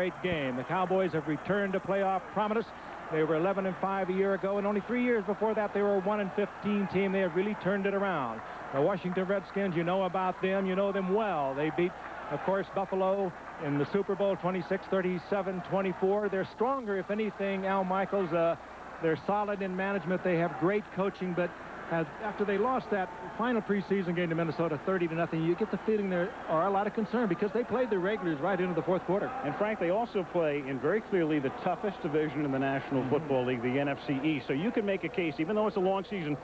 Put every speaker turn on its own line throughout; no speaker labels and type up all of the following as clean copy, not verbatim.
Great game. The Cowboys have returned to playoff prominence. They were 11-5 a year ago, and only 3 years before that they were a 1-15 team. They have really turned it around. The Washington Redskins, you know about them. You know them well. They beat, of course, Buffalo in the Super Bowl 26-37-24. They're stronger, if anything, Al Michaels. They're solid in management. They have great coaching, but after they lost that final preseason game to Minnesota 30-0, you get the feeling there are a lot of concern because they played the regulars right into the fourth quarter.
And Frank, they also play in very clearly the toughest division in the National Football League, the NFC East. So you can make a case, even though it's a long season,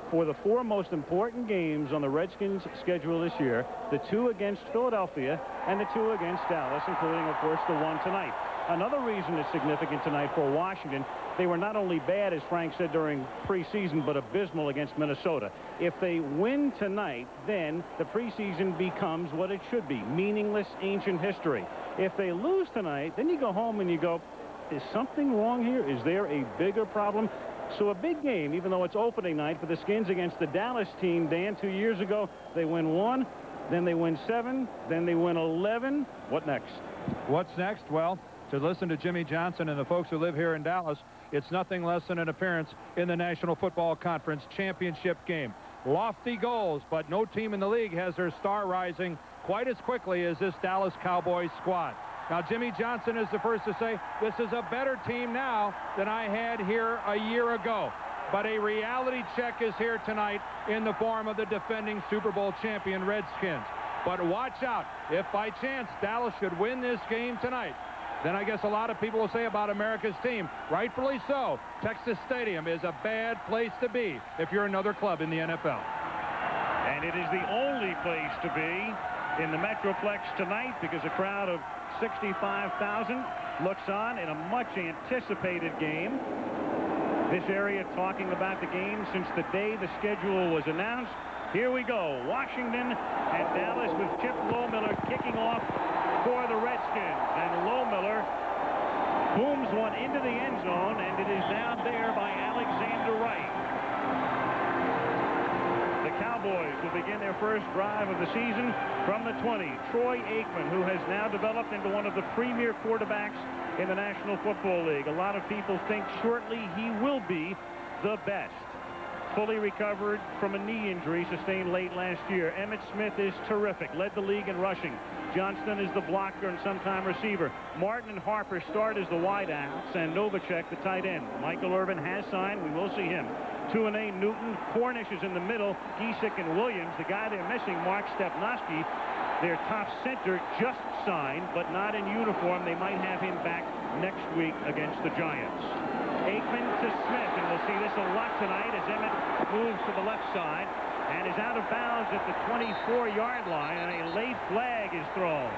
for the four most important games on the Redskins schedule this year, the two against Philadelphia and the two against Dallas, including, of course, the one tonight. Another reason it's significant tonight for Washington, they were not only bad, as Frank said, during preseason, but abysmal against Minnesota. If they win tonight, then the preseason becomes what it should be, meaningless ancient history. If they lose tonight, then you go home and you go, is something wrong here? Is there a bigger problem? So a big game, even though it's opening night for the Skins against the Dallas team, Dan, 2 years ago. They win 1, then they win 7, then they win 11. What next?
What's next? Well, to listen to Jimmy Johnson and the folks who live here in Dallas, it's nothing less than an appearance in the National Football Conference championship game. Lofty goals, but no team in the league has their star rising quite as quickly as this Dallas Cowboys squad. Now, Jimmy Johnson is the first to say, this is a better team now than I had here a year ago. But a reality check is here tonight in the form of the defending Super Bowl champion Redskins. But watch out, if by chance Dallas should win this game tonight, then I guess a lot of people will say about America's team, rightfully so, Texas Stadium is a bad place to be if you're another club in the NFL.
And it is the only place to be in the Metroplex tonight because a crowd of 65,000 looks on in a much anticipated game. This area talking about the game since the day the schedule was announced. Here we go, Washington and Dallas with Chip Lohmiller kicking off for the Redskins, and Lohmiller booms one into the end zone, and it is down there by Alexander Wright. The Cowboys will begin their first drive of the season from the 20. Troy Aikman, who has now developed into one of the premier quarterbacks in the National Football League. A lot of people think shortly he will be the best. Fully recovered from a knee injury sustained late last year. Emmitt Smith is terrific, led the league in rushing. Johnston is the blocker and sometime receiver. Martin and Harper start as the wideouts, and Novacek the tight end. Michael Irvin has signed. We will see him. Tuanay Newton, Cornish is in the middle. Giesick and Williams. The guy they're missing, Mark Stepnoski, their top center, just signed, but not in uniform. They might have him back next week against the Giants. Aikman to Smith, and we'll see this a lot tonight as Emmitt moves to the left side and is out of bounds at the 24-yard line, and a late flag is thrown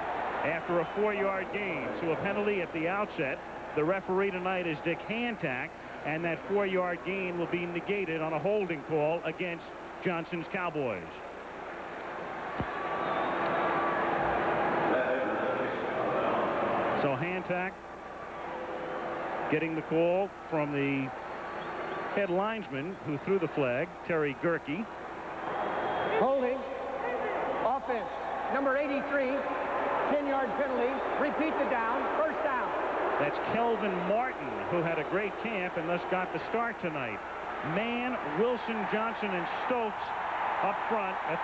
after a 4-yard gain. So a penalty at the outset. The referee tonight is Dick Hantak, and that 4-yard gain will be negated on a holding call against Johnson's Cowboys. So Hantak getting the call from the head linesman who threw the flag, Terry Gerke.
Holding. Offense. Number 83. 10-yard penalty. Repeat the down. First down.
That's Kelvin Martin, who had a great camp and thus got the start tonight. Mann, Wilson, Johnson, and Stokes up front. A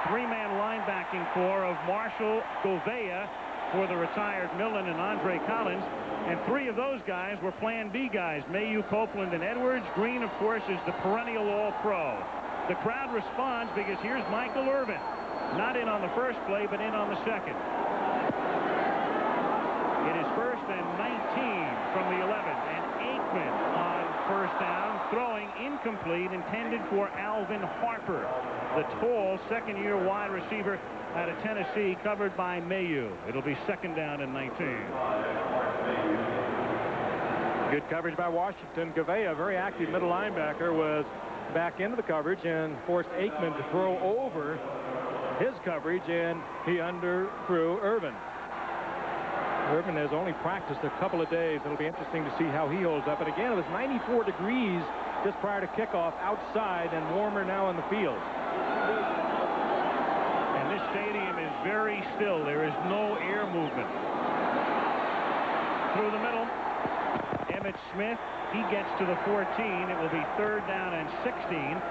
three-man linebacking core of Marshall, Govea for the retired Millen and Andre Collins. And three of those guys were Plan B guys, Mayu, Copeland, and Edwards. Green, of course, is the perennial All-Pro. The crowd responds because here's Michael Irvin. Not in on the first play, but in on the second. It is 1st and 19 from the 11. And Aikman on first down, throwing incomplete, intended for Alvin Harper, the tall second-year wide receiver out of Tennessee, covered by Mayu. It'll be 2nd down and 19.
Good coverage by Washington. Govea, a very active middle linebacker, was back into the coverage and forced Aikman to throw over his coverage, and he underthrew Irvin. Irvin has only practiced a couple of days. It'll be interesting to see how he holds up. And again, it was 94 degrees just prior to kickoff outside and warmer now in the field.
And this stadium is very still. There is no air movement. through the middle. Emmitt Smith, he gets to the 14. It will be 3rd down and 16.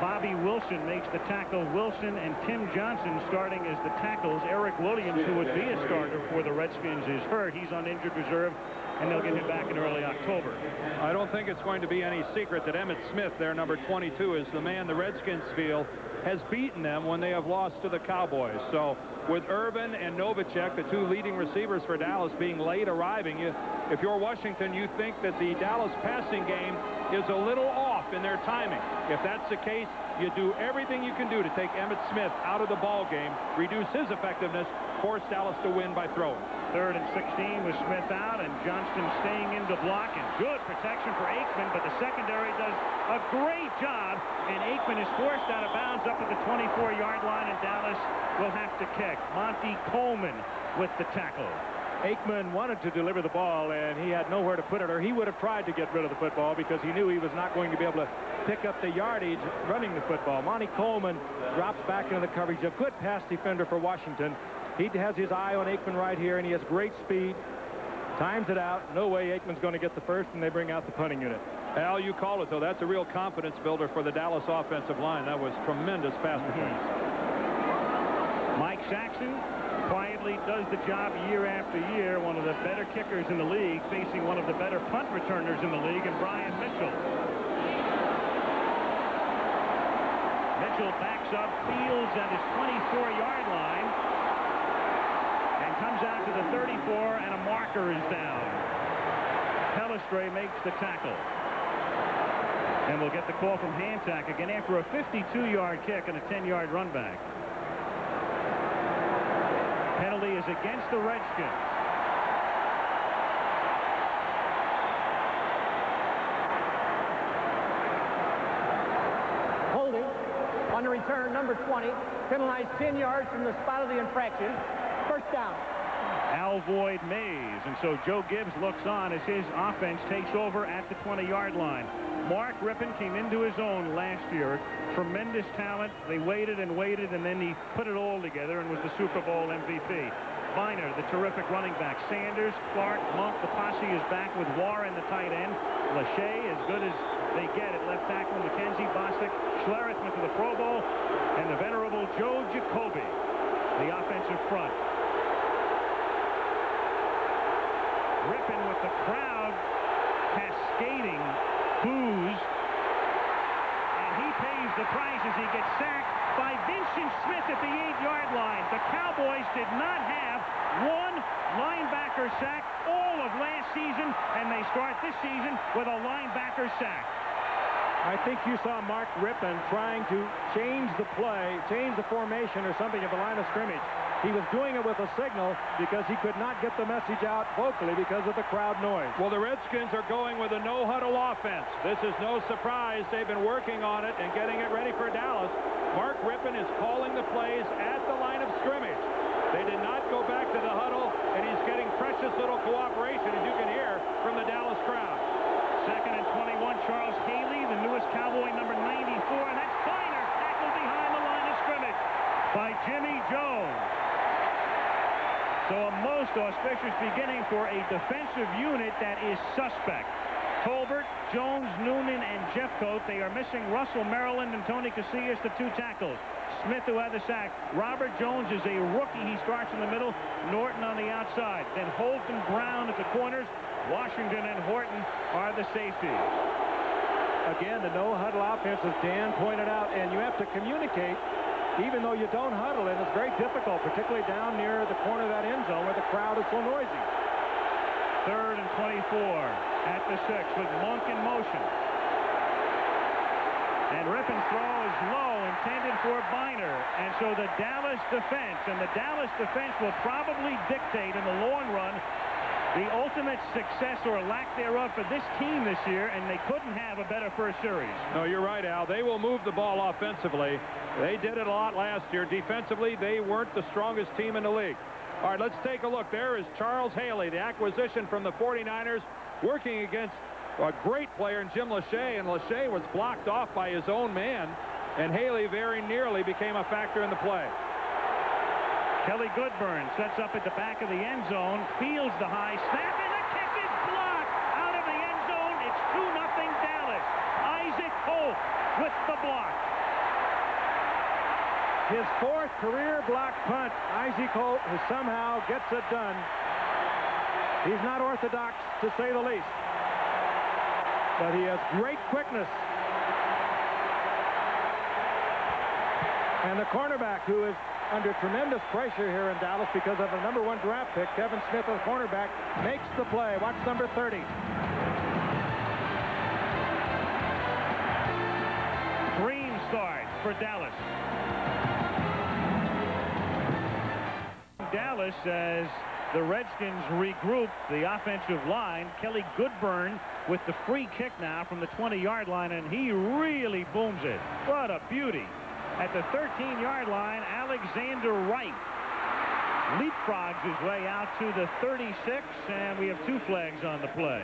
Bobby Wilson makes the tackle. Wilson and Tim Johnson starting as the tackles. Eric Williams, who would be a starter for the Redskins, is hurt. He's on injured reserve, and they'll get him back in early October.
I don't think it's going to be any secret that Emmitt Smith, their number 22, is the man the Redskins feel has beaten them when they have lost to the Cowboys. So with Irvin and Novacek, the 2 leading receivers for Dallas, being late arriving, if you're Washington, you think that the Dallas passing game is a little off in their timing. If that's the case, you do everything you can do to take Emmitt Smith out of the ball game, reduce his effectiveness, force Dallas to win by throwing.
3rd and 16 with Smith out and Johnston staying in to block, and good protection for Aikman, but the secondary does a great job, and Aikman is forced out of bounds up at the 24-yard line, and Dallas will have to kick. Monty Coleman with the tackle.
Aikman wanted to deliver the ball, and he had nowhere to put it, or he would have tried to get rid of the football because he knew he was not going to be able to pick up the yardage running the football. Monty Coleman drops back into the coverage. A good pass defender for Washington. He has his eye on Aikman right here, and he has great speed. Times it out. No way Aikman's going to get the first, and they bring out the punting unit.
Al, you call it, though. That's a real confidence builder for the Dallas offensive line. That was tremendous pass defense.
Mike Saxon quietly does the job year after year. One of the better kickers in the league, facing one of the better punt returners in the league, and Brian Mitchell. Mitchell backs up, fields at his 24-yard line, and comes out to the 34, and a marker is down. Pelestre makes the tackle. And we'll get the call from Hancock again after a 52-yard kick and a 10-yard run back. Penalty is against the Redskins.
Holding on the return, number 20, penalized 10 yards from the spot of the infraction. 1st down.
Alvoid Mays, and so Joe Gibbs looks on as his offense takes over at the 20-yard line. Mark Rippon came into his own last year. Tremendous talent. They waited and waited, and then he put it all together and was the Super Bowl MVP. Viner, the terrific running back. Sanders, Clark, Monk, the posse is back with Warren, the tight end. Lachey, as good as they get at left tackle. McKenzie, Bostic, Schlereth went to the Pro Bowl, and the venerable Joe Jacoby, the offensive front. Rippon with the crowd cascading boos, and he pays the price as he gets sacked by Vincent Smith at the 8-yard line. The Cowboys did not have one linebacker sack all of last season, and they start this season with a linebacker sack.
I think you saw Mark Rippon trying to change the play, change the formation or something at the line of scrimmage. He was doing it with a signal because he could not get the message out vocally because of the crowd noise.
Well, the Redskins are going with a no-huddle offense. This is no surprise. They've been working on it and getting it ready for Dallas. Mark Rippon is calling the plays at the line of scrimmage. They did not go back to the huddle, and he's getting precious little cooperation, as you can hear, from the Dallas crowd.
2nd and 21, Charles Haley, the newest Cowboy, number 94, and that's Viner, tackled behind the line of scrimmage by Jimmy Jones. So a most auspicious beginning for a defensive unit that is suspect. Tolbert, Jones, Noonan, and Jeffcoat. They are missing Russell Maryland and Tony Casillas, the 2 tackles. Smith, who had the sack. Robert Jones is a rookie. He starts in the middle. Norton on the outside. Then Holt and Brown at the corners. Washington and Horton are the safeties.
Again, the no-huddle offense, as Dan pointed out, and you have to communicate even though you don't huddle, and it's very difficult, particularly down near the corner of that end zone where the crowd is so noisy.
3rd and 24 at the 6 with Monk in motion. And Rippon's throw is low, intended for Viner. And so the Dallas defense will probably dictate in the long run the ultimate success or lack thereof for this team this year, and they couldn't have a better first series.
No, you're right, Al. They will move the ball offensively. They did it a lot last year. Defensively, they weren't the strongest team in the league. All right, let's take a look. There is Charles Haley, the acquisition from the 49ers, working against a great player in Jim Lachey, and Lachey was blocked off by his own man, and Haley very nearly became a factor in the play.
Kelly Goodburn sets up at the back of the end zone, fields the high snap, and the kick
career block punt. Isaac Holt somehow gets it done. He's not orthodox, to say the least, but he has great quickness. And the cornerback, who is under tremendous pressure here in Dallas because of a #1 draft pick, Kevin Smith, the cornerback, makes the play. Watch number 30.
Green start for Dallas. Dallas, as the Redskins regroup the offensive line. Kelly Goodburn with the free kick now from the 20-yard line, and he really booms it. What a beauty. At the 13-yard line, Alexander Wright leapfrogs his way out to the 36, and we have 2 flags on the play.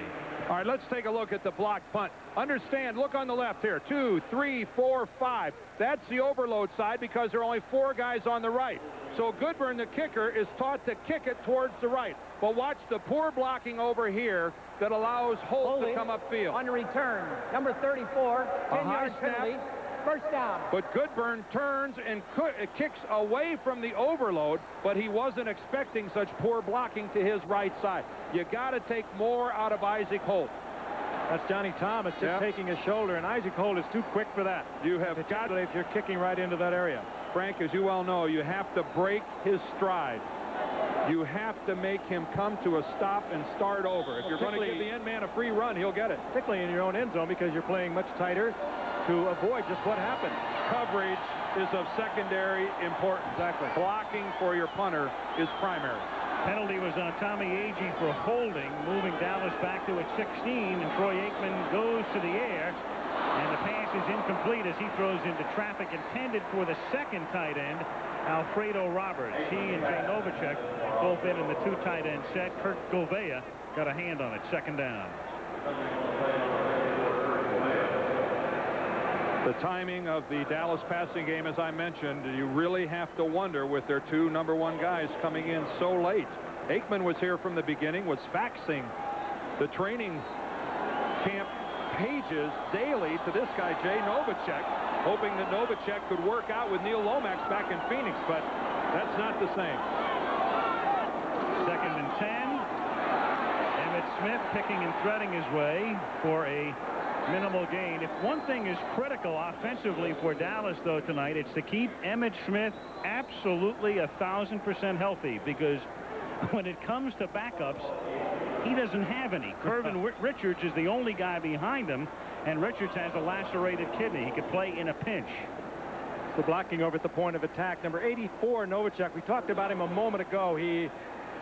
All right, let's take a look at the blocked punt. Understand, look on the left here. 2, 3, 4, 5. That's the overload side because there are only 4 guys on the right. So Goodburn, the kicker, is taught to kick it towards the right. But watch the poor blocking over here that allows Holt to come upfield.
On the return, number 34, 10-yard penalty. First down.
But Goodburn turns and kicks away from the overload, but he wasn't expecting such poor blocking to his right side. You got to take more out of Isaac Holt.
That's Johnny Thomas just taking his shoulder, and Isaac Holt is too quick for that.
You have got to,
if you're kicking right into that area.
Frank, as you well know, you have to break his stride. You have to make him come to a stop and start over. If you're going to give the end man a free run, he'll get it.
Particularly in your own end zone, because you're playing much tighter to avoid just what happened.
Coverage is of secondary importance.
Exactly.
Blocking for your punter is primary.
Penalty was on Tommy Agee for holding, moving Dallas back to its 16, and Troy Aikman goes to the air, and the pass is incomplete as he throws into traffic intended for the second tight end, Alfredo Roberts. He and Jay Novacek both in the 2 tight end set. Kurt Gouveia got a hand on it. Second down.
The timing of the Dallas passing game, as I mentioned, you really have to wonder with their 2 #1 guys coming in so late. Aikman was here from the beginning, was faxing the training camp pages daily to this guy, Jay Novacek, hoping that Novacek could work out with Neil Lomax back in Phoenix, but that's not the same.
Second and 10. Emmitt Smith picking and threading his way for a minimal gain. If one thing is critical offensively for Dallas, though, tonight, it's to keep Emmitt Smith absolutely 1,000% healthy, because when it comes to backups, he doesn't have any. Curvin Richards is the only guy behind him, and Richards has a lacerated kidney. He could play in a pinch.
The blocking over at the point of attack, number 84, Novacek. We talked about him a moment ago. He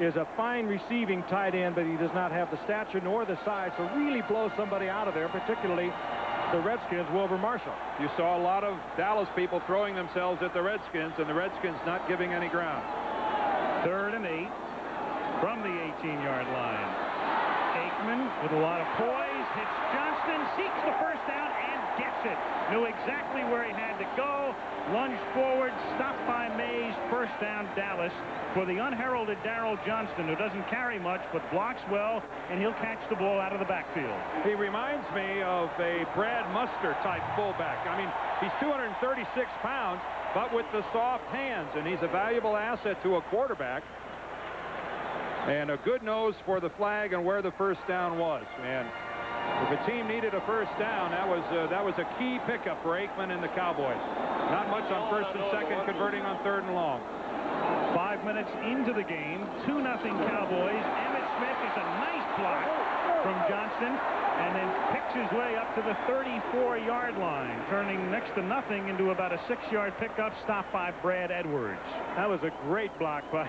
is a fine receiving tight end, but he does not have the stature nor the size to really blow somebody out of there, particularly the Redskins, Wilbur Marshall.
You saw a lot of Dallas people throwing themselves at the Redskins, and the Redskins not giving any ground.
3rd and 8 from the 18-yard line. Aikman with a lot of poise, hits Johnston, seeks the first down, and gets it. Knew exactly where he had to go, lunged forward, stopped by Mays. First down, Dallas, for the unheralded Darrell Johnston, who doesn't carry much but blocks well, and he'll catch the ball out of the backfield.
He reminds me of a Brad Muster type fullback. I mean, he's 236 pounds, but with the soft hands, and he's a valuable asset to a quarterback. And a good nose for the flag and where the first down was. And if a team needed a first down, that was a key pickup for Aikman and the Cowboys. Not much on 1st and 2nd, converting on 3rd and long.
5 minutes into the game, 2-0 Cowboys. Emmitt Smith is a nice block from Johnston, and then picks his way up to the 34-yard line, turning next to nothing into about a 6-yard pickup, stopped by Brad Edwards.
That was a great block by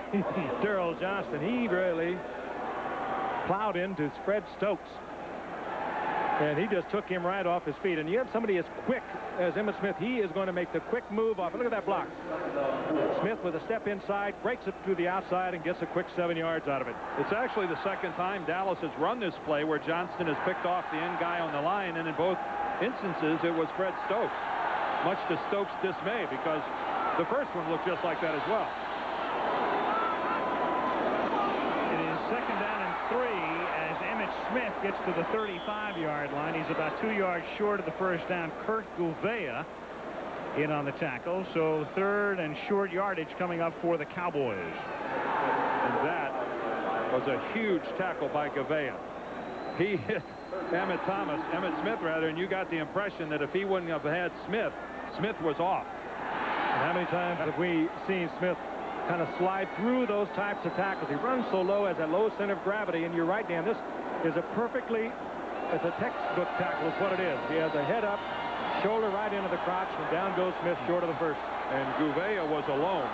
Darrell Johnston. He really plowed into Fred Stokes, and he just took him right off his feet. And you have somebody as quick as Emmitt Smith. He is going to make the quick move off. Look at that block. Smith with a step inside, breaks it to the outside, and gets a quick 7 yards out of it.
It's actually the 2nd time Dallas has run this play where Johnston has picked off the end guy on the line, and in both instances it was Fred Stokes, much to Stokes' dismay, because the first one looked just like that as well.
It is 2nd down and 3 as Emmitt Smith gets to the 35-yard line. He's about 2 yards short of the first down. Kurt Gouveia in on the tackle. So third and short yardage coming up for the Cowboys.
And that was a huge tackle by Gouveia. He hit Emmitt Smith rather, and you got the impression that if he wouldn't have had Smith, Smith was off.
And how many times have we seen Smith kind of slide through those types of tackles? He runs so low, has that low center of gravity, and you're right, Dan, this is it's a textbook tackle is what it is. He has a head up, shoulder right into the crotch, and down goes Smith short of the first.
And Gouveia was alone.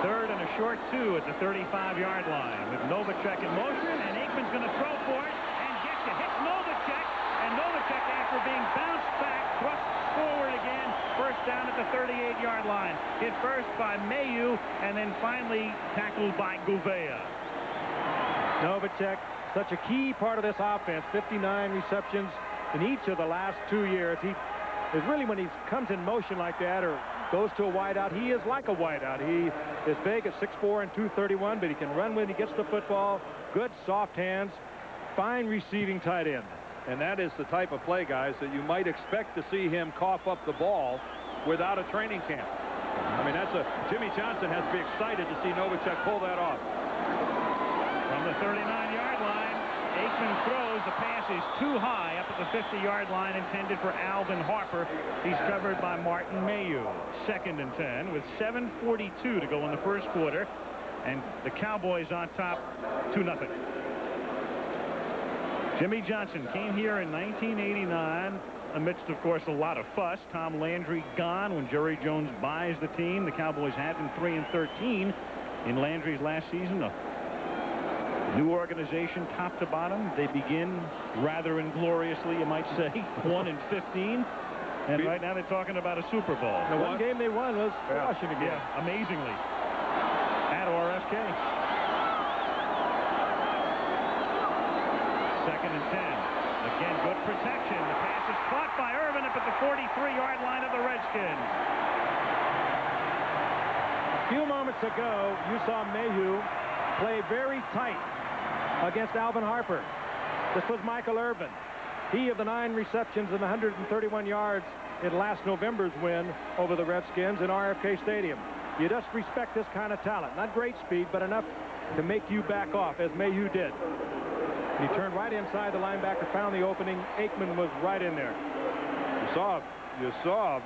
Third and a short 2 at the 35-yard line with Novacek in motion, and Aikman's going to throw for it and gets it. Hits Novacek, and Novacek, after being bounced back, thrust forward again. First down at the 38-yard line. Hit first by Mayu, and then finally tackled by Gouveia.
Novacek, such a key part of this offense. 59 receptions in each of the last 2 years. He is really, when he comes in motion like that or goes to a wideout, he is like a wideout. He is big at 6'4" and 231, but he can run when he gets the football. Good soft hands, fine receiving tight end.
And that is the type of play, guys, that you might expect to see him cough up the ball without a training camp. I mean, Jimmy Johnson has to be excited to see Novacek pull that off.
From the 39-yard line, Aikman throws. The pass is too high up at the 50-yard line, intended for Alvin Harper. He's covered by Martin Mayu. Second and 10 with 7:42 to go in the first quarter, and the Cowboys on top 2-0. Jimmy Johnson came here in 1989 amidst, of course, a lot of fuss. Tom Landry gone when Jerry Jones buys the team. The Cowboys had been 3-13 in Landry's last season. A new organization, top to bottom. They begin rather ingloriously, you might say, 1-15. And right now they're talking about a Super Bowl.
The one game they won was Washington again.
Yeah, amazingly. At RFK. Second and 10. Again, good protection. The pass is caught by Irvin up at the 43-yard line of the Redskins.
A few moments ago, you saw Mayu play very tight against Alvin Harper. This was Michael Irvin. He, of the 9 receptions and 131 yards in last November's win over the Redskins in RFK Stadium. You just respect this kind of talent. Not great speed, but enough to make you back off, as Mayu did. He turned right inside the linebacker, found the opening. Aikman was right in there.
You saw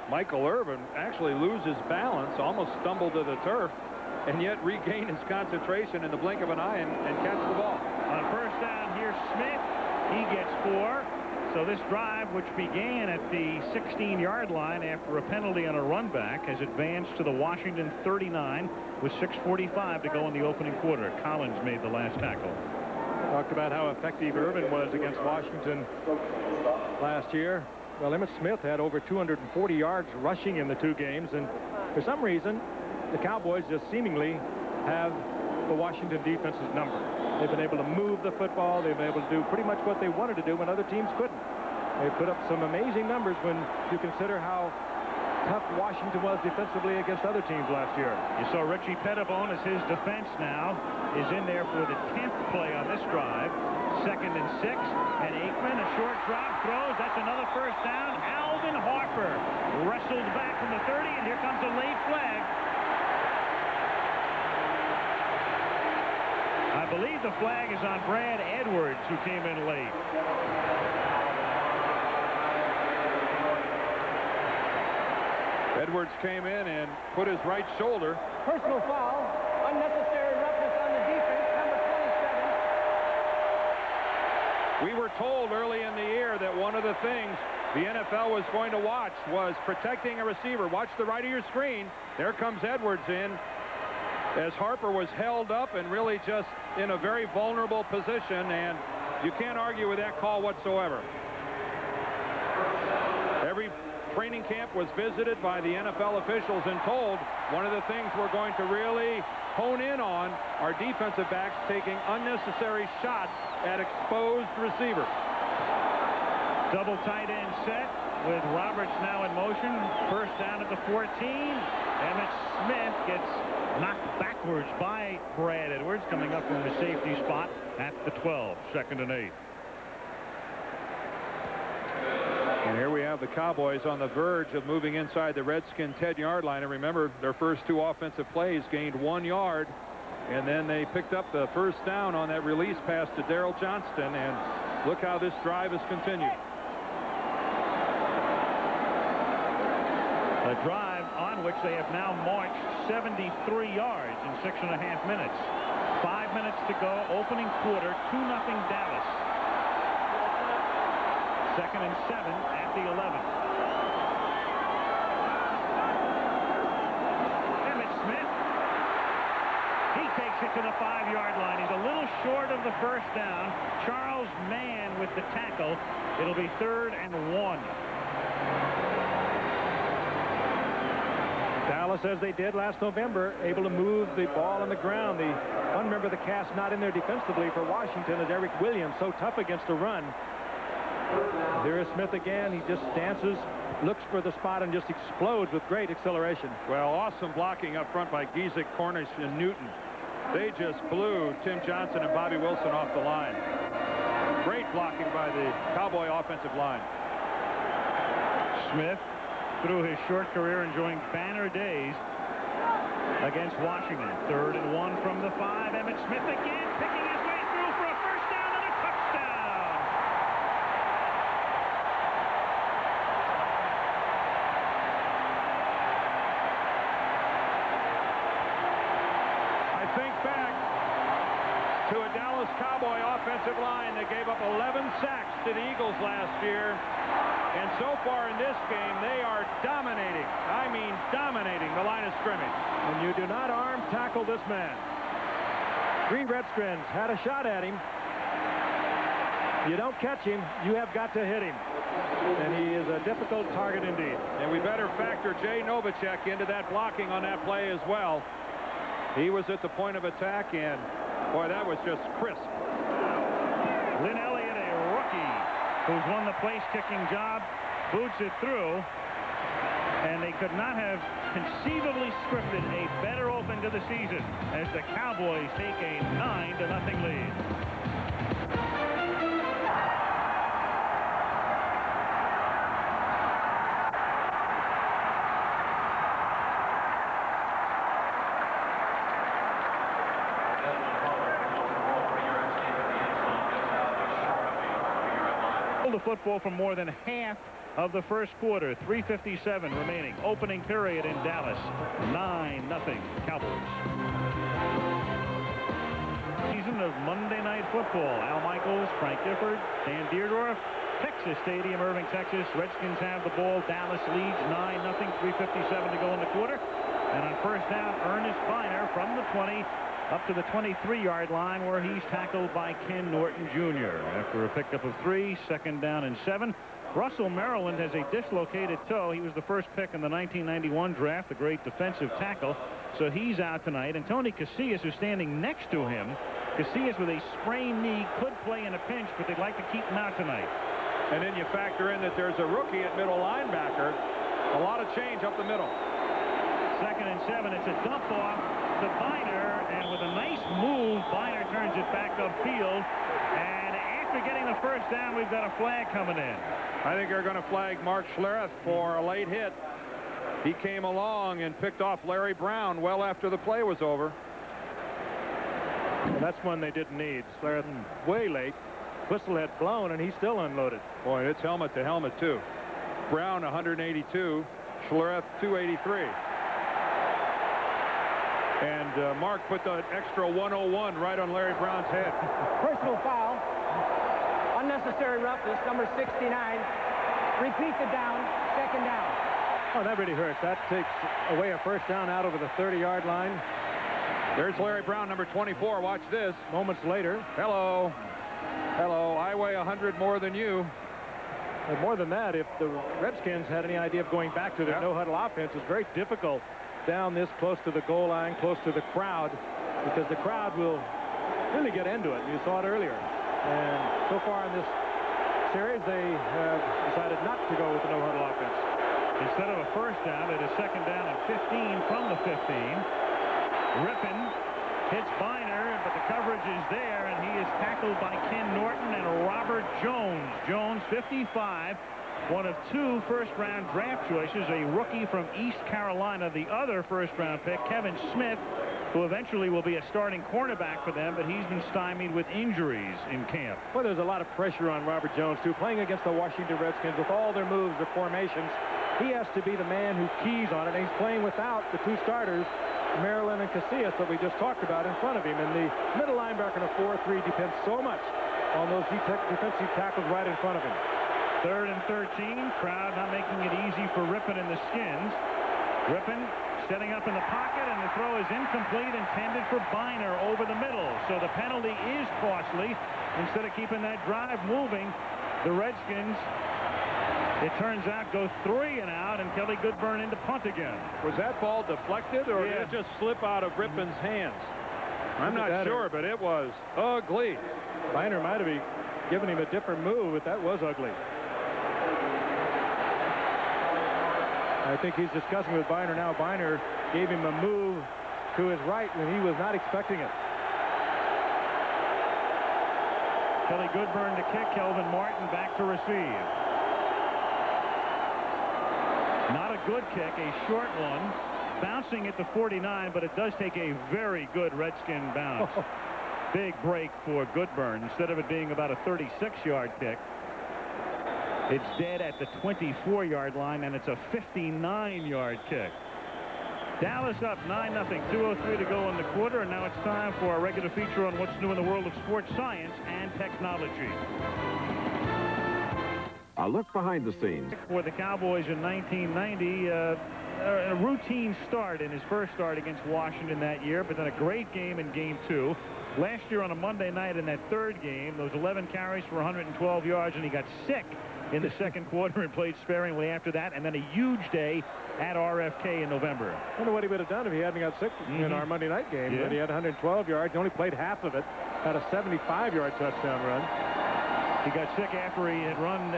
Michael Irvin actually lose his balance, almost stumble to the turf, and yet regain his concentration in the blink of an eye and catch the ball.
On first down, here's Smith. He gets 4. So this drive, which began at the 16-yard line after a penalty on a run back, has advanced to the Washington 39 with 6:45 to go in the opening quarter. Collins made the last tackle.
Talked about how effective Irvin was against Washington last year. Well, Emmitt Smith had over 240 yards rushing in the 2 games, and for some reason the Cowboys just seemingly have the Washington defense's number. They've been able to move the football. They've been able to do pretty much what they wanted to do when other teams couldn't. They put up some amazing numbers when you consider how tough Washington was defensively against other teams last year.
You saw Richie Pettibone as his defense now is in there for the 10th play on this drive. Second and 6, and Aikman, a short drop, throws. That's another first down. Alvin Harper wrestled back from the 30, and here comes a late flag. I believe the flag is on Brad Edwards, who came in late.
Edwards came in and put his right shoulder.
Personal foul. Unnecessary roughness on the defense. Number 27.
We were told early in the year that one of the things the NFL was going to watch was protecting a receiver. Watch the right of your screen. There comes Edwards in as Harper was held up and really just in a very vulnerable position, and you can't argue with that call whatsoever. Every training camp was visited by the NFL officials and told one of the things we're going to really hone in on are defensive backs taking unnecessary shots at exposed receivers.
Double tight end set with Roberts now in motion. First down at the 14. Emmitt Smith gets knocked backwards by Brad Edwards, coming up from the safety spot at the 12. Second and 8.
And here we have
the Cowboys on the verge of moving inside the Redskins 10-yard line. And remember, their first 2 offensive plays gained 1 yard. And then they picked up the first down on that release pass to Darrell Johnston. And look how this drive has continued.
A drive on which they have now marched 73 yards in 6.5 minutes. 5 minutes to go, opening quarter, 2-0 Dallas. 2nd and 7 at the 11. Emmitt Smith. He takes it to the 5-yard line. He's a little short of the first down. Charles Mann with the tackle. It'll be 3rd and 1.
Dallas, as they did last November, able to move the ball on the ground. Remember, the cast not in there defensively for Washington is Eric Williams, so tough against the run. Here is Smith again. He just dances, looks for the spot, and just explodes with great acceleration.
Well, awesome blocking up front by Giesick, Cornish, and Newton. They just blew Tim Johnson and Bobby Wilson off the line. Great blocking by the Cowboy offensive line.
Smith, through his short career, enjoying banner days against Washington. 3rd and 1 from the 5. Emmitt Smith again, picking his way through for a first down and a touchdown.
I think back to a Dallas Cowboy offensive line that gave up 11 sacks to the Eagles last year. And so far in this game, they are dominating. I mean, dominating the line of scrimmage.
And you do not arm tackle this man. Green Redskins had a shot at him. You don't catch him, you have got to hit him. And he is a difficult target indeed.
And we better factor Jay Novacek into that blocking on that play as well. He was at the point of attack, and boy, that was just crisp.
Lynn Elliott, a rookie who's won the place-kicking job, boots it through, and they could not have conceivably scripted a better open to the season as the Cowboys take a 9-0 lead. The football for more than half of the first quarter. 3:57 remaining. Opening period in Dallas. 9-0 Cowboys. Season of Monday Night Football. Al Michaels, Frank Gifford, Dan Deerdorf. Texas Stadium, Irving, Texas. Redskins have the ball. Dallas leads 9-0. 3:57 to go in the quarter. And on first down, Ernest Biner from the 20 up to the 23-yard line, where he's tackled by Ken Norton Jr. After a pickup of 3, 2nd down and 7. Russell Maryland has a dislocated toe. He was the first pick in the 1991 draft, a great defensive tackle. So he's out tonight. And Tony Casillas, who's standing next to him, Casillas with a sprained knee, could play in a pinch, but they'd like to keep him out tonight.
And then you factor in that there's a rookie at middle linebacker. A lot of change up the middle.
2nd and 7. It's a dump off to Biner, and with a nice move, Biner turns it back upfield. And after getting the first down, we've got a flag coming in.
I think they're going to flag Mark Schlereth for a late hit. He came along and picked off Larry Brown well after the play was over.
And that's one they didn't need. Schlereth way late. Whistle had blown, and he still unloaded.
Boy, it's helmet to helmet, too. Brown, 182. Schlereth, 283. And Mark put the extra 101 right on Larry Brown's head.
Personal foul. Unnecessary roughness, number 69. Repeat the down, 2nd down.
Oh, that really hurts. That takes away a first down out over the 30-yard line.
There's Larry Brown, number 24. Watch this.
Moments later.
Hello. Hello. I weigh 100 more than you.
And more than that, if the Redskins had any idea of going back to their no-huddle offense, it's very difficult down this close to the goal line, close to the crowd, because the crowd will really get into it. You saw it earlier. And so far in this series, they have decided not to go with the no-huddle offense.
Instead of a first down, it is 2nd down and 15 from the 15. Rippon hits Biner, but the coverage is there, and he is tackled by Ken Norton and Robert Jones. Jones, 55, one of 2 first-round draft choices, a rookie from East Carolina, the other first-round pick, Kevin Smith, who eventually will be a starting cornerback for them, but he's been stymied with injuries in camp.
Well, there's a lot of pressure on Robert Jones, too, playing against the Washington Redskins with all their moves, their formations. He has to be the man who keys on it, and he's playing without the 2 starters, Maryland and Casillas, that we just talked about in front of him. And the middle linebacker in a 4-3 depends so much on those defensive tackles right in front of him.
3rd and 13. Crowd not making it easy for Rippon and the Skins. Rippon setting up in the pocket, and the throw is incomplete, intended for Biner over the middle. So the penalty is costly. Instead of keeping that drive moving, the Redskins, it turns out, go 3 and out, and Kelly Goodburn into punt again.
Was that ball deflected, or did it just slip out of Rippon's hands? I'm not sure, but it was ugly.
Biner might have given him a different move, but that was ugly. I think he's discussing with Biner now. Biner gave him a move to his right when he was not expecting it.
Kelly Goodburn to kick. Kelvin Martin back to receive. Not a good kick, a short one, bouncing at the 49, but it does take a very good Redskin bounce. Big break for Goodburn. Instead of it being about a 36-yard kick, it's dead at the 24-yard line, and it's a 59-yard kick. Dallas up 9-0, 2:03 to go in the quarter, and now it's time for our regular feature on what's new in the world of sports science and technology.
A look behind the scenes.
For the Cowboys in 1990, a routine start in his first start against Washington that year, but then a great game in Game 2. Last year on a Monday night in that 3rd game, those 11 carries for 112 yards, and he got sick in the 2nd quarter and played sparingly after that, and then a huge day at RFK in November.
I wonder what he would have done if he hadn't got sick in our Monday night game.
Yeah.
But he had 112 yards. He only played half of it. Had a 75-yard touchdown run.
He got sick after he had run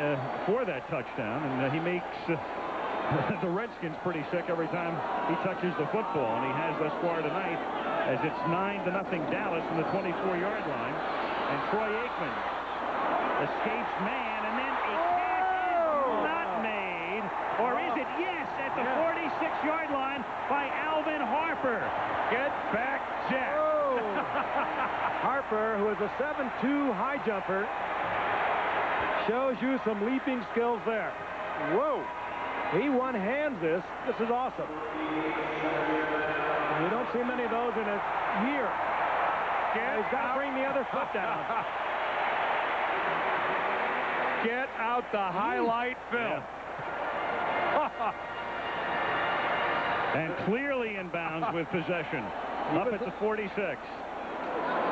for that touchdown, and he makes the Redskins pretty sick every time he touches the football, and he has thus far tonight, as it's 9-0 Dallas from the 24-yard line. And Troy Aikman escapes man, and then a catch is not made, or is it? Yes, at the 46-yard line by Alvin Harper.
Get back, Jack.
Harper, who is a 7'2" high jumper, shows you some leaping skills there. Whoa. He one-hands this. This is awesome. You don't see many of those in a year. He's got to bring the other foot down.
Get out the highlight film.
And clearly in bounds with possession. Up at the 46.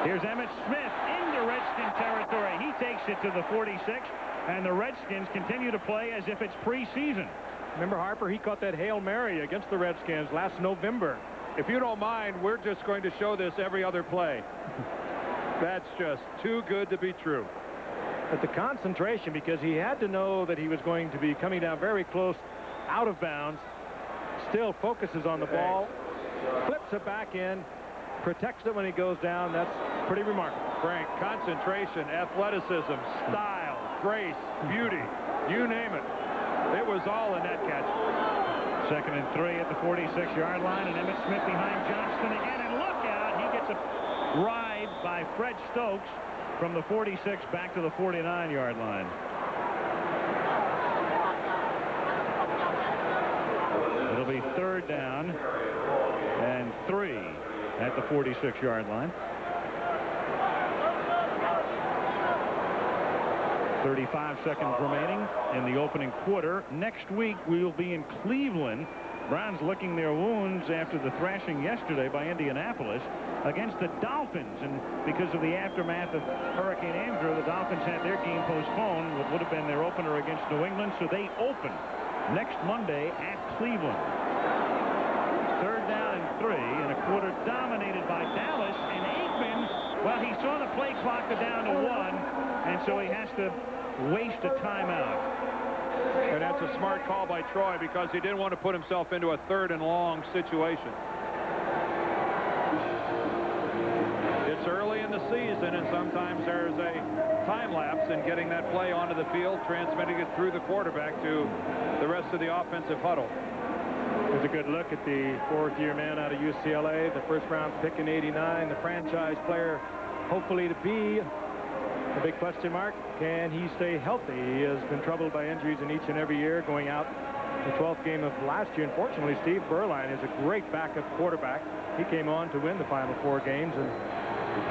Here's Emmitt Smith into Redskin territory. He takes it to the 46, and the Redskins continue to play as if it's preseason.
Remember Harper? He caught that Hail Mary against the Redskins last November.
If you don't mind, we're just going to show this every other play. That's just too good to be true.
But the concentration, because he had to know that he was going to be coming down very close out of bounds, still focuses on the ball, flips it back in, protects it when he goes down. That's pretty remarkable.
Frank, concentration, athleticism, style, grace, beauty, you name it. It was all in that catch.
2nd and 3 at the 46-yard line, and Emmitt Smith behind Johnston again, and look out, he gets a ride by Fred Stokes from the 46 back to the 49-yard line. It'll be 3rd down and 3 at the 46-yard line. 35 seconds remaining in the opening quarter. Next week, we will be in Cleveland. Browns licking their wounds after the thrashing yesterday by Indianapolis against the Dolphins. And because of the aftermath of Hurricane Andrew, the Dolphins had their game postponed, what would have been their opener against New England. So they open next Monday at Cleveland. 3rd down and 3, and a quarter dominated by Dallas. And Aikman, well, he saw the play clock go down to 1, and so he has to waste a timeout.
And that's a smart call by Troy, because he didn't want to put himself into a 3rd and long situation. It's early in the season, and sometimes there's a time lapse in getting that play onto the field, transmitting it through the quarterback to the rest of the offensive huddle.
There's a good look at the fourth-year man out of UCLA, the first-round pick in '89, the franchise player, hopefully to be a big question mark. Can he stay healthy? He has been troubled by injuries in each and every year, going out the 12th game of last year. Unfortunately, Steve Berline is a great backup quarterback. He came on to win the final 4 games, and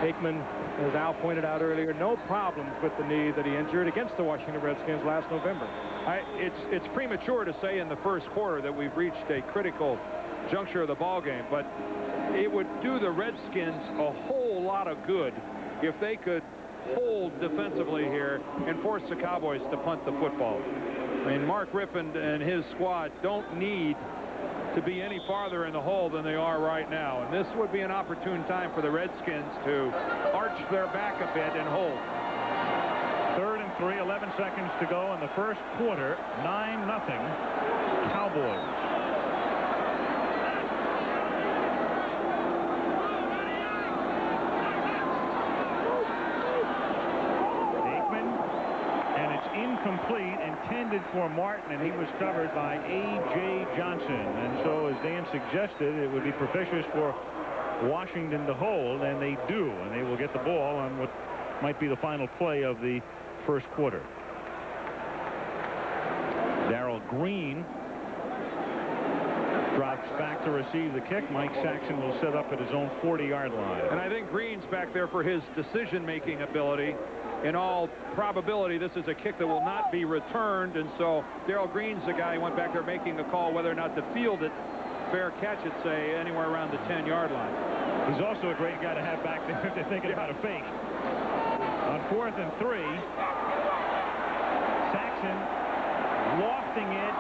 Aikman, as Al pointed out earlier, no problems with the knee that he injured against the Washington Redskins last November.
It's premature to say in the first quarter that we've reached a critical juncture of the ball game, but it would do the Redskins a whole lot of good if they could hold defensively here and force the Cowboys to punt the football. I mean, Mark Rippon and his squad don't need to be any farther in the hole than they are right now, and this would be an opportune time for the Redskins to arch their back a bit and hold.
3rd and 3, 11 seconds to go in the first quarter. 9-0 Cowboys. Incomplete, intended for Martin, and he was covered by A.J. Johnson. And so, as Dan suggested, it would be propitious for Washington to hold, and they do, and they will get the ball on what might be the final play of the first quarter. Darrell Green drops back to receive the kick. Mike Saxon will set up at his own 40-yard line.
And I think Green's back there for his decision-making ability. In all probability, this is a kick that will not be returned, and so Darrell Green's the guy who went back there making a call whether or not to field it. Fair catch it, say, anywhere around the 10-yard line.
He's also a great guy to have back there if they're thinking about a fake. On 4th and 3, Saxon lofting it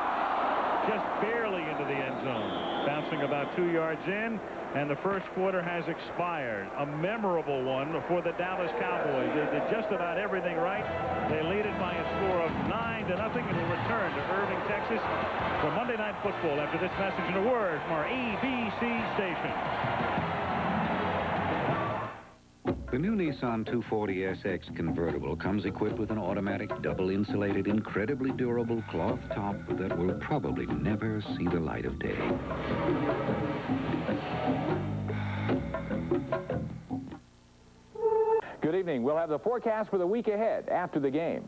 just barely into the end zone, bouncing about 2 yards in. And the first quarter has expired. A memorable one for the Dallas Cowboys. They did just about everything right. They lead it by a score of 9-0 and will return to Irving, Texas for Monday Night Football after this message and a word from our ABC station.
The new Nissan 240SX convertible comes equipped with an automatic, double-insulated, incredibly durable cloth top that will probably never see the light of day.
Good evening. We'll have the forecast for the week ahead after the game.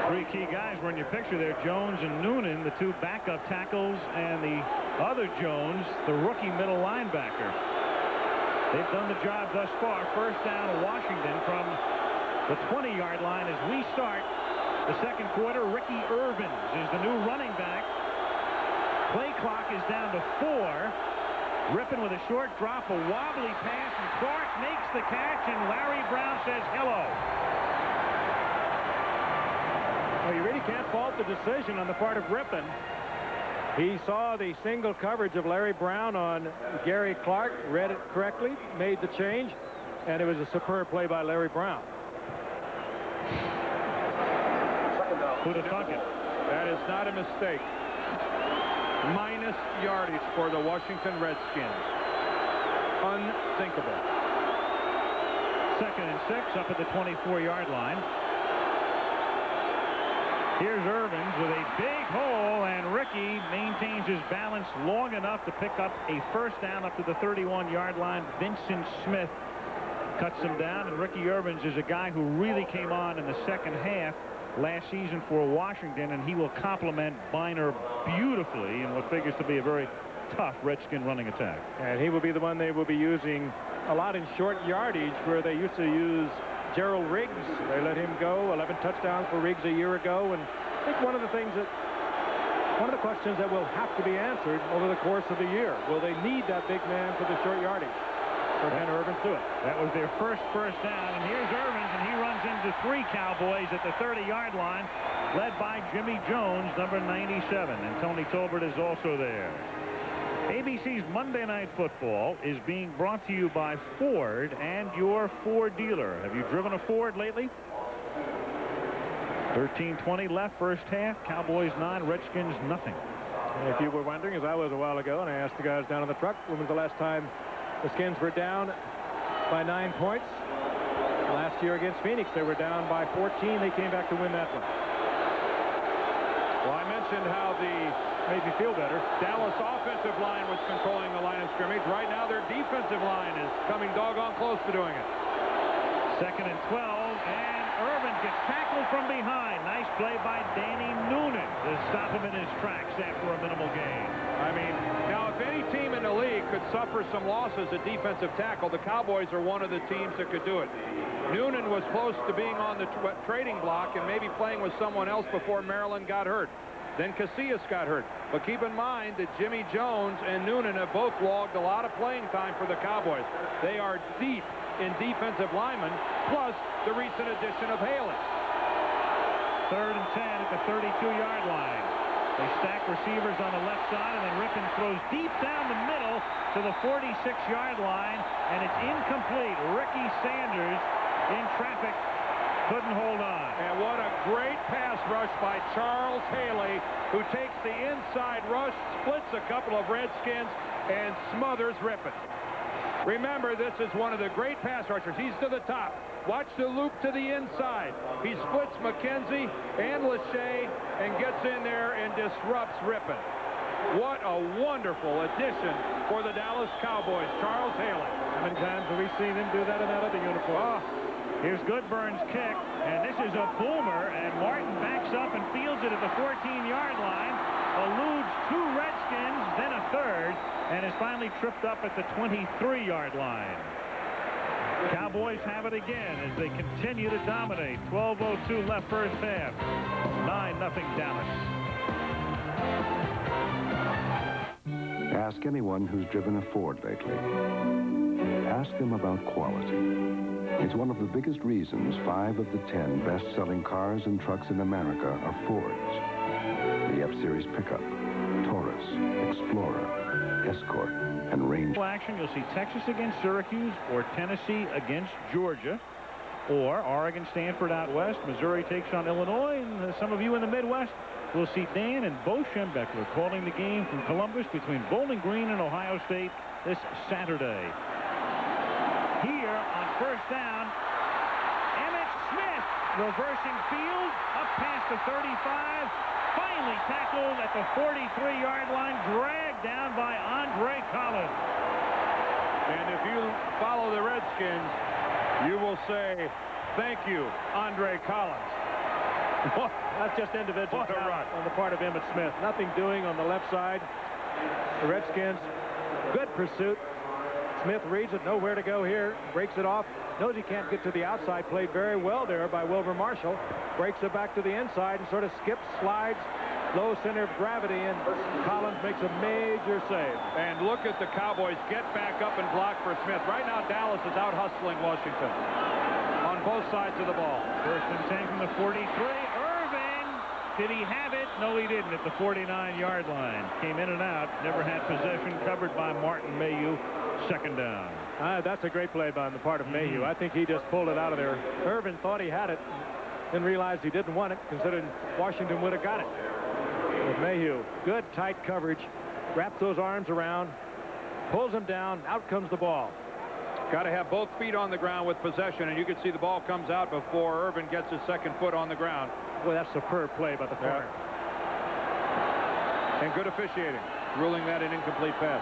Three key guys were in your picture there, Jones and Noonan, the 2 backup tackles, and the other Jones, the rookie middle linebacker. They've done the job thus far. First down to Washington from the 20-yard line as we start the second quarter. Ricky Irvins is the new running back. Play clock is down to 4. Rippon with a short drop, a wobbly pass, and Clark makes the catch, and Larry Brown says hello.
Well, you really can't fault the decision on the part of Rippon. He saw the single coverage of Larry Brown on Gary Clark, read it correctly, made the change, and it was a superb play by Larry Brown.
Who to tuck it?
That is not a mistake. Minus yardage for the Washington Redskins. Unthinkable.
2nd and 6 up at the 24-yard line. Here's Irvins with a big hole, and Ricky maintains his balance long enough to pick up a first down up to the 31-yard line. Vincent Smith cuts him down, and Ricky Irvins is a guy who really came on in the second half last season for Washington, and he will complement Biner beautifully in what figures to be a very tough Redskin running attack.
And he will be the one they will be using a lot in short yardage, where they used to use Gerald Riggs. They let him go. 11 touchdowns for Riggs a year ago. And I think one of the questions that will have to be answered over the course of the year, will they need that big man for the short yardage? Or can Irvins do it?
That was their first down, and here's Irvins, and he runs into 3 Cowboys at the 30-yard line, led by Jimmy Jones, number 97, and Tony Tolbert is also there. ABC's Monday Night Football is being brought to you by Ford and your Ford dealer. Have you driven a Ford lately? 13:20 left first half. Cowboys 9, Redskins nothing.
If you were wondering, as I was a while ago, and I asked the guys down in the truck, when was the last time the Skins were down by 9 points? Last year against Phoenix, they were down by 14. They came back to win that one.
Well, I mentioned how
Made me feel better.
Dallas offensive line was controlling the line of scrimmage. Right now, their defensive line is coming doggone close to doing it.
2nd and 12, and Irvin gets tackled from behind. Nice play by Danny Noonan to stop him in his tracks after a minimal gain.
I mean, now if any team in the league could suffer some losses at defensive tackle, the Cowboys are one of the teams that could do it. Noonan was close to being on the trading block and maybe playing with someone else before Maryland got hurt. Then Casillas got hurt. But keep in mind that Jimmy Jones and Noonan have both logged a lot of playing time for the Cowboys. They are deep in defensive linemen, plus the recent addition of Haley.
3rd and 10 at the 32-yard line. They stack receivers on the left side, and then Rippon throws deep down the middle to the 46-yard line, and it's incomplete. Ricky Sanders in traffic couldn't hold on.
And what a great pass rush by Charles Haley, who takes the inside rush, splits a couple of Redskins, and smothers Rippon. Remember, this is one of the great pass rushers. He's to the top. Watch the loop to the inside. He splits McKenzie and Lachey and gets in there and disrupts Rippon. What a wonderful addition for the Dallas Cowboys, Charles Haley.
How many times have we seen him do that in that other uniform?
Here's Goodburn's kick, and this is a boomer, and Martin backs up and fields it at the 14-yard line, eludes 2 Redskins, then a third, and is finally tripped up at the 23-yard line. Cowboys have it again as they continue to dominate. 12:02 left first half. 9-0 Dallas.
Ask anyone who's driven a Ford lately. Ask them about quality. It's one of the biggest reasons 5 of the 10 best-selling cars and trucks in America are Fords. The F-Series pickup, Taurus, Explorer, Escort, and Ranger.
Action, you'll see Texas against Syracuse, or Tennessee against Georgia, or Oregon, Stanford out west. Missouri takes on Illinois, and some of you in the Midwest will see Dan and Bo Schembechler calling the game from Columbus between Bowling Green and Ohio State this Saturday. Here on first down, Emmitt Smith reversing field up past the 35, finally tackled at the 43-yard line, dragged down by Andre Collins.
And if you follow the Redskins, you will say, thank you, Andre Collins.
That's just individual
What a run
on the part of Emmitt Smith. Nothing doing on the left side. The Redskins, good pursuit. Smith reads it, nowhere to go here, breaks it off, knows he can't get to the outside, played very well there by Wilbur Marshall, breaks it back to the inside and sort of skips, slides, low center of gravity, and Collins makes a major save.
And look at the Cowboys get back up and block for Smith. Right now, Dallas is out hustling Washington on both sides of the ball.
1st and 10 from the 43. Irvin, did he have it? No, he didn't at the 49-yard line. Came in and out, never had possession, covered by Martin Mayhew. 2nd down.
That's a great play by the part of Mayhew. I think he just pulled it out of there. Irvin thought he had it, then realized he didn't want it, considering Washington would have got it. But Mayhew, good tight coverage, wraps those arms around, pulls him down, out comes the ball.
Got to have both feet on the ground with possession, and you can see the ball comes out before Irvin gets his 2nd foot on the ground.
Boy, that's a superb play by the corner.
And good officiating, ruling that an incomplete pass.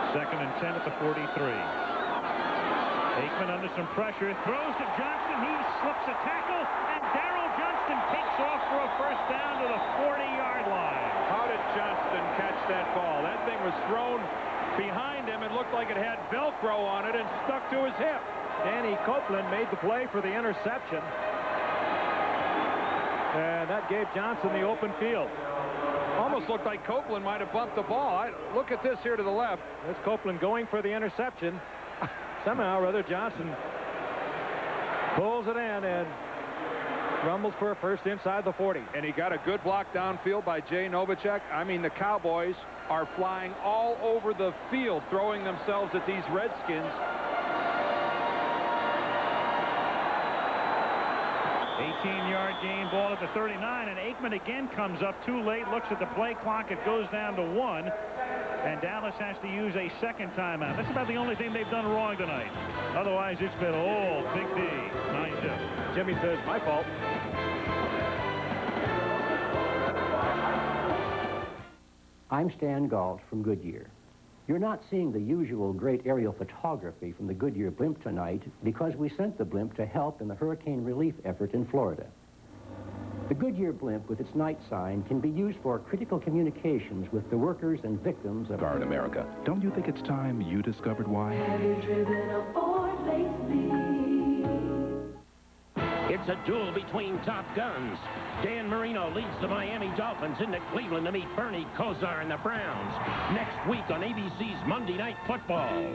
2nd and 10 at the 43. Aikman under some pressure, throws to Johnston. He slips a tackle, and Darrell Johnston takes off for a first down to the 40-yard line.
How did Johnston catch that ball? That thing was thrown behind him. It looked like it had Velcro on it and stuck to his hip.
Danny Copeland made the play for the interception. And that gave Johnson the open field.
Almost looked like Copeland might have bumped the ball. Look at this here to the left.
That's Copeland going for the interception. Somehow or other, Johnson pulls it in and rumbles for a first inside the 40.
And he got a good block downfield by Jay Novacek. I mean, the Cowboys are flying all over the field, throwing themselves at these Redskins.
14-yard gain, ball at the 39, and Aikman again comes up too late, looks at the play clock. It goes down to 1, and Dallas has to use a second timeout. That's about the only thing they've done wrong tonight. Otherwise, it's been all Big D. 9-2.
Jimmy says, my fault.
I'm Stan Galt from Goodyear. You're not seeing the usual great aerial photography from the Goodyear blimp tonight because we sent the blimp to help in the hurricane relief effort in Florida. The Goodyear blimp with its night sign can be used for critical communications with the workers and victims of...
Guard America. Don't you think it's time you discovered why?
Have you driven a Ford lately?
It's a duel between top guns. Dan Marino leads the Miami Dolphins into Cleveland to meet Bernie Kosar and the Browns next week on ABC's Monday Night Football.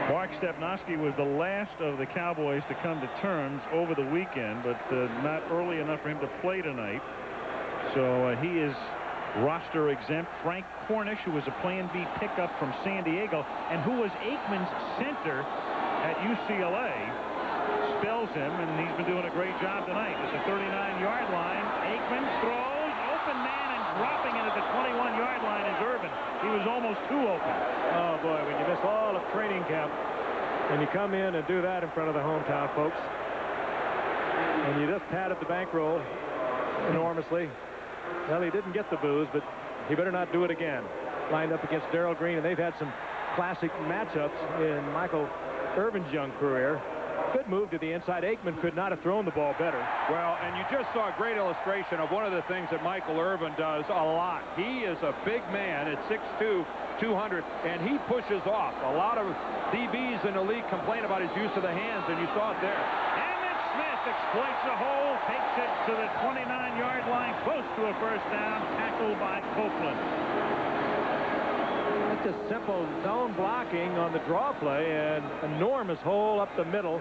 Mark Stepnoski was the last of the Cowboys to come to terms over the weekend, but not early enough for him to play tonight. So he is roster exempt. Frank Cornish, who was a Plan B pickup from San Diego and who was Aikman's center at UCLA, spells him, and he's been doing a great job tonight. At the 39-yard line, Aikman throws, open man, and dropping it at the 21-yard line is Irvin. He was almost too open.
Oh, boy, when you miss all of training camp and you come in and do that in front of the hometown folks, and you just padded the bankroll enormously. Well, he didn't get the booze, but he better not do it again. Lined up against Darrell Green, and they've had some classic matchups in Michael Irvin's young career. Good move to the inside. Aikman could not have thrown the ball better.
Well, and you just saw a great illustration of one of the things that Michael Irvin does a lot. He is a big man at 6'2", 200, and he pushes off. A lot of DBs in the league complain about his use of the hands, and you saw it there.
Emmitt Smith exploits the hole, takes it to the 29-yard line, close to a first down, tackled by Copeland.
Just simple zone blocking on the draw play, and enormous hole up the middle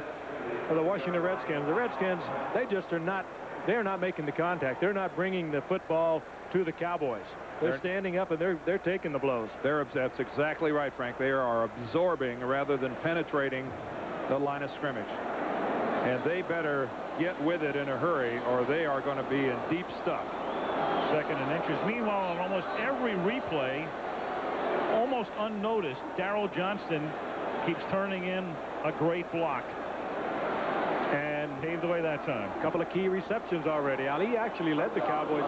of the Washington Redskins. The Redskins, they're not making the contact. They're not bringing the football to the Cowboys. They're standing up and they're taking the blows.
That's exactly right, Frank. They are absorbing rather than penetrating the line of scrimmage. And they better get with it in a hurry or they are going to be in deep stuff.
2nd and inches. Meanwhile, on almost every replay, almost unnoticed, Darrell Johnston keeps turning in a great block. And paved the way that time.
A couple of key receptions already. Ali actually led the Cowboys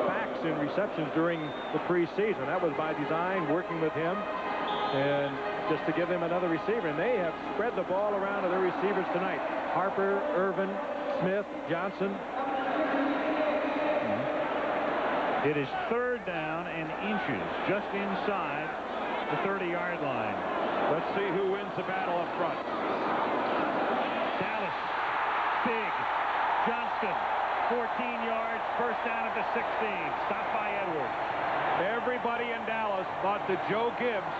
backs in receptions during the preseason. That was by design, working with him, and just to give him another receiver. And they have spread the ball around to their receivers tonight. Harper, Irvin, Smith, Johnson.
It is 3rd down and inches, just inside the 30-yard line.
Let's see who wins the battle up front.
Dallas, big. Johnston, 14 yards, first down at the 16. Stopped by Edwards.
Everybody in Dallas thought that Joe Gibbs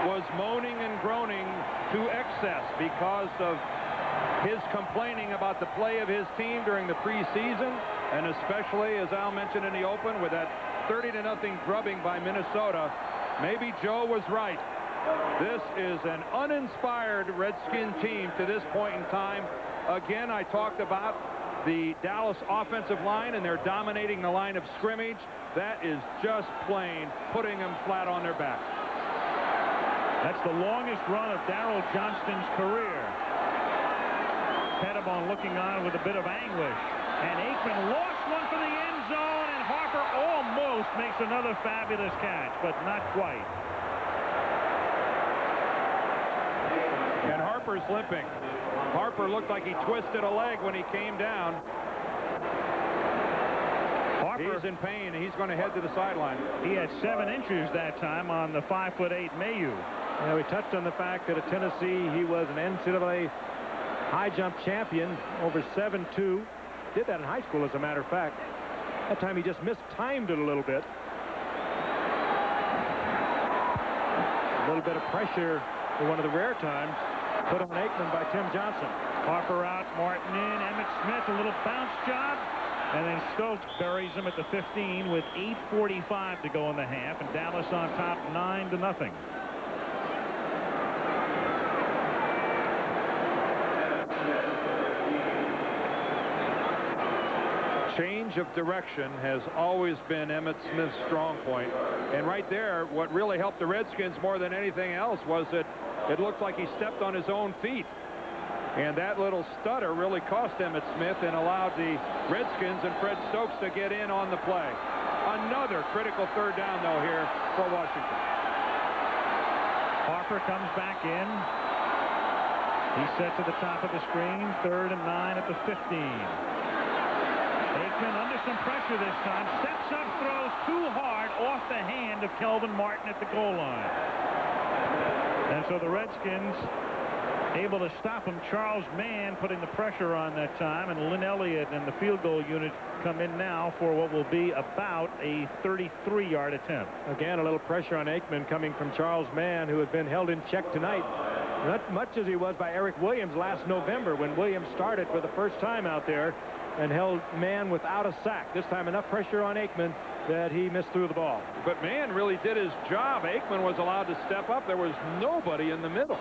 was moaning and groaning to excess because of his complaining about the play of his team during the preseason, and especially, as Al mentioned in the open, with that 30-0 drubbing by Minnesota. Maybe Joe was right. This is an uninspired Redskin team to this point in time. Again, I talked about the Dallas offensive line, and they're dominating the line of scrimmage. That is just plain putting them flat on their back.
That's the longest run of Darrell Johnston's career. Pettibone looking on with a bit of anguish. And Aikman lost one for the end zone, and Harper almost makes another fabulous catch, but not quite.
And Harper's limping. Harper looked like he twisted a leg when he came down. Harper's in pain. He's going to head to the sideline.
He had 7 inches that time on the 5'8" Mayu.
We touched on the fact that at Tennessee he was an NCAA high jump champion, over 7'2". Did that in high school, as a matter of fact. That time he just mistimed it a little bit. A little bit of pressure for one of the rare times put on Aikman by Tim Johnson.
Harper out, Martin in, Emmitt Smith, a little bounce job, and then Stokes buries him at the 15 with 8:45 to go in the half, and Dallas on top 9-0.
Change of direction has always been Emmitt Smith's strong point. And right there, what really helped the Redskins more than anything else was that it looked like he stepped on his own feet. And that little stutter really cost Emmitt Smith and allowed the Redskins and Fred Stokes to get in on the play. Another critical third down, though, here for Washington.
Harper comes back in. He's set to the top of the screen. 3rd and 9 at the 15. Aikman under some pressure this time. Steps up, throws too hard off the hand of Kelvin Martin at the goal line. And so the Redskins able to stop him. Charles Mann putting the pressure on that time, and Lynn Elliott and the field goal unit come in now for what will be about a 33-yard attempt.
Again, a little pressure on Aikman coming from Charles Mann, who had been held in check tonight. Not much as he was by Eric Williams last November when Williams started for the first time out there and held Mann without a sack. This time enough pressure on Aikman that he missed through the ball.
But Mann really did his job. Aikman was allowed to step up. There was nobody in the middle.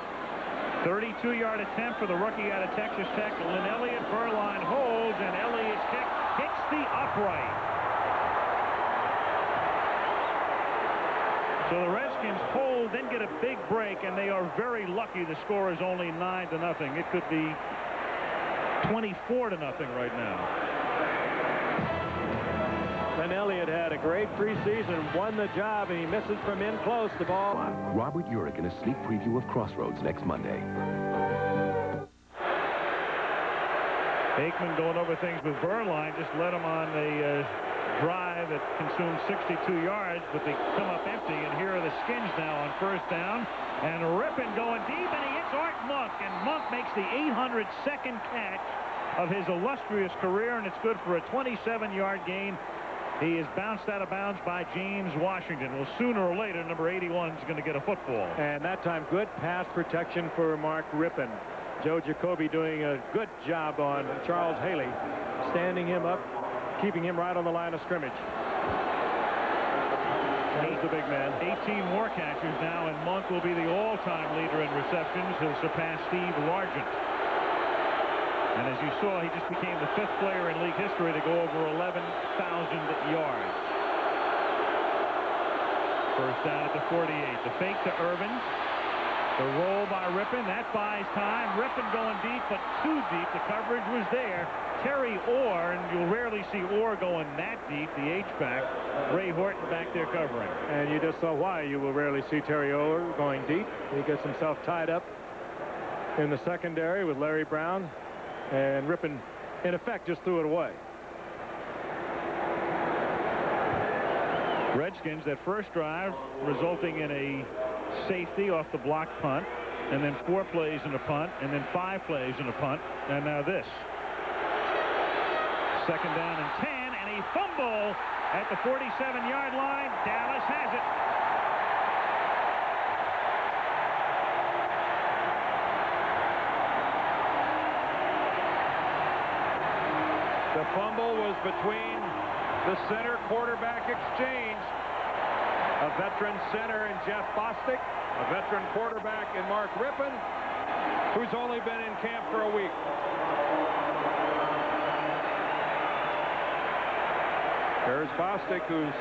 32-yard attempt for the rookie out of Texas Tech. Lynn Elliott. Burline holds, and Elliott's kick hits the upright. So the Redskins hold, then get a big break, and they are very lucky the score is only 9-0. It could be 24-0 right now.
And Elliott had a great preseason, won the job, and he misses from in close. The ball.
Robert Urich in a sneak preview of Crossroads next Monday.
Aikman going over things with Burline, just led him on a drive that consumed 62 yards, but they come up empty, and here are the Skins now on 1st down. And Rippon going deep, and he hits Art Monk, and Monk makes the 802nd catch of his illustrious career, and it's good for a 27-yard gain. He is bounced out of bounds by James Washington. Well, sooner or later, number 81 is going to get a football.
And that time, good pass protection for Mark Rippon. Joe Jacoby doing a good job on Charles Haley, standing him up, keeping him right on the line of scrimmage. He's the big man. 18 more catches now, and Monk will be the all-time leader in receptions. He'll surpass Steve Largent. And as you saw, he just became the 5th player in league history to go over 11,000 yards. 1st down at the 48. The fake to Irvin. The roll by Rippon. That buys time. Rippon going deep, but too deep. The coverage was there. Terry Orr, and you'll rarely see Orr going that deep, the H-back. Ray Horton back there covering. And you just saw why you will rarely see Terry Orr going deep. He gets himself tied up in the secondary with Larry Brown. And Rippon, in effect, just threw it away.
Redskins, that first drive, resulting in a safety off the block punt, and then 4 plays in a punt, and then 5 plays in a punt, and now this. 2nd down and 10, and a fumble at the 47-yard line. Dallas has it.
The fumble was between the center quarterback exchange. A veteran center in Jeff Bostic, a veteran quarterback in Mark Rippon, who's only been in camp for a week. There's Bostic, who's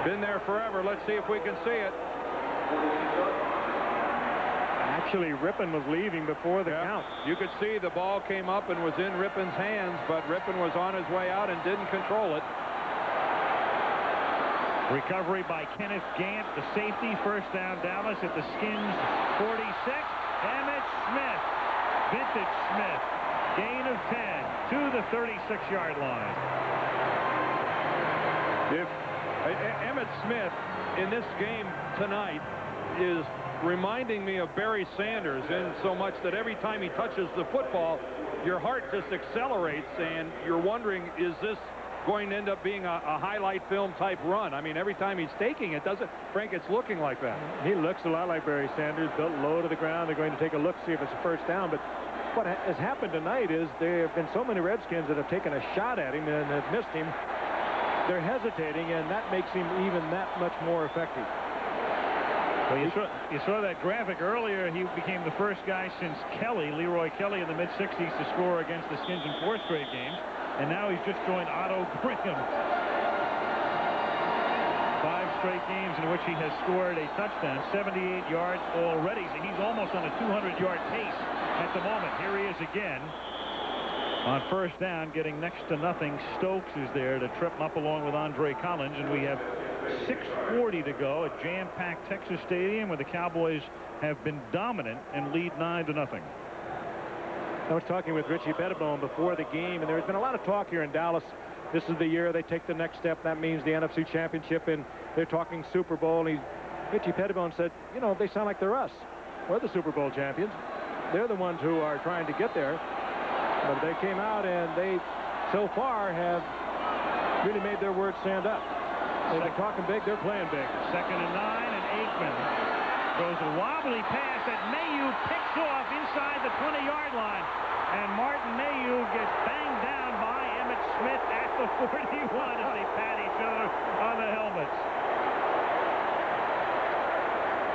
been there forever. Let's see if we can see it.
Actually, Rippon was leaving before the count.
You could see the ball came up and was in Rippon's hands, but Rippon was on his way out and didn't control it.
Recovery by Kenneth Gant, the safety. 1st down, Dallas at the Skins 46. Emmitt Smith, vintage Smith, gain of 10 to the 36-yard line.
If Emmitt Smith in this game tonight is reminding me of Barry Sanders in so much that every time he touches the football, your heart just accelerates, and you're wondering, is this going to end up being a highlight film type run? I mean, every time he's taking it, doesn't, Frank, it's looking like that.
He looks a lot like Barry Sanders, built low to the ground. They're going to take a look, see if it's a 1st down. But what has happened tonight is there have been so many Redskins that have taken a shot at him and have missed him. They're hesitating, and that makes him even that much more effective.
Well, you saw that graphic earlier. He became the first guy since Kelly, Leroy Kelly, in the mid-60s to score against the Skins in 4 straight games. And now he's just joined Otto Graham. 5 straight games in which he has scored a touchdown, 78 yards already. So he's almost on a 200-yard pace at the moment. Here he is again. On first down, getting next to nothing. Stokes is there to trip him up along with Andre Collins, and we have 6:40 to go at jam-packed Texas Stadium, where the Cowboys have been dominant and lead 9-0.
I was talking with Richie Pettibone before the game, and there's been a lot of talk here in Dallas. This is the year they take the next step. That means the NFC Championship, and they're talking Super Bowl. And Richie Pettibone said, you know, they sound like they're us. We're the Super Bowl champions. They're the ones who are trying to get there. But they came out, and they, so far, have really made their words stand up. They're talking big, they're playing big.
2nd and 9, and Aikman throws a wobbly pass that Mayhew picks off inside the 20-yard line. And Martin Mayhew gets banged down by Emmitt Smith at the 41 as they pat each other on the helmets.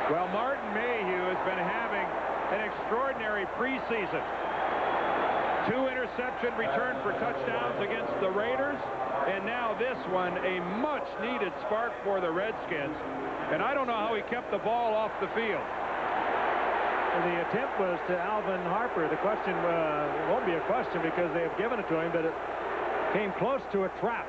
Well, Martin Mayhew has been having an extraordinary preseason. 2 interception return for touchdowns against the Raiders, and now this one, a much-needed spark for the Redskins. And I don't know how he kept the ball off the field.
The attempt was to Alvin Harper. The question won't be a question because they have given it to him, but it came close to a trap.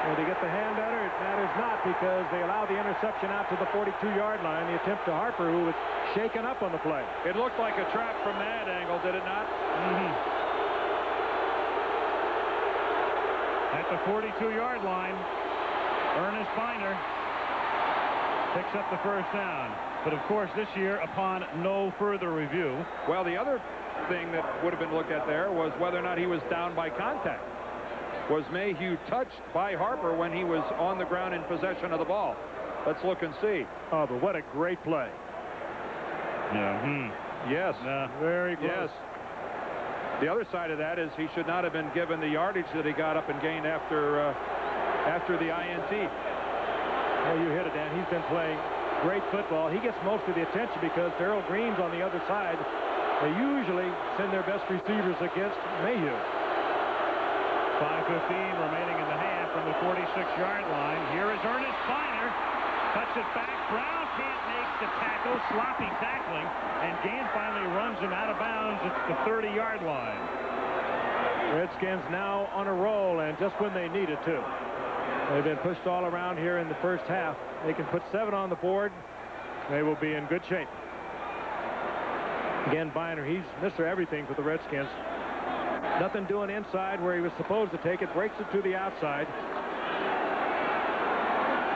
Will they get the hand better? It matters not, because they allowed the interception out to the 42-yard line. The attempt to Harper, who was shaken up on the play.
It looked like a trap from that angle, did it not?
At the 42-yard line, Ernest Biner picks up the first down. But, of course, this year, upon no further review.
Well, the other thing that would have been looked at there was whether or not he was down by contact. Was Mayhew touched by Harper when he was on the ground in possession of the ball? Let's look and see.
Oh, but what a great play.
Yeah. Yes.
Very close.
Yes. The other side of that is he should not have been given the yardage that he got up and gained after the INT.
Well, you hit it, Dan. He's been playing great football. He gets most of the attention because Darrell Green's on the other side. They usually send their best receivers against Mayhew.
5:15 remaining in the half from the 46-yard line. Here is Ernest Biner. Cuts it back. Brown can't make the tackle. Sloppy tackling. And Gann finally runs him out of bounds at the 30-yard line.
Redskins now on a roll, and just when they need it to. They've been pushed all around here in the first half. They can put 7 on the board. They will be in good shape. Again, Biner, he's Mr. Everything for the Redskins. Nothing doing inside where he was supposed to take it. Breaks it to the outside.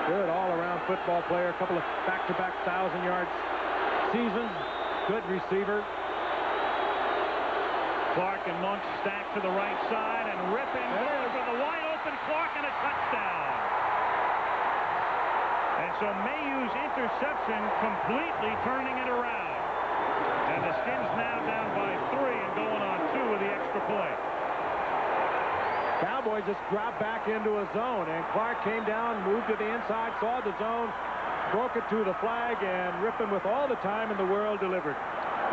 Good all-around football player. A couple of back-to-back 1,000-yard seasons. Good receiver.
Clark and Monk stacked to the right side, and Rippin goes for the wide-open Clark, and a touchdown. And so Mayhew's interception completely turning it around. And the Skins now down by 3 and going on 2 with the extra point.
Cowboys just dropped back into a zone, and Clark came down, moved to the inside, saw the zone, broke it to the flag, and Rippin, with all the time in the world, delivered.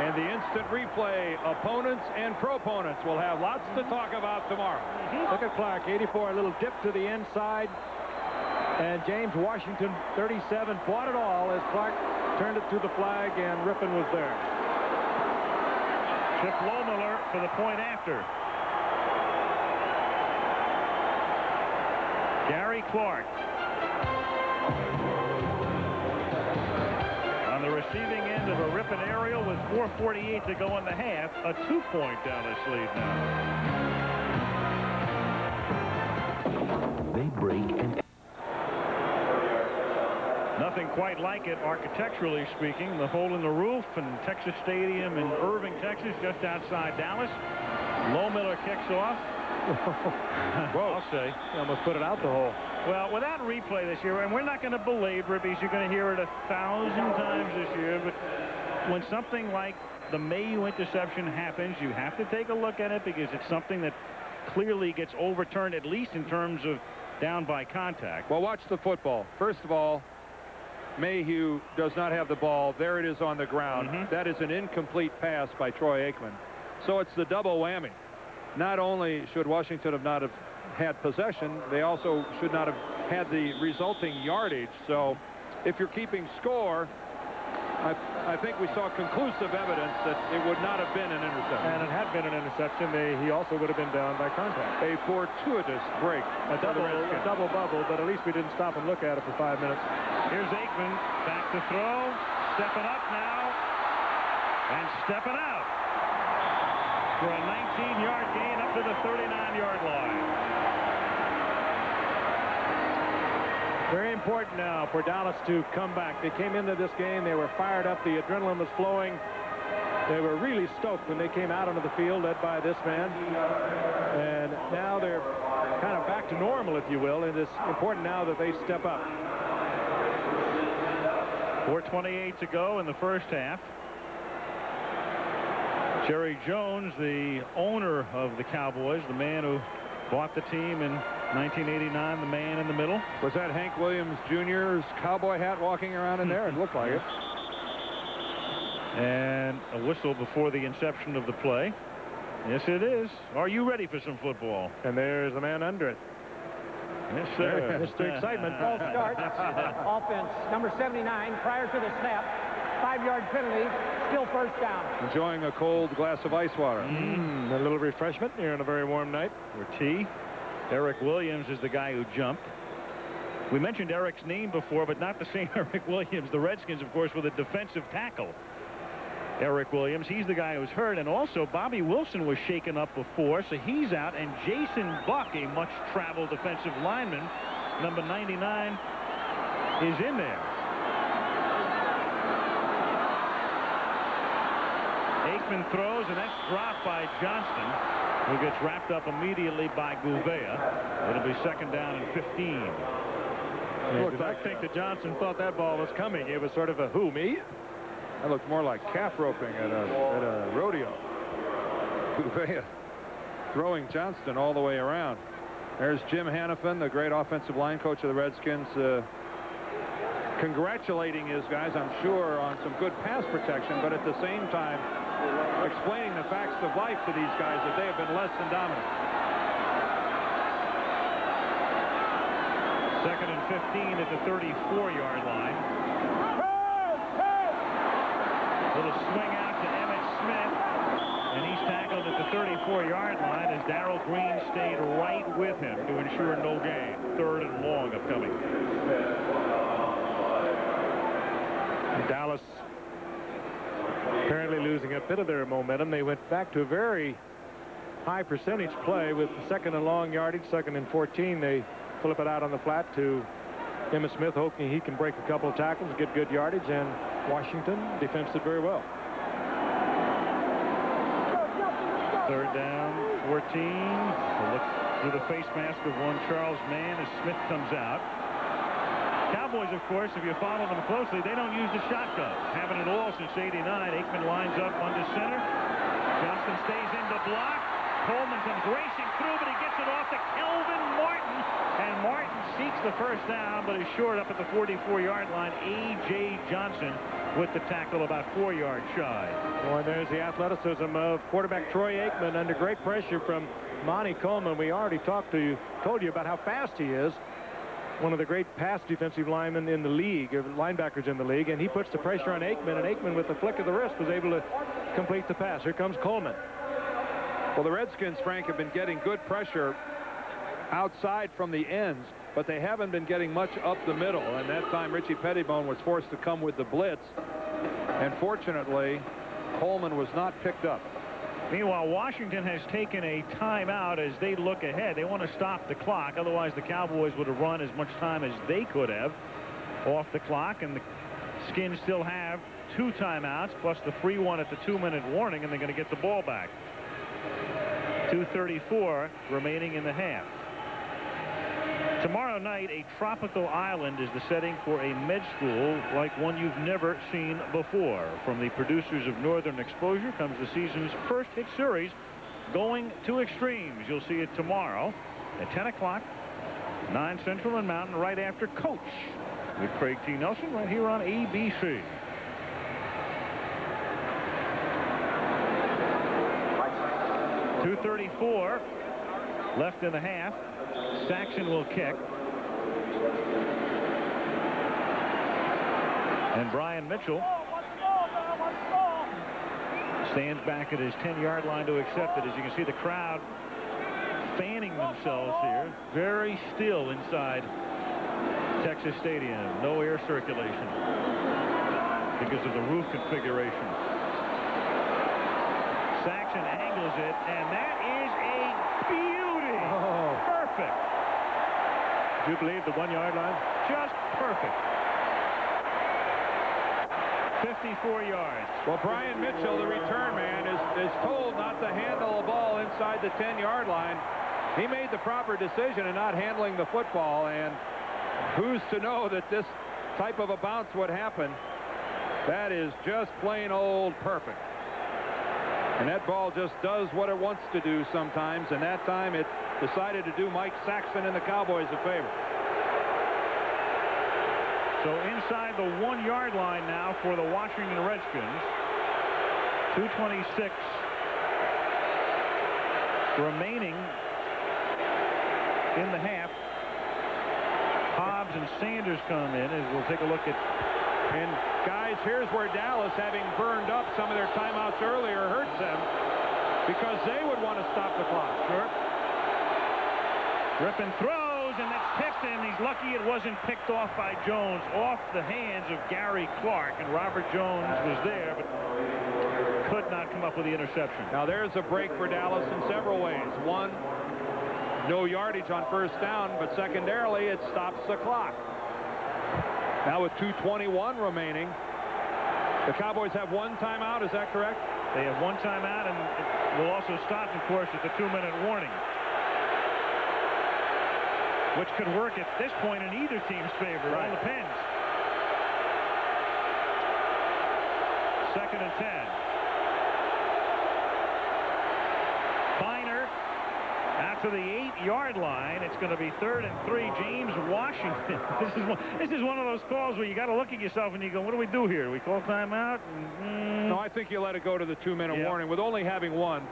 And the instant replay, opponents and proponents will have lots to talk about tomorrow.
Look at Clark, 84, a little dip to the inside. And James Washington, 37, fought it all as Clark turned it to the flag, and Rippin was there.
Chip Lohmiller for the point after. Gary Clark. On the receiving end of a Rippin aerial with 4:48 to go in the half. A 2-point Dallas lead now.
They break and...
Nothing quite like it, architecturally speaking. The hole in the roof in Texas Stadium in Irving, Texas, just outside Dallas. Lohmiller kicks off.
Whoa, I'll say. He almost put it out the hole.
Well, without replay this year, and we're not going to belabor it because you're going to hear it 1,000 times this year, but when something like the Mayhew interception happens, you have to take a look at it because it's something that clearly gets overturned, at least in terms of down by contact.
Well, watch the football. First of all, Mayhew does not have the ball. There it is on the ground. That is an incomplete pass by Troy Aikman. So it's the double whammy. not only should Washington have not have had possession, they also should not have had the resulting yardage. So if you're keeping score, I think we saw conclusive evidence that it would not have been an interception.
And it had been an interception. He also would have been down by contact.
A fortuitous break.
A double bubble, but at least we didn't stop and look at it for 5 minutes.
Here's Aikman back to throw. Stepping up now. And stepping out. For a 19-yard gain up to the 39-yard line.
Very important now for Dallas to come back. They came into this game. They were fired up. The adrenaline was flowing. They were really stoked when they came out onto the field, led by this man. And now they're kind of back to normal, if you will. And it's important now that they step up.
4:28 to go in the first half. Jerry Jones, the owner of the Cowboys, the man who bought the team in 1989, the man in the middle.
Was that Hank Williams Jr.'s cowboy hat walking around in there? It looked like it.
And a whistle before the inception of the play. Yes, it is. Are you ready for some football?
And there's the man under it.
Yes, sir.
Mr. Excitement.
False start. Offense, number 79, prior to the snap. 5-yard penalty, still first down.
Enjoying a cold glass of ice water.
A little refreshment here on a very warm night.
Or tea. Eric Williams is the guy who jumped. We mentioned Eric's name before, but not the same Eric Williams. The Redskins, of course, with a defensive tackle. Eric Williams, he's the guy who's hurt. And also, Bobby Wilson was shaken up before, so he's out. And Jason Buck, a much-traveled defensive lineman, number 99, is in there. Aikman throws, and that's dropped by Johnston, who gets wrapped up immediately by Gouveia. It'll be second down and 15.
I think that Johnson thought that ball was coming. It was sort of a who, me?
That looked more like calf roping at a rodeo. Gouveia throwing Johnston all the way around. There's Jim Hannafin, the great offensive line coach of the Redskins, congratulating his guys, I'm sure, on some good pass protection, but at the same time explaining the facts of life to these guys, that they have been less than dominant.
Second and 15 at the 34-yard line. Little swing out to Emmitt Smith, and he's tackled at the 34-yard line as Darrell Green stayed right with him to ensure no gain. Third and long upcoming.
Dallas apparently losing a bit of their momentum. They went back to a very high percentage play with second and long yardage, second and 14. They flip it out on the flat to Emmitt Smith, hoping he can break a couple of tackles, get good yardage, and Washington defends it very well.
Third down, 14. We'll look through the face mask of one Charles Mann as Smith comes out. Cowboys, of course, if you follow them closely, they don't use the shotgun. Haven't at all since '89. Aikman lines up under center. Johnston stays in the block. Coleman comes racing through, but he gets it off to Kelvin Martin. And Martin seeks the first down, but is short up at the 44-yard line. A.J. Johnson with the tackle about 4 yards shy.
Boy, there's the athleticism of quarterback Troy Aikman under great pressure from Monty Coleman. We already told you about how fast he is. One of the great pass defensive linemen in the league, or linebackers in the league, and he puts the pressure on Aikman, and Aikman, with the flick of the wrist, was able to complete the pass. Here comes Coleman.
Well, the Redskins, Frank, have been getting good pressure outside from the ends, but they haven't been getting much up the middle, and that time Richie Pettibone was forced to come with the blitz, and fortunately Coleman was not picked up.
Meanwhile, Washington has taken a timeout as they look ahead. They want to stop the clock. Otherwise, the Cowboys would have run as much time as they could have off the clock. And the Skins still have 2 timeouts, plus the free one at the 2-minute warning, and they're going to get the ball back. 2:34 remaining in the half. Tomorrow night, a tropical island is the setting for a med school like one you've never seen before. From the producers of Northern Exposure comes the season's first hit series, Going to Extremes. You'll see it tomorrow at 10 o'clock, 9 Central and Mountain, right after Coach with Craig T. Nelson right here on ABC. 2:34 left in the half. Saxon will kick. And Brian Mitchell stands back at his 10-yard line to accept it. As you can see, the crowd fanning themselves here. Very still inside Texas Stadium. No air circulation because of the roof configuration. Saxon angles it, and that is a beauty.
Oh.
Perfect.
Do you believe the 1-yard line?
Just perfect. 54 yards.
Well, Brian Mitchell, the return man, is told not to handle a ball inside the 10-yard line. He made the proper decision in not handling the football, and who's to know that this type of a bounce would happen? That is just plain old perfect. And that ball just does what it wants to do sometimes, and that time it decided to do Mike Saxon and the Cowboys a favor.
So inside the 1-yard line now for the Washington Redskins. 2:26 remaining in the half. Hobbs and Sanders come in as we'll take a look at.
And guys, here's where Dallas, having burned up some of their timeouts earlier, hurts them because they would want to stop the clock.
Sure. Rippon throws, and that's picked, and he's lucky it wasn't picked off by Jones, off the hands of Gary Clark, and Robert Jones was there, but could not come up with the interception.
Now there's a break for Dallas in several ways. One, no yardage on first down, but secondarily it stops the clock. Now with 2:21 remaining, the Cowboys have 1 timeout. Is that correct?
They have 1 timeout, and it will also stop, of course, at the 2-minute warning, which could work at this point in either team's favor. It all depends. 2nd and 10. Biner out to the 8-yard line. It's going to be 3rd and 3. James Washington. This is one of those calls where you got to look at yourself and you go, what do we do here? Do we call timeout?
No, I think you let it go to the 2-minute warning with only having 1.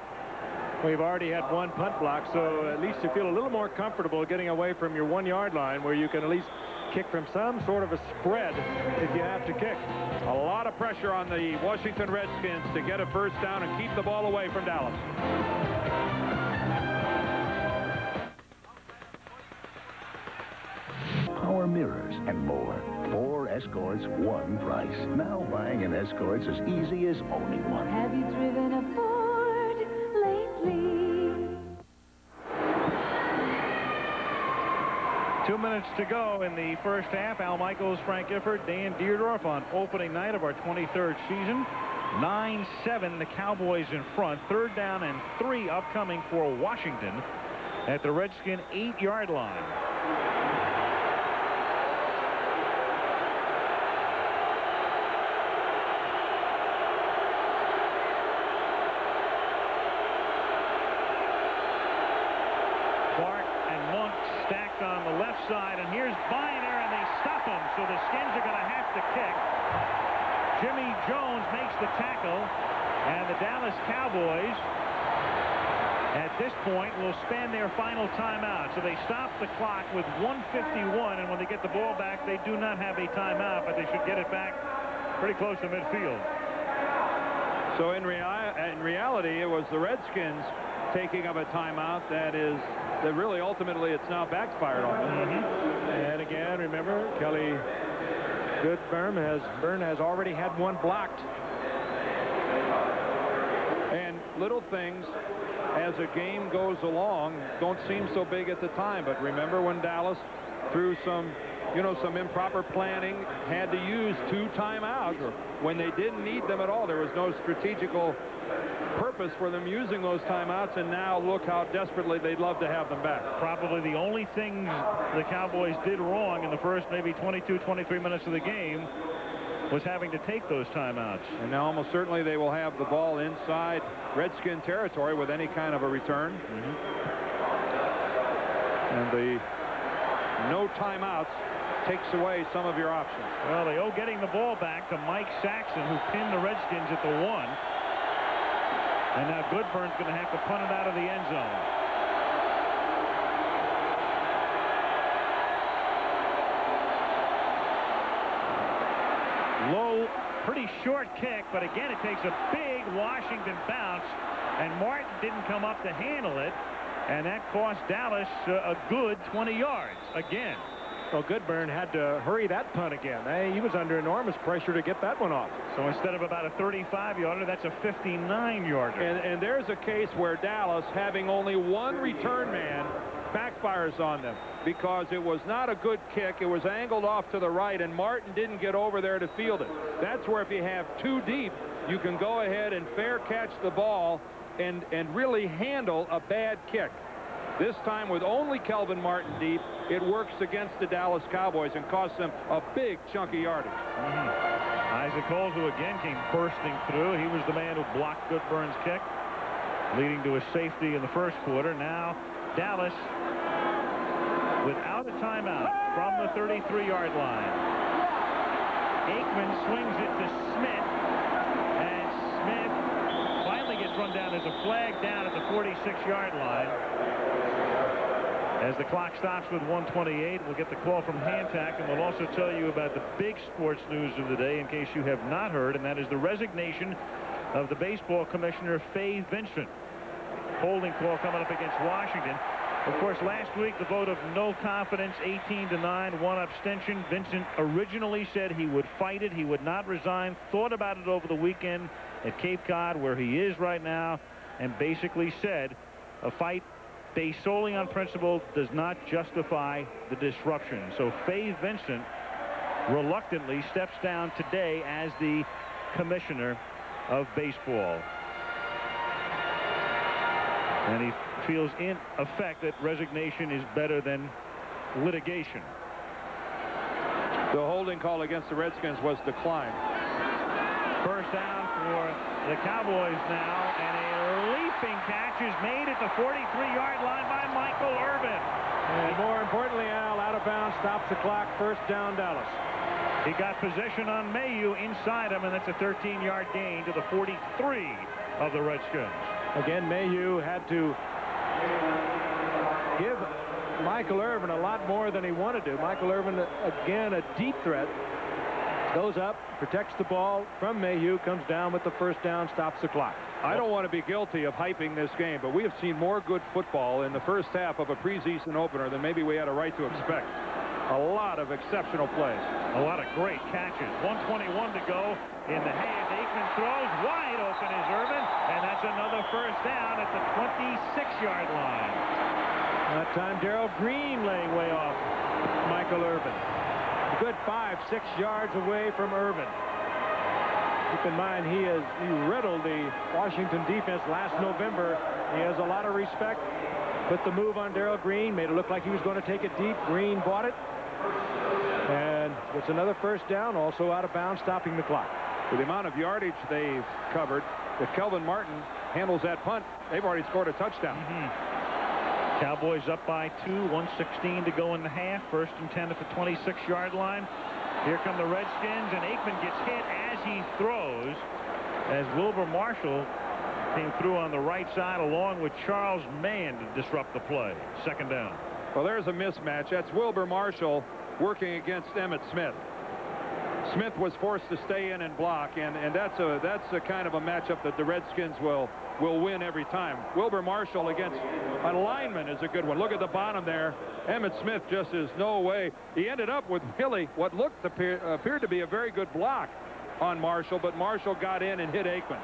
We've already had 1 punt block, so at least you feel a little more comfortable getting away from your 1-yard line where you can at least kick from some sort of a spread if you have to kick.
A lot of pressure on the Washington Redskins to get a first down and keep the ball away from Dallas.
Power mirrors and more. 4 Escorts, 1 price. Now buying an Escort's as easy as owning one.
Have you driven a Ford lately?
2 minutes to go in the first half. Al Michaels, Frank Gifford, Dan Dierdorf on opening night of our 23rd season. 9-7, the Cowboys in front. 3rd down and 3 upcoming for Washington at the Redskin 8-yard line. On the left side, and here's Biner, and they stop him, so the Skins are going to have to kick. Jimmy Jones makes the tackle, and the Dallas Cowboys at this point will spend their final timeout. So they stop the clock with 1:51, and when they get the ball back, they do not have a timeout, but they should get it back pretty close to midfield.
So in reality, it was the Redskins taking of a timeout that really ultimately it's now backfired on them.
And again, remember, Kelly Byrne has already had 1 blocked.
And little things as a game goes along don't seem so big at the time, but remember when Dallas, through some improper planning, had to use 2 timeouts when they didn't need them at all. There was no strategical purpose for them using those timeouts, and now look how desperately they'd love to have them back.
Probably the only thing the Cowboys did wrong in the first maybe 22, 23 minutes of the game was having to take those timeouts.
And now almost certainly they will have the ball inside Redskin territory with any kind of a return. And the no timeouts takes away some of your options.
Well, they owe getting the ball back to Mike Saxon, who pinned the Redskins at the 1. And now Goodburn's going to have to punt it out of the end zone. Low, pretty short kick, but again, it takes a big Washington bounce, and Martin didn't come up to handle it, and that cost Dallas a good 20 yards again.
Well, Goodburn had to hurry that punt again. He was under enormous pressure to get that one off.
So instead of about a 35-yarder, that's a 59-yarder.
And there's a case where Dallas, having only one return man, backfires on them because it was not a good kick. It was angled off to the right, and Martin didn't get over there to field it. That's where if you have two deep, you can go ahead and fair catch the ball and really handle a bad kick. This time, with only Kelvin Martin deep, it works against the Dallas Cowboys and costs them a big chunk of yardage.
Isaac Coles, who again came bursting through. He was the man who blocked Goodburn's kick, leading to a safety in the first quarter. Now Dallas without a timeout from the 33-yard line. Aikman swings it to Smith, and Smith finally gets run down. There's a flag down at the 46-yard line. As the clock stops with 1:28, we'll get the call from Hantack, and we'll also tell you about the big sports news of the day in case you have not heard, and that is the resignation of the baseball commissioner, Fay Vincent. Holding call coming up against Washington. Of course, last week, the vote of no confidence, 18-9, one abstention. Vincent originally said he would fight it. He would not resign. Thought about it over the weekend at Cape Cod, where he is right now, and basically said a fight based solely on principle does not justify the disruption. So Fay Vincent reluctantly steps down today as the commissioner of baseball. And he feels in effect that resignation is better than litigation.
The holding call against the Redskins was declined.
First down for the Cowboys now, and a leaping catch is made at the 43-yard line by Michael Irvin.
And more importantly, Al, out of bounds, stops the clock, first down Dallas.
He got possession on Mayhew inside him, and that's a 13-yard gain to the 43 of the Redskins.
Again, Mayhew had to give Michael Irvin a lot more than he wanted to. Michael Irvin, again, a deep threat. Goes up, protects the ball from Mayhew, comes down with the first down, stops the clock.
I don't want to be guilty of hyping this game, but we have seen more good football in the first half of a preseason opener than maybe we had a right to expect. A lot of exceptional plays.
A lot of great catches. 1:21 to go in the half. Aikman throws. Wide open is Irvin, and that's another first down at the 26-yard line.
That time, Darrell Green laying way off Michael Irvin. A good 5-6 yards away from Irvin. Keep in mind, he riddled the Washington defense last November. He has a lot of respect. Put the move on Darrell Green, made it look like he was going to take it deep. Green bought it. And it's another first down, also out of bounds, stopping the clock.
With the amount of yardage they've covered, if Kelvin Martin handles that punt, they've already scored a touchdown.
Cowboys up by 2, 1:16 to go in the half. First and 10 at the 26-yard line. Here come the Redskins, and Aikman gets hit as he throws, as Wilbur Marshall came through on the right side along with Charles Mann to disrupt the play. Second down.
Well, there's a mismatch. That's Wilbur Marshall working against Emmitt Smith. Smith was forced to stay in and block, and that's a kind of a matchup that the Redskins will win every time. Wilbur Marshall against a lineman is a good one. Look at the bottom there. Emmitt Smith just is no way. He ended up with really what appeared to be a very good block on Marshall, but Marshall got in and hit Aikman.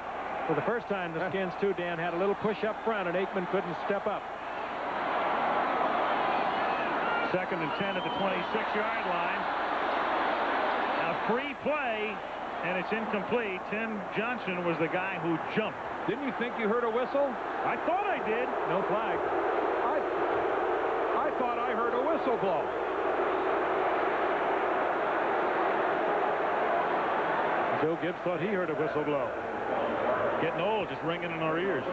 For the first time, the Skins, too, Dan, had a little push up front, and Aikman couldn't step up.
Second and 10 at the 26-yard line. A free play, and it's incomplete. Tim Johnson was the guy who jumped.
Didn't you think you heard a whistle?
I thought I did.
No flag.
I thought I heard a whistle blow.
Joe Gibbs thought he heard a whistle blow.
Getting old, just ringing in our ears.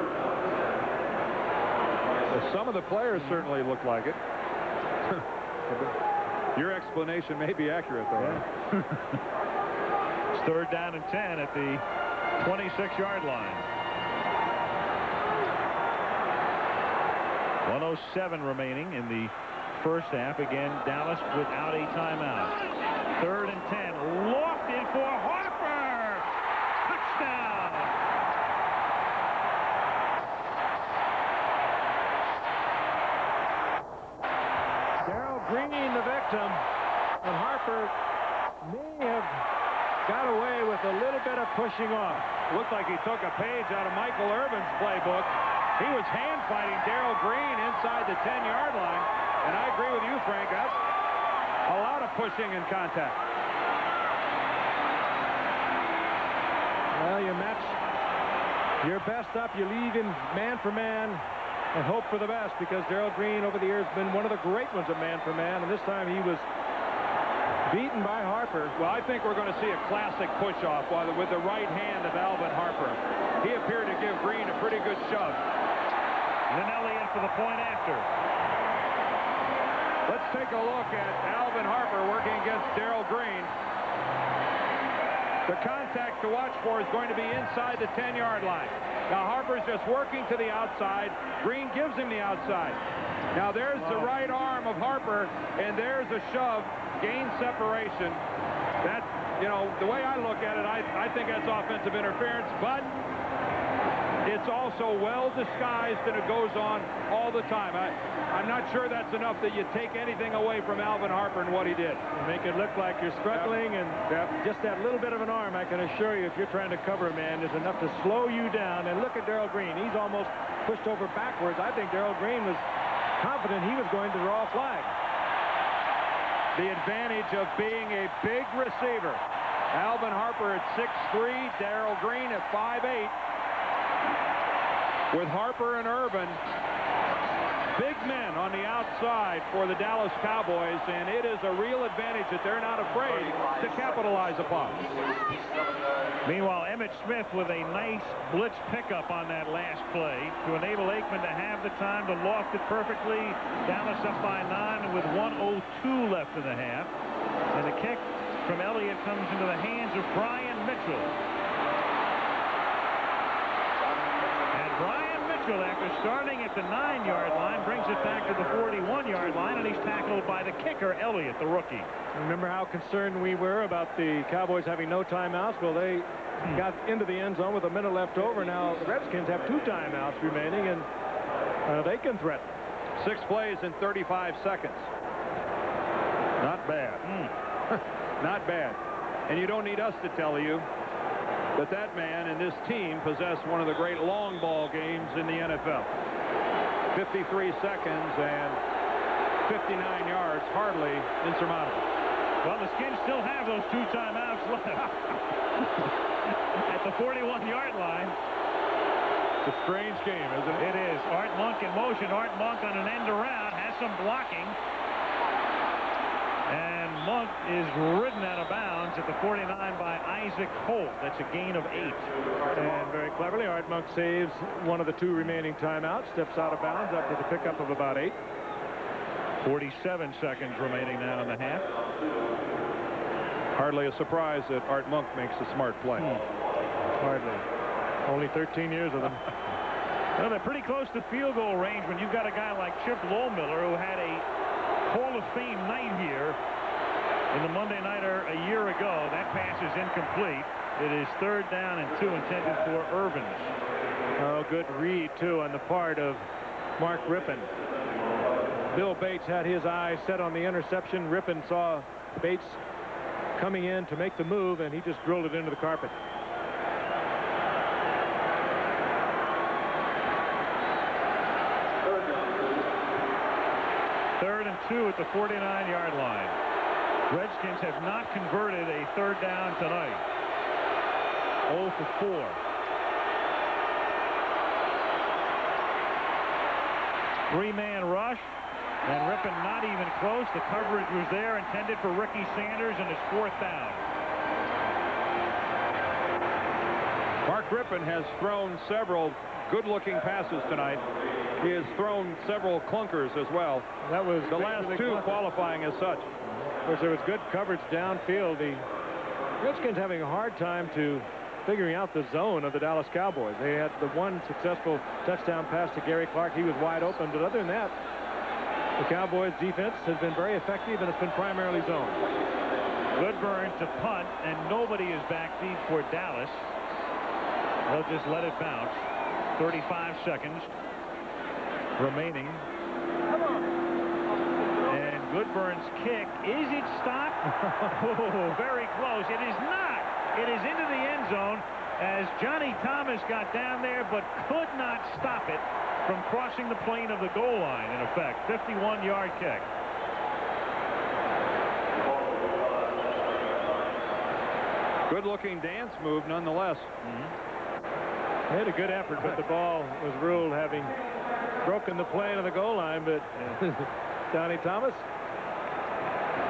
Well, some of the players certainly look like it. Your explanation may be accurate, though.
Yeah. It's third down and 10 at the 26-yard line. 1:07 remaining in the first half. Again, Dallas without a timeout. 3rd and 10. Lofted for Harper. Touchdown.
Darrell Green, the victim, and Harper may have got away with a little bit of pushing off.
Looked like he took a page out of Michael Irvin's playbook. He was hand fighting Darrell Green inside the 10-yard line. And I agree with you, Frank. That's a lot of pushing and contact.
Well, you match your best up. You leave him man for man and hope for the best, because Darrell Green over the years has been one of the great ones at man for man, and this time he was beaten by Harper.
Well, I think we're going to see a classic push-off with the right hand of Alvin Harper. He appeared to give Green a pretty good shove.
And then Elliott for the point after.
Let's take a look at Alvin Harper working against Darrell Green. The contact to watch for is going to be inside the 10-yard line. Now Harper's just working to the outside. Green gives him the outside. Now there's the right arm of Harper, and there's a shove, gain separation. That, you know, the way I look at it, I think that's offensive interference, but it's also well disguised, and it goes on all the time. I'm not sure that's enough that you take anything away from Alvin Harper and what he did.
You make it look like you're struggling, and just that little bit of an arm, I can assure you, if you're trying to cover a man, is enough to slow you down. And look at Darrell Green. He's almost pushed over backwards. I think Darrell Green was confident he was going to draw a flag.
The advantage of being a big receiver. Alvin Harper at 6'3", Darrell Green at 5'8". With Harper and Irvin, big men on the outside for the Dallas Cowboys, and it is a real advantage that they're not afraid to capitalize upon.
Meanwhile, Emmitt Smith with a nice blitz pickup on that last play to enable Aikman to have the time to loft it perfectly. Dallas up by 9 with 1:02 left in the half. And the kick from Elliott comes into the hands of Brian Mitchell. Brian Mitchell, after starting at the 9-yard line, brings it back to the 41-yard line, and he's tackled by the kicker, Elliott, the rookie.
Remember how concerned we were about the Cowboys having no timeouts? Well, they got into the end zone with a minute left over. Now, the Redskins have 2 timeouts remaining, and they can threaten.
6 plays in 35 seconds. Not bad. Not bad. And you don't need us to tell you that that man and this team possess one of the great long ball games in the NFL. 53 seconds and 59 yards, hardly insurmountable.
Well, the Skins still have those 2 timeouts left. At the 41-yard line.
It's a strange game, isn't it?
It is. Art Monk in motion. Art Monk on an end around, has some blocking. And Monk is ridden out of bounds at the 49 by Isaac Holt. That's a gain of 8.
And very cleverly, Art Monk saves one of the 2 remaining timeouts, steps out of bounds after the pickup of about 8.
47 seconds remaining now in the half.
Hardly a surprise that Art Monk makes a smart play.
Hardly. Only 13 years of them.
Well, they're pretty close to field goal range when you've got a guy like Chip Lohmiller, who had a Hall of Fame night here in the Monday Nighter a year ago. That pass is incomplete. It is 3rd down and 2 intended for Irvins.
Oh, good read, too, on the part of Mark Rippon. Bill Bates had his eyes set on the interception. Rippon saw Bates coming in to make the move, and he just drilled it into the carpet.
Third and 2 at the 49-yard line. Redskins have not converted a 3rd down tonight. 0 for 4. Three-man rush, and Rippon not even close. The coverage was there, intended for Ricky Sanders, and it's 4th down.
Mark Rippon has thrown several good-looking passes tonight. He has thrown several clunkers as well.
That was
the last 2 qualifying as such.
Of course, there was good coverage downfield. The Redskins having a hard time to figuring out the zone of the Dallas Cowboys. They had the one successful touchdown pass to Gary Clark. He was wide open, but other than that, the Cowboys defense has been very effective, and it's been primarily zone.
Goodburn to punt, and nobody is back deep for Dallas. They'll just let it bounce. 35 seconds remaining. And Goodburn's kick, is it stopped? Oh, very close. It is not. It is into the end zone as Johnny Thomas got down there but could not stop it from crossing the plane of the goal line, in effect. 51-yard kick.
Good-looking dance move, nonetheless.
They had a good effort, but the ball was ruled having broken the plane of the goal line. But Johnny Thomas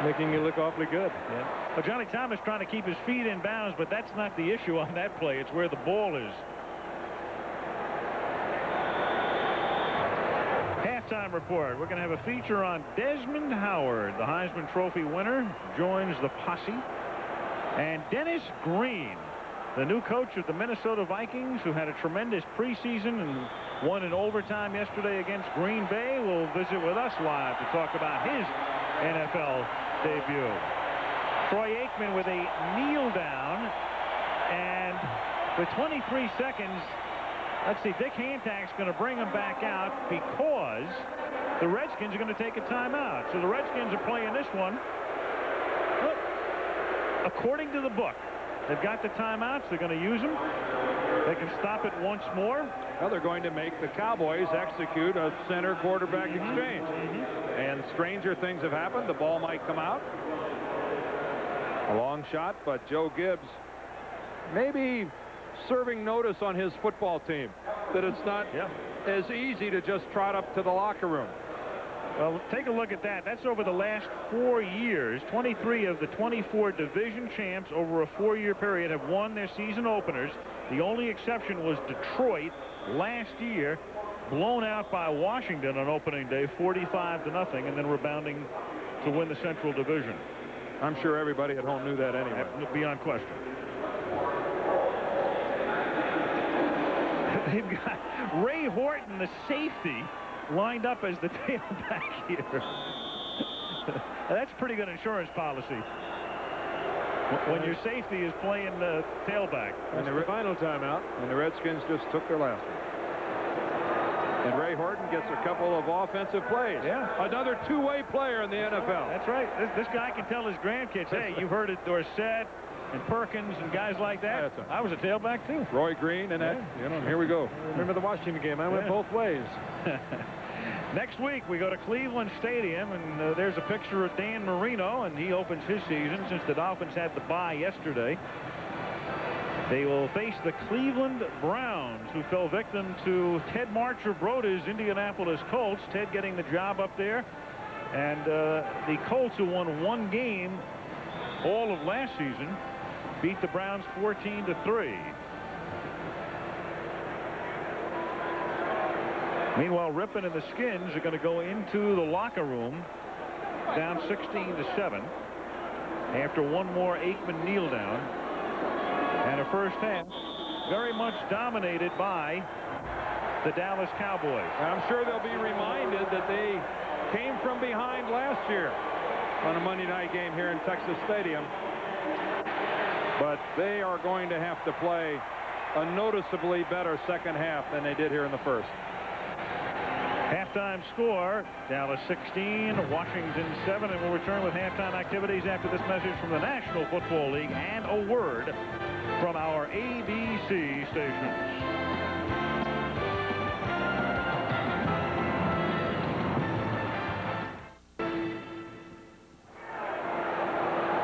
making it look awfully good.
Yeah. Well, Johnny Thomas trying to keep his feet in bounds, but that's not the issue on that play. It's where the ball is. Halftime report. We're going to have a feature on Desmond Howard, the Heisman Trophy winner, joins the posse. And Dennis Green, the new coach of the Minnesota Vikings, who had a tremendous preseason and won in overtime yesterday against Green Bay, will visit with us live to talk about his NFL debut. Troy Aikman with a kneel down, and with 23 seconds, let's see, Dick Hantak's going to bring him back out because the Redskins are going to take a timeout. So the Redskins are playing this one according to the book. They've got the timeouts. They're going to use them. They can stop it once more.
Well, they're going to make the Cowboys execute a center quarterback exchange. And stranger things have happened. The ball might come out. A long shot, but Joe Gibbs maybe serving notice on his football team that it's not as easy to just trot up to the locker room.
Well, take a look at that. That's over the last 4 years. 23 of the 24 division champs over a 4-year period have won their season openers. The only exception was Detroit last year, blown out by Washington on opening day, 45-0, and then rebounding to win the Central Division.
I'm sure everybody at home knew that anyway.
Beyond question. They've got Ray Horton, the safety, lined up as the tailback here. That's pretty good insurance policy when your safety is playing the tailback.
And the final timeout.
And the Redskins just took their last one. And Ray Horton gets a couple of offensive plays.
Yeah.
Another two-way player in the NFL.
That's right. This guy can tell his grandkids, hey, you've heard it, Dorsett and Perkins and guys like that. I was a tailback too.
Roy Green and that. You know, here we go.
Remember the Washington game? I went both ways.
Next week we go to Cleveland Stadium, and there's a picture of Dan Marino, and he opens his season since the Dolphins had the bye yesterday. They will face the Cleveland Browns, who fell victim to Ted Marcher Broda's Indianapolis Colts. Ted getting the job up there, and the Colts, who won one game all of last season, beat the Browns 14-3. Meanwhile, Rippon and the Skins are going to go into the locker room down 16-7 after one more Aikman kneel down, and a first half very much dominated by the Dallas Cowboys.
I'm sure they'll be reminded that they came from behind last year on a Monday night game here in Texas Stadium, but they are going to have to play a noticeably better second half than they did here in the first.
Halftime score, Dallas 16, Washington 7, and we'll return with halftime activities after this message from the National Football League and a word from our ABC stations.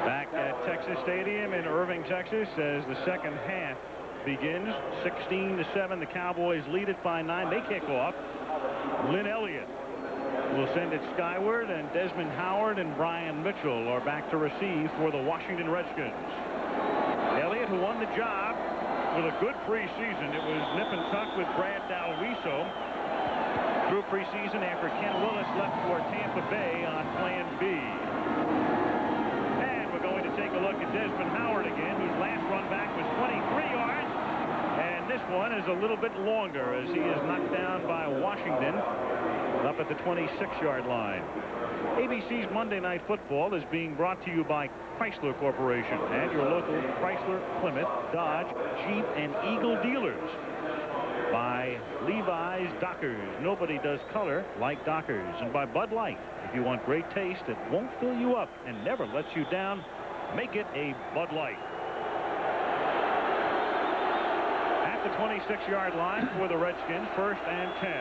Back at Texas Stadium in Irving, Texas, as the second half begins. 16-7, the Cowboys lead it by 9. They kick off. Lynn Elliott will send it skyward, and Desmond Howard and Brian Mitchell are back to receive for the Washington Redskins. Elliott, who won the job with a good preseason. It was nip and tuck with Brad Dalriso through preseason after Ken Willis left for Tampa Bay on Plan B. And we're going to take a look look at Desmond Howard again, whose last run back was 23 yards. And this one is a little bit longer as he is knocked down by Washington up at the 26-yard line. ABC's Monday Night Football is being brought to you by Chrysler Corporation and your local Chrysler, Plymouth, Dodge, Jeep, and Eagle dealers. By Levi's Dockers. Nobody does color like Dockers. And by Bud Light. If you want great taste that won't fill you up and never lets you down, make it a Bud Light. At the 26-yard line for the Redskins, 1st and 10.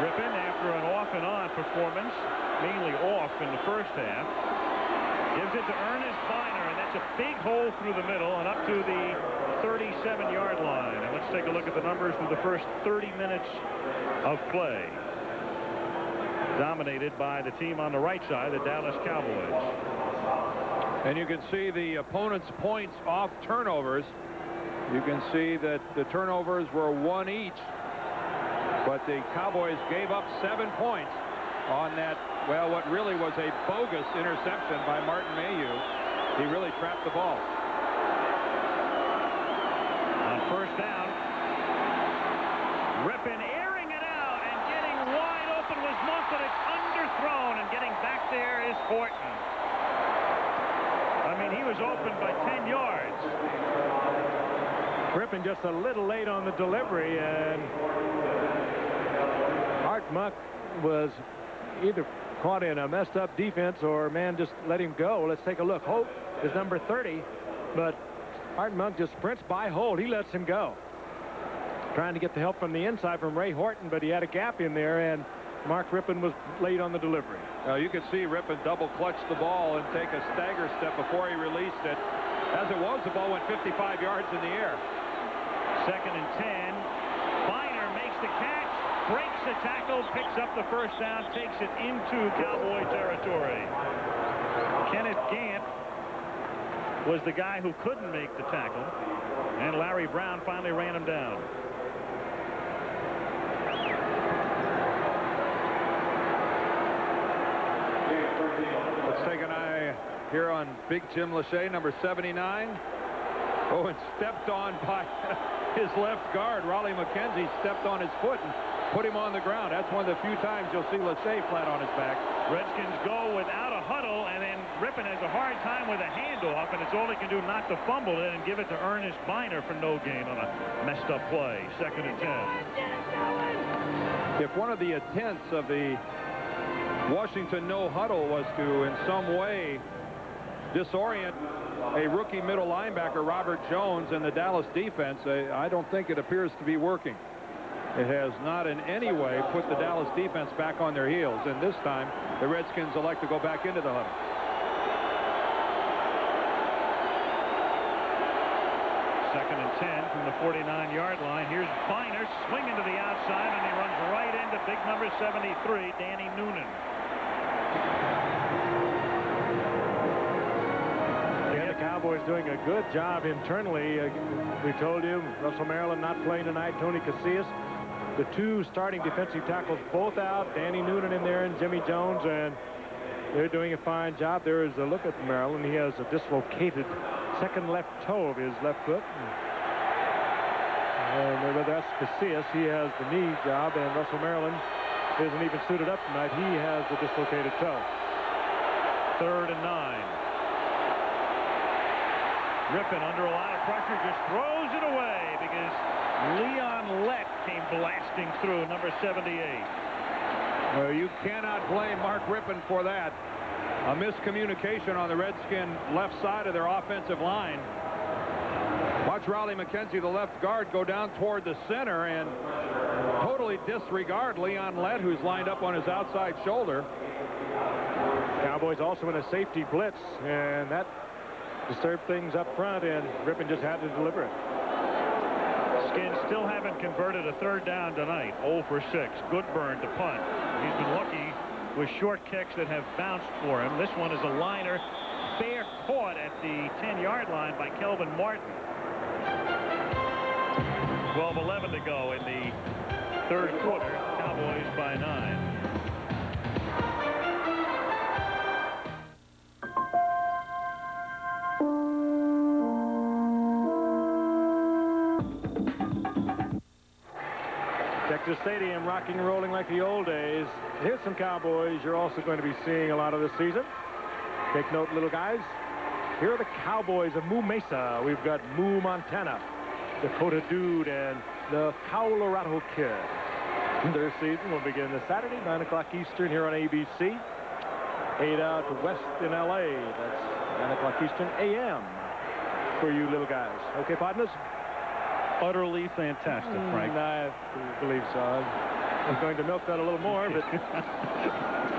Rippon, after an off-and-on performance, mainly off in the first half, gives it to Ernest Biner, and that's a big hole through the middle and up to the 37-yard line. And let's take a look at the numbers through the first 30 minutes of play. Dominated by the team on the right side, the Dallas Cowboys.
And you can see the opponent's points off turnovers. You can see that the turnovers were 1 each. But the Cowboys gave up 7 points on that, well, what really was a bogus interception by Martin Mayhew. He really trapped the ball.
On 1st down, Rippon airing it out and getting wide open was Monk, but it's underthrown, and getting back there is Horton. I mean, he was open by 10 yards.
Rippon just a little late on the delivery, and Art Monk was either caught in a messed up defense or man just let him go. Let's take a look. Holt is number 30, but Art Monk just sprints by Holt. He lets him go. Trying to get the help from the inside from Ray Horton, but he had a gap in there, and Mark Rippon was late on the delivery.
You could see Rippon double clutch the ball and take a stagger step before he released it. As it was, the ball went 55 yards in the air.
2nd and 10. Biner makes the catch, breaks the tackle, picks up the 1st down, takes it into Cowboy territory. Kenneth Gant was the guy who couldn't make the tackle, and Larry Brown finally ran him down.
Let's take an eye here on Big Jim Lachey, number 79. Oh, and stepped on by his left guard. Raleigh McKenzie stepped on his foot and put him on the ground. That's one of the few times you'll see Lachey flat on his back.
Redskins go without a huddle, and then Rippon has a hard time with a handoff, and it's all he can do not to fumble it and give it to Ernest Biner for no gain on a messed up play. 2nd and 10.
If one of the intents of the Washington no huddle was to in some way disorient a rookie middle linebacker, Robert Jones, and the Dallas defense, I don't think it appears to be working. It has not in any way put the Dallas defense back on their heels, and this time the Redskins elect to go back into the huddle.
Second and 10 from the 49-yard line. Here's Biner swinging to the outside, and he runs right into big number 73, Danny Noonan.
The Cowboys doing a good job internally. We told you Russell Maryland not playing tonight, Tony Casillas. The 2 starting defensive tackles both out, Danny Noonan in there and Jimmy Jones, and they're doing a fine job. There is a look at Maryland. He has a dislocated second left toe of his left foot. And that's Casillas. He has the knee job, and Russell Maryland isn't even suited up tonight. He has the dislocated toe.
3rd and 9. Rippon under a lot of pressure just throws it away because Leon Lett came blasting through, number 78.
Well, you cannot blame Mark Rippon for that. A miscommunication on the Redskin left side of their offensive line. Watch Raleigh McKenzie, the left guard, go down toward the center and totally disregard Leon Lett, who's lined up on his outside shoulder.
Cowboys also in a safety blitz, and that disturbed things up front, and Rippon just had to deliver it.
Skins still haven't converted a 3rd down tonight. 0 for 6. Goodburn to punt. He's been lucky with short kicks that have bounced for him. This one is a liner, fair caught at the 10-yard line by Kelvin Martin. 12:11 to go in the 3rd quarter. Cowboys by 9.
Dodger Stadium rocking and rolling like the old days. Here's some Cowboys you're also going to be seeing a lot of this season. Take note, little guys. Here are the Cowboys of Moo Mesa. We've got Moo Montana, Dakota Dude, and the Colorado Kid. Their season will begin this Saturday, 9 o'clock Eastern here on ABC. 8 out west in L.A. That's 9 o'clock Eastern a.m. for you little guys. Okay, partners?
Utterly fantastic, Frank.
I believe so. I'm going to milk that a little more, but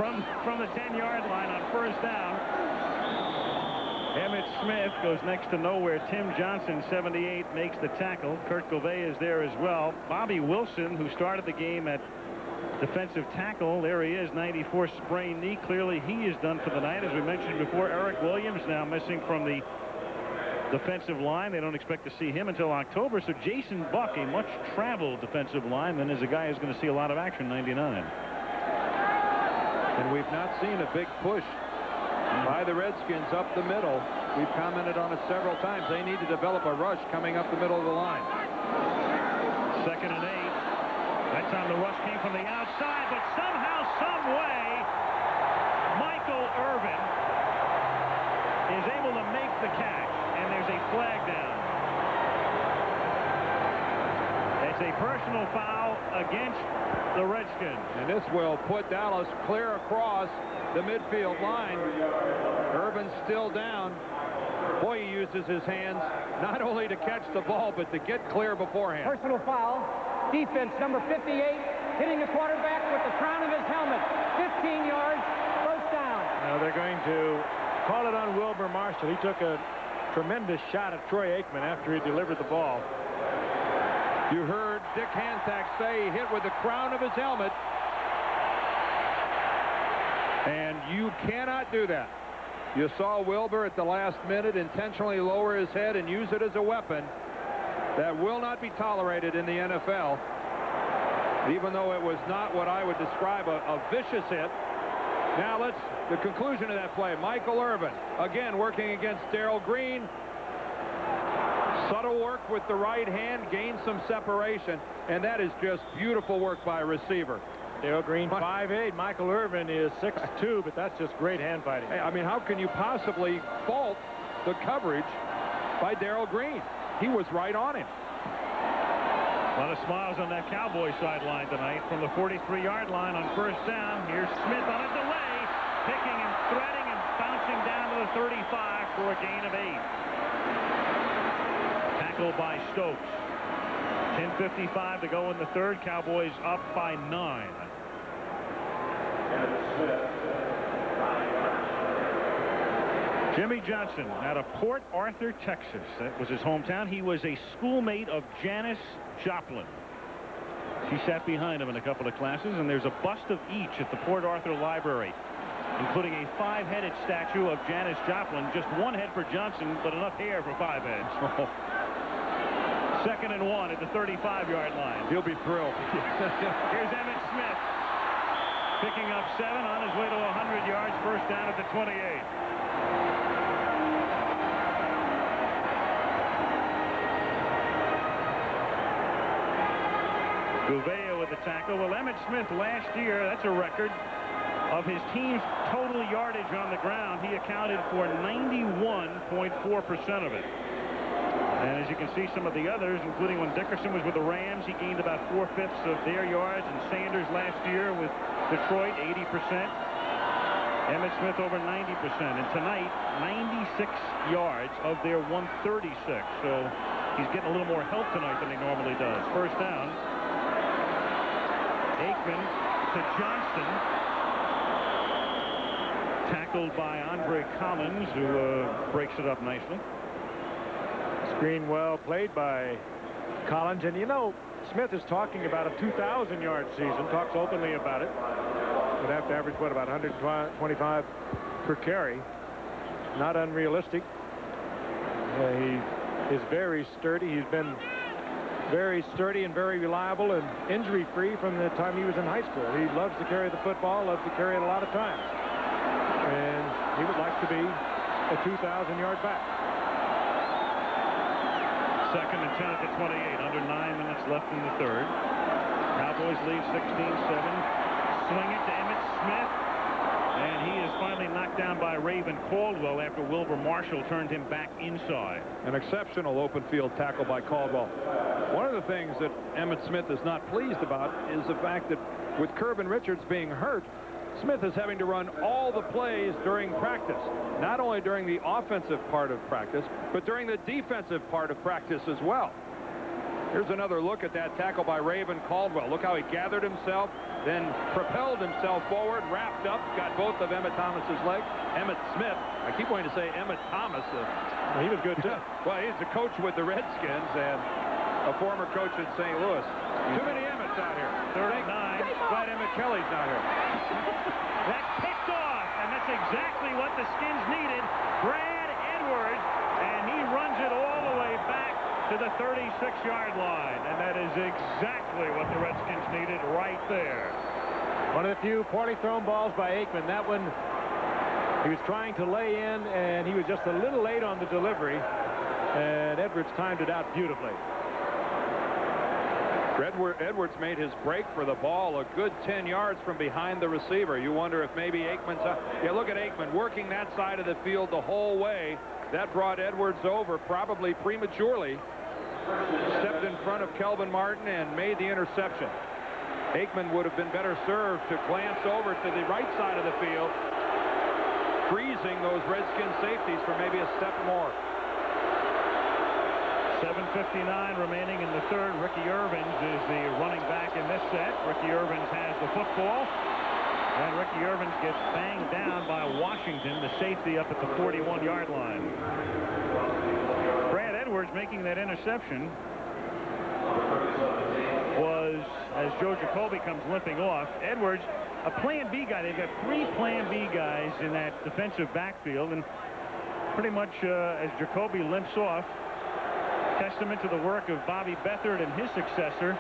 from the 10-yard line on first down, Emmett Smith goes next to nowhere. Tim Johnson, 78, makes the tackle. Kurt Gouveia is there as well. Bobby Wilson, who started the game at defensive tackle, there he is, 94, sprained knee. Clearly he is done for the night. As we mentioned before, Eric Williams now missing from the defensive line. They don't expect to see him until October. So Jason Buck, a much traveled defensive lineman, is a guy who's going to see a lot of action, 99.
And we've not seen a big push by the Redskins up the middle. We've commented on it several times. They need to develop a rush coming up the middle of the line.
2nd and 8. That time the rush came from the outside, but somehow, some way, Michael Irvin is able to make the catch, and there's a flag down. It's a personal foul against the Redskins.
And this will put Dallas clear across the midfield line. Irvin's still down. Boy, he uses his hands not only to catch the ball, but to get clear beforehand.
Personal foul. Defense number 58 hitting the quarterback with the crown of his helmet. 15 yards, first down.
Now they're going to call it on Wilbur Marshall. He took a tremendous shot at Troy Aikman after he delivered the ball.
You heard Dick Hantak say he hit with the crown of his helmet. And you cannot do that. You saw Wilbur at the last minute intentionally lower his head and use it as a weapon. That will not be tolerated in the NFL, even though it was not what I would describe a vicious hit. Now the conclusion of that play. Michael Irvin, again working against Darrell Green. Subtle work with the right hand, gained some separation, and that is just beautiful work by a receiver.
Darrell Green, 5'8". Michael Irvin is 6'2", but that's just great hand fighting.
Hey, I mean, how can you possibly fault the coverage by Darrell Green? He was right on him.
A lot of smiles on that Cowboy sideline tonight from the 43-yard line on first down. Here's Smith on a delay, picking and threading and bouncing down to the 35 for a gain of 8. Tackle by Stokes. 10:55 to go in the third. Cowboys up by 9. Jimmy Johnson out of Port Arthur, Texas. That was his hometown. He was a schoolmate of Janis Joplin. She sat behind him in a couple of classes, and there's a bust of each at the Port Arthur Library, including a 5-headed statue of Janis Joplin. Just one head for Johnson, but enough hair for 5 heads. 2nd and 1 at the 35-yard line.
He'll be thrilled.
Here's Emmett Smith picking up 7 on his way to 100 yards. First down at the 28. Gouveia with the tackle. Well, Emmett Smith last year, that's a record. Of his team's total yardage on the ground, he accounted for 91.4% of it. And as you can see, some of the others, including when Dickerson was with the Rams, he gained about 4/5 of their yards. And Sanders last year with Detroit, 80%. Emmett Smith over 90%. And tonight, 96 yards of their 136. So he's getting a little more help tonight than he normally does. First down. Aikman to Johnston. Tackled by Andre Collins, who breaks it up nicely.
Screen well played by Collins. And, you know, Smith is talking about a 2,000-yard season, talks openly about it. Would have to average, what, about 125 per carry. Not unrealistic. He is very sturdy. He's been very sturdy and very reliable and injury-free from the time he was in high school. He loves to carry the football, loves to carry it a lot of times. And he would like to be a 2,000-yard back.
2nd and 10 at the 28. Under 9 minutes left in the third. Cowboys lead 16-7. Swing it to Emmitt Smith. And he is finally knocked down by Raven Caldwell after Wilbur Marshall turned him back inside.
An exceptional open field tackle by Caldwell. One of the things that Emmitt Smith is not pleased about is the fact that with Kirby Richards being hurt, Smith is having to run all the plays during practice. Not only during the offensive part of practice, but during the defensive part of practice as well. Here's another look at that tackle by Raven Caldwell. Look how he gathered himself, then propelled himself forward, wrapped up, got both of Emmitt Thomas's legs. Emmitt Smith, I keep wanting to say Emmitt Thomas.
He was good too.
Well, he's a coach with the Redskins and a former coach in St. Louis. Too many Emmitts out here.
Third and 9.
Glad Emmett Kelly's not here.
That's picked off, and that's exactly what the Skins needed. Brad Edwards, and he runs it all the way back to the 36-yard line, and that is exactly what the Redskins needed right there.
One of the few poorly thrown balls by Aikman. That one, he was trying to lay in, and he was just a little late on the delivery, and Edwards timed it out beautifully.
Edwards made his break for the ball a good 10 yards from behind the receiver. You wonder if maybe Aikman's up. Yeah, look at Aikman working that side of the field the whole way. That brought Edwards over probably prematurely. Stepped in front of Kelvin Martin and made the interception. Aikman would have been better served to glance over to the right side of the field, freezing those Redskins safeties for maybe a step more.
7:59 remaining in the third. Ricky Irvins is the running back in this set. Ricky Irvins has the football. And Ricky Irvins gets banged down by Washington, the safety up at the 41-yard line. Brad Edwards making that interception was, as Joe Jacoby comes limping off, Edwards, a plan B guy. They've got 3 plan B guys in that defensive backfield, and pretty much as Jacoby limps off, testament to the work of Bobby Beathard and his successor,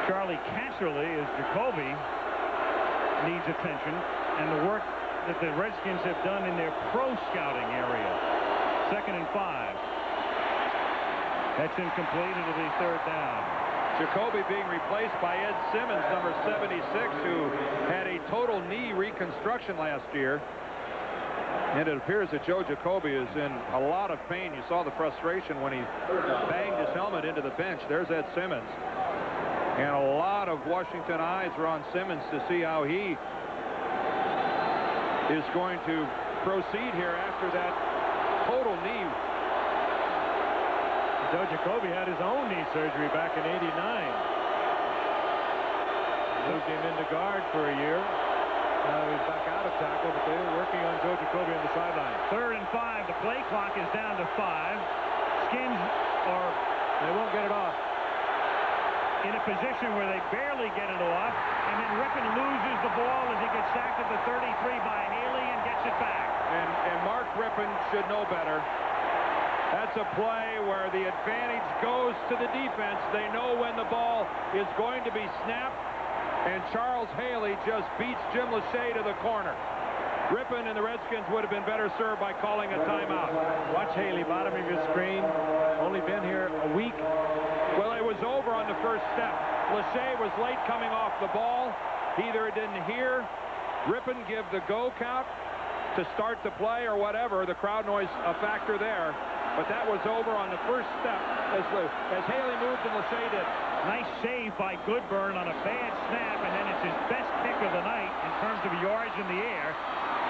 Charlie Casserly, as Jacoby needs attention, and the work that the Redskins have done in their pro scouting area. 2nd and 5. That's incomplete. It'll be 3rd down.
Jacoby being replaced by Ed Simmons, number 76, who had a total knee reconstruction last year. And it appears that Joe Jacoby is in a lot of pain. You saw the frustration when he banged his helmet into the bench. There's Ed Simmons. And a lot of Washington eyes are on Simmons to see how he is going to proceed here after that total knee.
Joe Jacoby had his own knee surgery back in '89. Moved him into guard for a year. Now he's back out of tackle, but they were working on Joe Jacoby on the sideline.
3rd and 5. The play clock is down to 5. Skins
they won't get it off.
In a position where they barely get it off, and then Rippon loses the ball as he gets sacked at the 33 by Haley and gets it back.
And Mark Rippon should know better. That's a play where the advantage goes to the defense. They know when the ball is going to be snapped, and Charles Haley just beats Jim Lachey to the corner. Rippon and the Redskins would have been better served by calling a timeout.
Watch Haley, bottom of your screen. Only been here a week.
Well, it was over on the first step. Lachey was late coming off the ball. Either didn't hear Rippon give the go count to start the play or whatever. The crowd noise a factor there. But that was over on the first step as Haley moved and Lachey did.
Nice save by Goodburn on a bad snap, and then it's his best kick of the night in terms of yards in the air.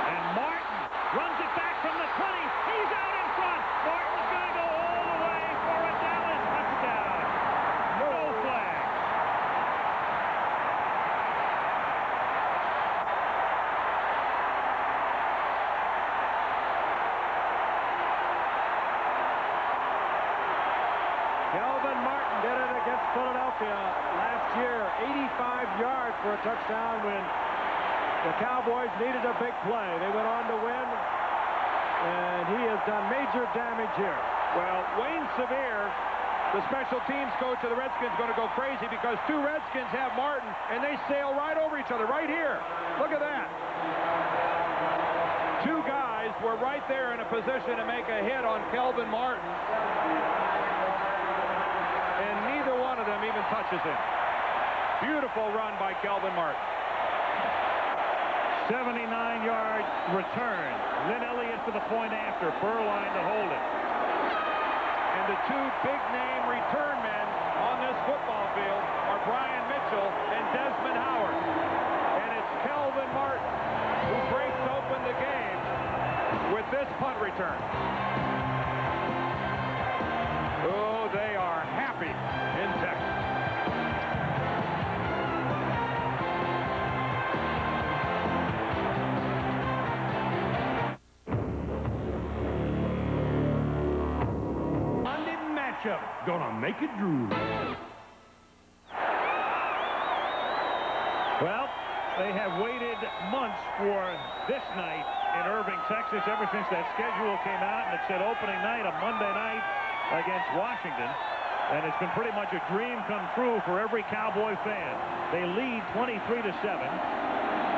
And Martin runs it back from the 20. He's out in front. Martin's going to go all the way for a Dallas touchdown. No flag.
Kelvin Martin did it against Philadelphia last year. 85 yards for a touchdown when the Cowboys needed a big play. They went on to win, and he has done major damage here.
Well, Wayne Sevier, the special teams coach of the Redskins, going to go crazy because 2 Redskins have Martin, and they sail right over each other right here. Look at that. 2 guys were right there in a position to make a hit on Kelvin Martin, and neither one of them even touches him. Beautiful run by Kelvin Martin.
79-yard return. Lynn Elliott for the point after. Burline to hold it.
And the two big-name return men on this football field are Brian Mitchell and Desmond Howard. And it's Kelvin Martin who breaks open the game with this punt return. Oh, they are happy in Texas.
Monday matchup. Gonna make it drool.
Well, they have waited months for this night in Irving, Texas, ever since that schedule came out and it said opening night, a Monday night against Washington. And it's been pretty much a dream come true for every Cowboy fan. They lead 23-7.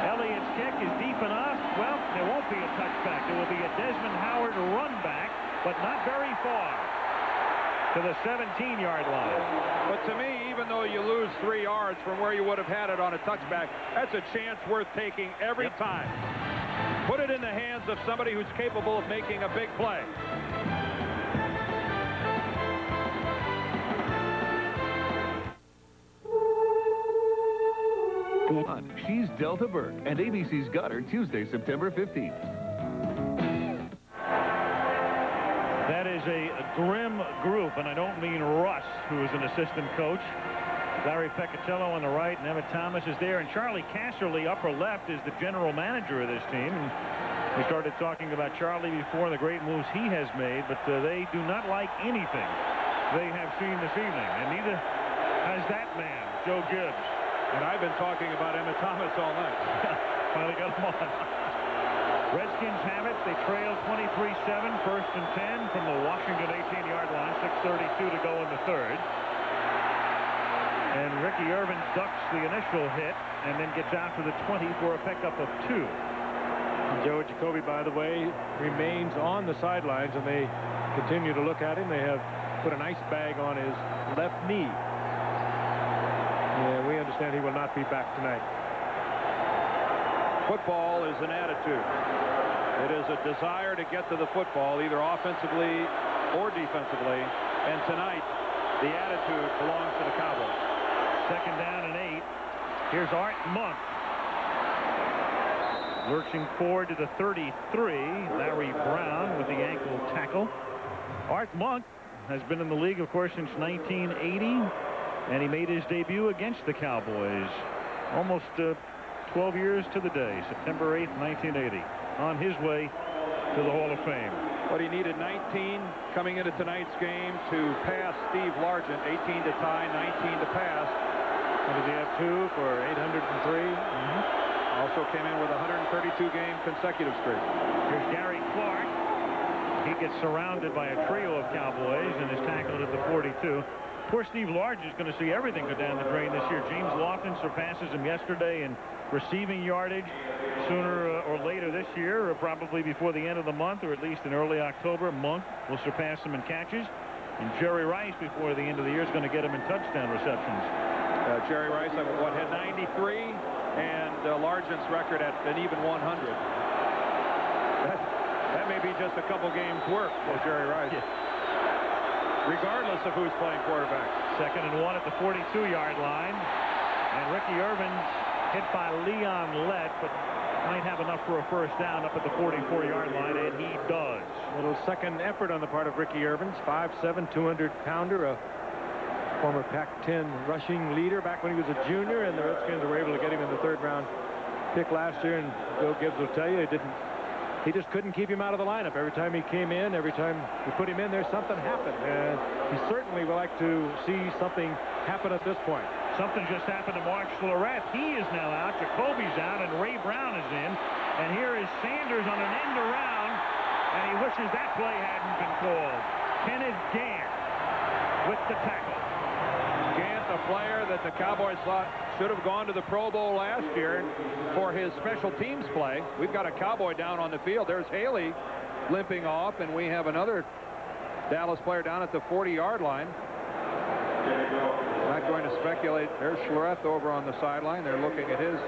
Elliott's kick is deep enough. Well, there won't be a touchback. There will be a Desmond Howard run back, but not very far to the 17-yard line.
But to me, even though you lose 3 yards from where you would have had it on a touchback, that's a chance worth taking every time. Put it in the hands of somebody who's capable of making a big play.
She's Delta Burke, and ABC's got her Tuesday, September 15th.
That is a grim group, and I don't mean Russ, who is an assistant coach. Larry Peccatello on the right, and Emmett Thomas is there, and Charlie Casserly, upper left, is the general manager of this team. And we started talking about Charlie before and the great moves he has made, but they do not like anything they have seen this evening, and neither has that man, Joe Gibbs.
And I've been talking about Emmett Thomas all night.
Finally got him on. Redskins have it. They trail 23-7, first and 10 from the Washington 18-yard line. 6:32 to go in the third. And Ricky Irvin ducks the initial hit and then gets out to the 20 for a pickup of 2.
Joe Jacoby, by the way, remains on the sidelines, and they continue to look at him. They have put an ice bag on his left knee. Yeah, we understand he will not be back tonight.
Football is an attitude. It is a desire to get to the football, either offensively or defensively. And tonight, the attitude belongs to the Cowboys.
Second down and 8. Here's Art Monk. Lurching forward to the 33. Larry Brown with the ankle tackle. Art Monk has been in the league, of course, since 1980. And he made his debut against the Cowboys almost 12 years to the day, September 8th, 1980, on his way to the Hall of Fame.
But he needed 19 coming into tonight's game to pass Steve Largent, 18 to tie, 19 to pass.
And does he have 2 for 803?
Also came in with a 132-game consecutive streak.
Here's Gary Clark. He gets surrounded by a trio of Cowboys and is tackled at the 42. Poor Steve Largent is going to see everything go down the drain this year. James Lofton surpasses him yesterday in receiving yardage. Sooner or later this year, or probably before the end of the month, or at least in early October, Monk will surpass him in catches. And Jerry Rice, before the end of the year, is going to get him in touchdown receptions.
Jerry Rice, had 93, and Largent's record at an even 100. That may be just a couple games' work for Jerry Rice. Yeah. Regardless of who's playing quarterback.
Second and 1 at the 42-yard line. And Ricky Irvin hit by Leon Lett, but might have enough for a first down up at the 44-yard line, and he does.
A little second effort on the part of Ricky Irvin. 5'7", 200-pounder, a former Pac-10 rushing leader back when he was a junior, and the Redskins were able to get him in the third-round pick last year. And Bill Gibbs will tell you, he just couldn't keep him out of the lineup. Every time he came in, every time we put him in there, something happened. And he certainly would like to see something happen at this point.
Something just happened to Mark Schlereth. He is now out. Jacoby's out, and Ray Brown is in. And here is Sanders on an end around, and he wishes that play hadn't been called. Kenneth Gant with the tackle.
Gant, a player that the Cowboys thought should have gone to the Pro Bowl last year for his special teams play. We've got a Cowboy down on the field. There's Haley limping off, and we have another Dallas player down at the 40-yard line. Not I'm going to speculate. There's Schlereth over on the sideline. They're looking at his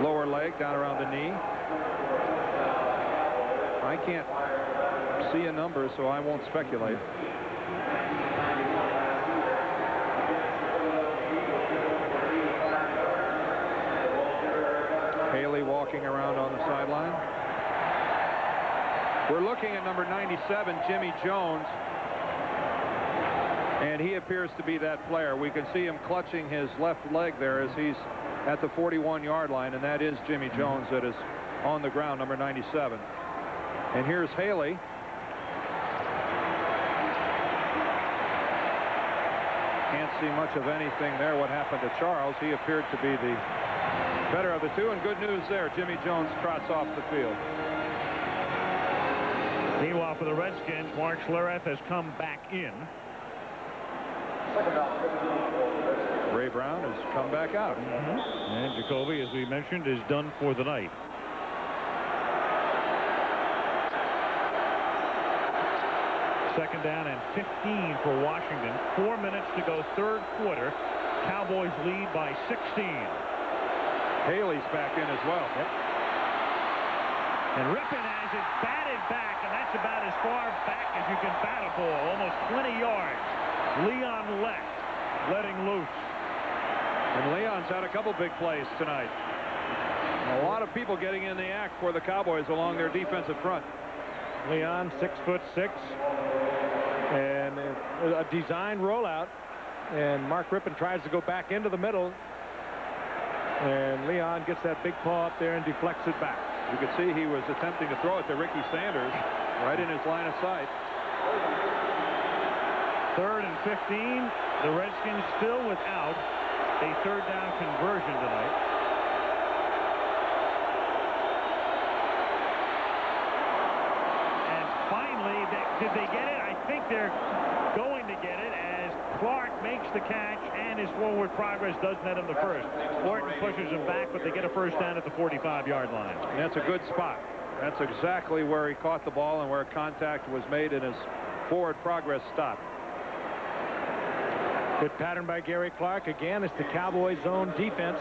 lower leg down around the knee. I can't see a number, so I won't speculate. Haley walking around on the sideline. We're looking at number 97, Jimmy Jones, and he appears to be that player. We can see him clutching his left leg there as he's at the 41-yard line, and that is Jimmy Jones that is on the ground, number 97. And here's Haley. Can't see much of anything there. What happened to Charles? He appeared to be the better of the two, and good news there. Jimmy Jones trots off the field.
Meanwhile, for the Redskins, Mark Schlereth has come back in.
Ray Brown has come back out.
And Jacoby, as we mentioned, is done for the night. Second down and 15 for Washington. 4 minutes to go, third quarter. Cowboys lead by 16.
Haley's back in as well.
Yep. And Rippon has it batted back, and that's about as far back as you can bat a ball. Almost 20 yards. Leon left, letting loose.
And Leon's had a couple big plays tonight. A lot of people getting in the act for the Cowboys along their defensive front.
Leon, 6'6", and a design rollout. And Mark Rippon tries to go back into the middle. And Leon gets that big paw up there and deflects it back.
You could see he was attempting to throw it to Ricky Sanders right in his line of sight.
Third and 15. The Redskins still without a third down conversion tonight. And finally, did they get it? I think they're going to get it as Clark makes the catch and his forward progress does net him the first. Orton pushes him back, but they get a first down at the 45-yard line.
And that's a good spot. That's exactly where he caught the ball and where contact was made and his forward progress stopped.
Good pattern by Gary Clark. Again, it's the Cowboys' zone defense.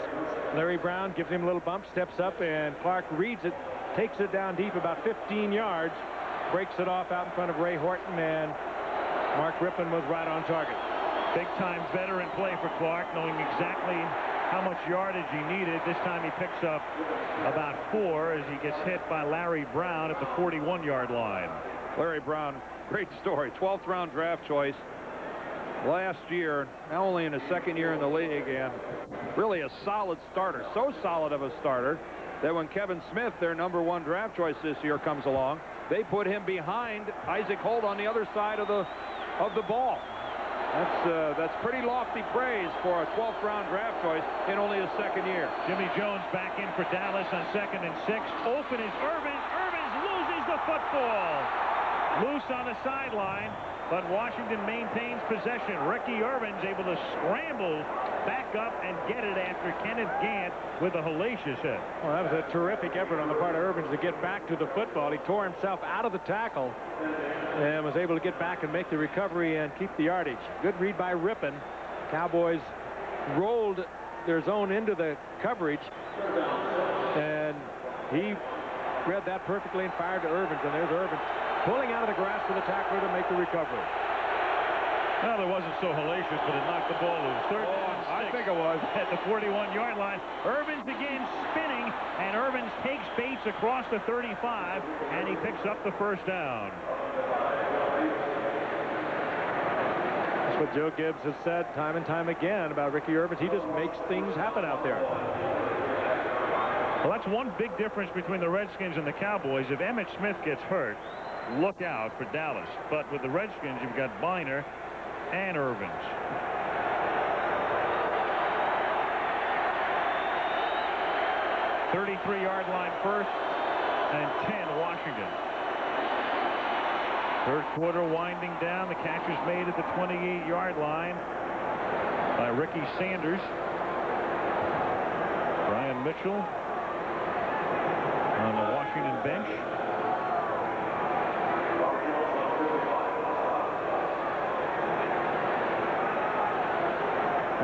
Larry Brown gives him a little bump, steps up, and Clark reads it, takes it down deep about 15 yards, breaks it off out in front of Ray Horton, and Mark Rippon was right on target.
Big-time veteran play for Clark, knowing exactly how much yardage he needed. This time he picks up about 4 as he gets hit by Larry Brown at the 41-yard line.
Larry Brown, great story. 12th round draft choice last year, now only in his second year in the league, and really a solid starter. So solid of a starter that when Kevin Smith, their #1 draft choice this year, comes along, they put him behind Isaac Holt on the other side of the ball. That's pretty lofty praise for a 12th round draft choice in only his second year.
Jimmy Jones back in for Dallas on 2nd and 6. Open is Irvin. Irvin loses the football. Loose on the sideline, but Washington maintains possession. Ricky Irvin's able to scramble back up and get it after Kenneth Gant with a hellacious hit.
Well, that was a terrific effort on the part of Irvin to get back to the football. He tore himself out of the tackle and was able to get back and make the recovery and keep the yardage. Good read by Rippon. Cowboys rolled their zone into the coverage, and he read that perfectly and fired to Irvin, and there's Irvin pulling out of the grass for the tackler to make the recovery.
Well, it wasn't so hellacious, but it knocked the ball loose. Third down,
I think it was.
At the 41-yard line. Irvins begins spinning, and Irvins takes Bates across the 35, and he picks up the first down.
That's what Joe Gibbs has said time and time again about Ricky Irvins. He just makes things happen out there.
Well, that's one big difference between the Redskins and the Cowboys. If Emmitt Smith gets hurt, look out for Dallas. But with the Redskins, you've got Biner and Irvins. .33-yard line first and 10 Washington. Third quarter winding down. The catch is made at the 28-yard line by Ricky Sanders. Brian Mitchell on the Washington bench.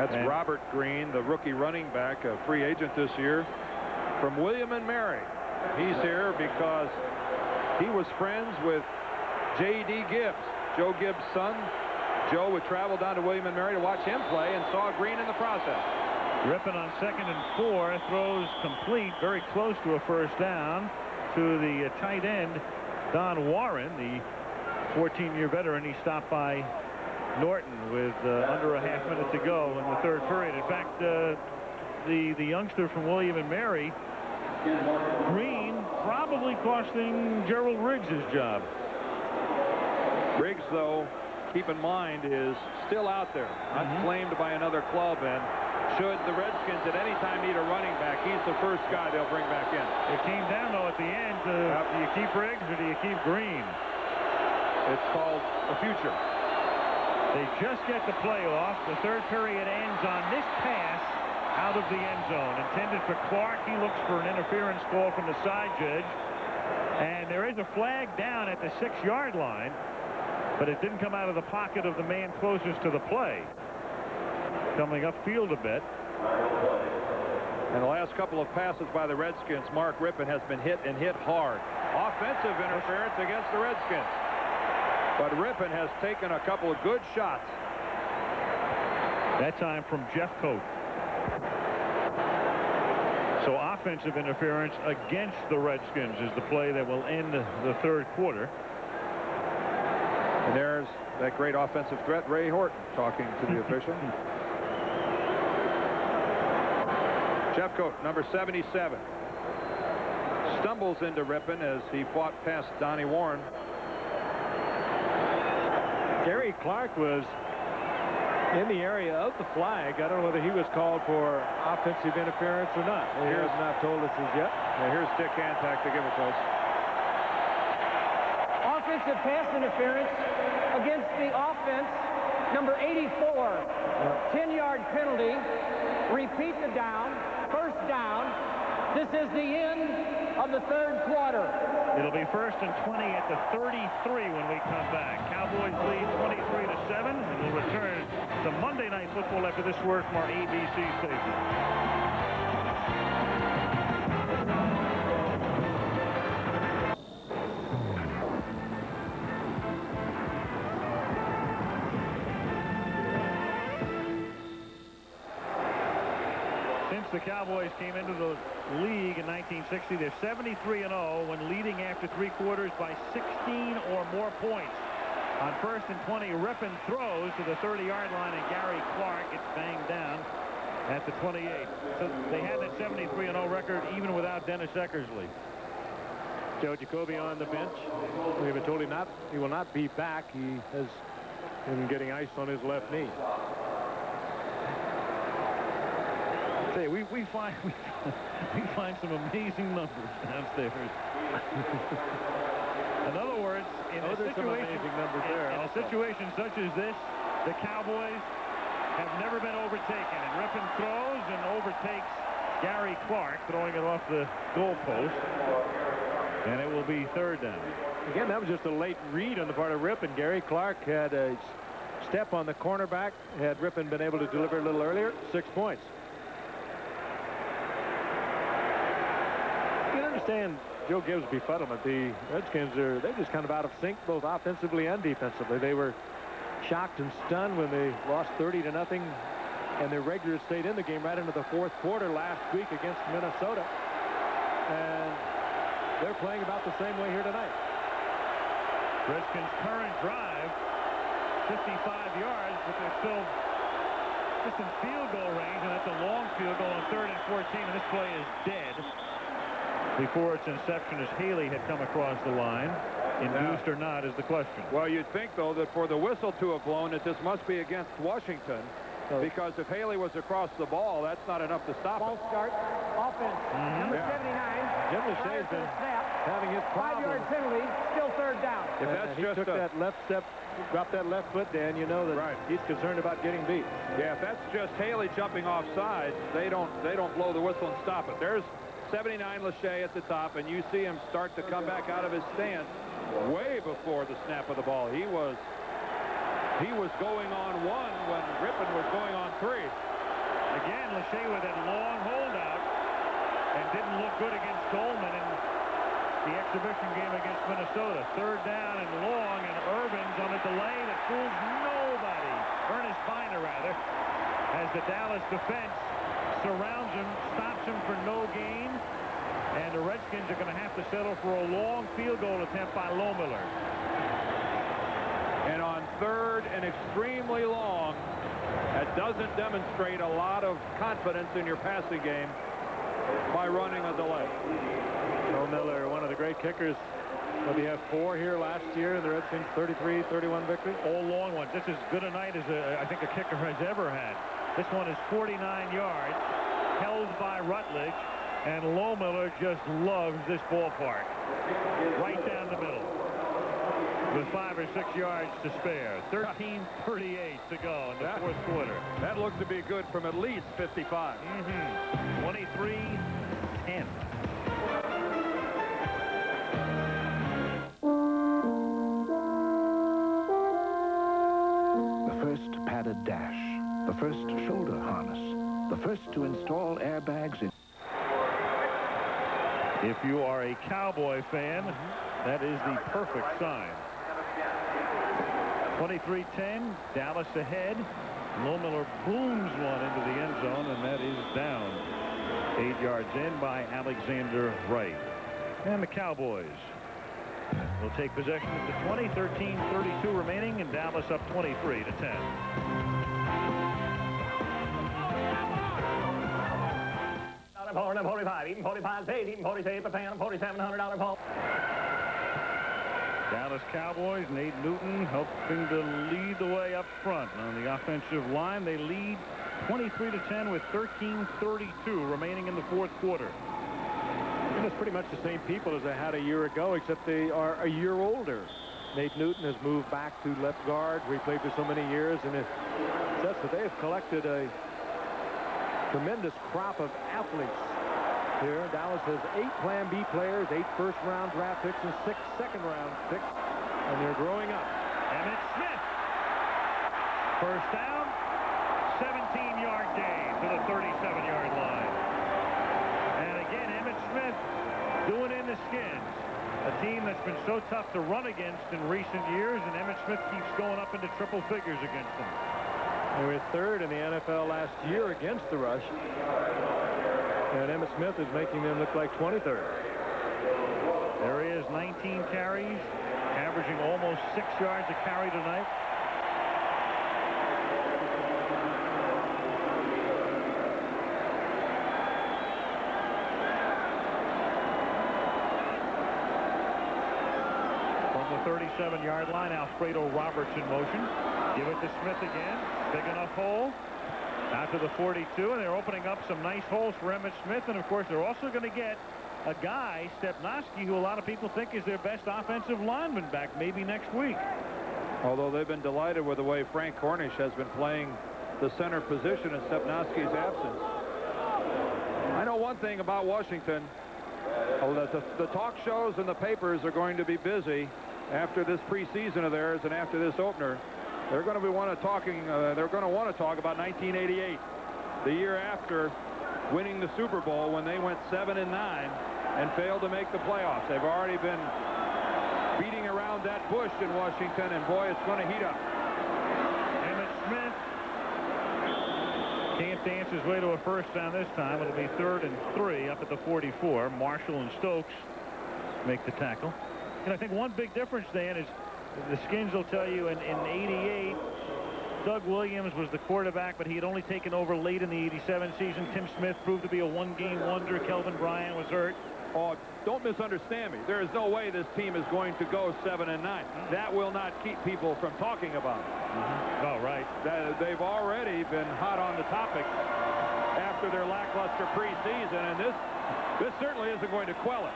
That's Robert Green, the rookie running back, a free agent this year from William and Mary. He's here because he was friends with J.D. Gibbs, Joe Gibbs' son. Joe would travel down to William and Mary to watch him play and saw Green in the process.
Rippon on 2nd and 4 throws complete, very close to a first down, to the tight end Don Warren, the 14-year veteran. He stopped by Norton with under a half minute to go in the 3rd period. In fact, the youngster from William and Mary, Green, probably costing Gerald Riggs his job.
Riggs, though, keep in mind, is still out there, not claimed by another club, and should the Redskins at any time need a running back, he's the first guy they'll bring back in.
It came down, though, at the end. Do you keep Riggs or do you keep Green?
It's called the future.
They just get the playoff. The 3rd period ends on this pass out of the end zone, intended for Clark. He looks for an interference call from the side judge, and there is a flag down at the 6-yard line, but it didn't come out of the pocket of the man closest to the play. Coming upfield a bit.
And the last couple of passes by the Redskins, Mark Rippon has been hit and hit hard. Offensive interference against the Redskins. But Rippon has taken a couple of good shots.
That time from Jeff Coat. So offensive interference against the Redskins is the play that will end the 3rd quarter.
And there's that great offensive threat, Ray Horton, talking to the official. Jeff Coat, number 77, stumbles into Rippon as he fought past Donnie Warren.
Gary Clark was in the area of the flag. I don't know whether he was called for offensive interference or not. He has not told us as yet.
Here's Dick Antak to give it to us.
Offensive pass interference against the offense, number 84. 10-yard penalty. Repeat the down. First down. This is the end of the 3rd quarter.
It'll be 1st and 20 at the 33 when we come back. Cowboys lead 23-7, and we'll return to Monday Night Football after this word from our ABC station. The Cowboys came into the league in 1960. They're 73-0 when leading after 3 quarters by 16 or more points. On 1st and 20, Rippon throws to the 30-yard line, and Gary Clark gets banged down at the 28. So they had that 73-0 record even without Dennis Eckersley.
Joe Jacoby on the bench. We have been told he will not be back. He has been getting ice on his left knee.
Say, we find some amazing numbers downstairs. In other words, in a situation such as this, the Cowboys have never been overtaken. And Rippon throws and overtakes Gary Clark, throwing it off the goalpost. And it will be 3rd down.
Again, that was just a late read on the part of Rippon. Gary Clark had a step on the cornerback. Had Rippon been able to deliver a little earlier, 6 points. You can understand Joe Gibbs' befuddlement. The Redskins they're just kind of out of sync both offensively and defensively. They were shocked and stunned when they lost 30-0, and their regulars stayed in the game right into the 4th quarter last week against Minnesota. And they're playing about the same way here tonight.
Redskins' current drive, 55 yards, but they're still just in field goal range, and that's a long field goal on 3rd and 14, and this play is dead before its inception, as Haley had come across the line. Induced or not is the question.
Well, you'd think, though, that for the whistle to have blown, that this must be against Washington, because if Haley was across the ball, that's not enough to stop
Ball
it.
start, offense, number 79.
Jim Lachey's been having his problems.
5-yard penalty, still 3rd down.
If that's
he
just
took that left step, dropped that left foot, Dan, you know that he's concerned about getting beat.
Yeah, if that's just Haley jumping off sides, they don't blow the whistle and stop it. There's 79 Lachey at the top, and you see him start to come back out of his stance way before the snap of the ball. He was going on 1 when Rippon was going on 3.
Again, Lachey with that long holdout and didn't look good against Goldman in the exhibition game against Minnesota. Third down and long, and Irvin's on a delay that fools nobody. Ernest Biner, rather, as the Dallas defense surrounds him, stops him for no gain, and the Redskins are going to have to settle for a long field goal attempt by Lohmiller.
And on third and extremely long, that doesn't demonstrate a lot of confidence in your passing game by running a delay.
Lohmiller, one of the great kickers. Well, we have 4 here last year in the Redskins 33-31 victory.
All long ones. This is as good a night as I think a kicker has ever had. This one is 49 yards, held by Rutledge, and Lohmiller just loves this ballpark. Right down the middle, with 5 or 6 yards to spare. 13:38 to go in the fourth quarter.
That looks to be good from at least 55.
23-10.
The first padded dash, the first shoulder harness, the first to install airbags in.
If you are a Cowboy fan, that is the perfect sign. 23-10, Dallas ahead. Lohmiller booms one into the end zone, and that is down 8 yards in by Alexander Wright. And the Cowboys will take possession at the 20, 13:32 remaining, and Dallas up 23-10.
$45, even 45 paid, even 46 for paying $4,700 ball.
Dallas Cowboys, Nate Newton helping to lead the way up front. On the offensive line, they lead 23-10 with 13:32 remaining in the fourth quarter.
And it's pretty much the same people as they had a year ago, except they are a year older. Nate Newton has moved back to left guard, where he played for so many years, and that's that they have collected a tremendous crop of athletes here. Dallas has 8 Plan B players, 8 first-round draft picks, and 6 second-round picks, and they're growing up.
Emmitt Smith, first down, 17-yard gain to the 37-yard line. And again, Emmitt Smith doing in the Skins, a team that's been so tough to run against in recent years, and Emmitt Smith keeps going up into triple figures against them.
They were 3rd in the NFL last year against the rush. And Emmitt Smith is making them look like 23rd.
There he is, 19 carries, averaging almost 6 yards a carry tonight. From the 37-yard line, Alfredo Roberts in motion. Give it to Smith again. Big enough hole. Out to the 42, and they're opening up some nice holes for Emmitt Smith. And, of course, they're also going to get a guy, Stepnoski, who a lot of people think is their best offensive lineman back maybe next week.
Although they've been delighted with the way Frank Cornish has been playing the center position in Stepnoski's absence. I know one thing about Washington. The talk shows and the papers are going to be busy after this preseason of theirs and after this opener. They're going to be they're going to want to talk about 1988, the year after winning the Super Bowl when they went 7-9 and failed to make the playoffs. They've already been beating around that bush in Washington, and boy, it's going to heat up.
Emmitt Smith can't dance his way to a first down this time. It'll be 3rd and 3 up at the 44. Marshall and Stokes make the tackle. And I think one big difference, Dan, is the Skins will tell you in 88, Doug Williams was the quarterback, but he had only taken over late in the 87 season. Tim Smith proved to be a one-game wonder. Kelvin Bryant was hurt.
Oh, don't misunderstand me. There is no way this team is going to go 7-9. That will not keep people from talking about it.
Oh, right.
They've already been hot on the topic after their lackluster preseason, and this certainly isn't going to quell it.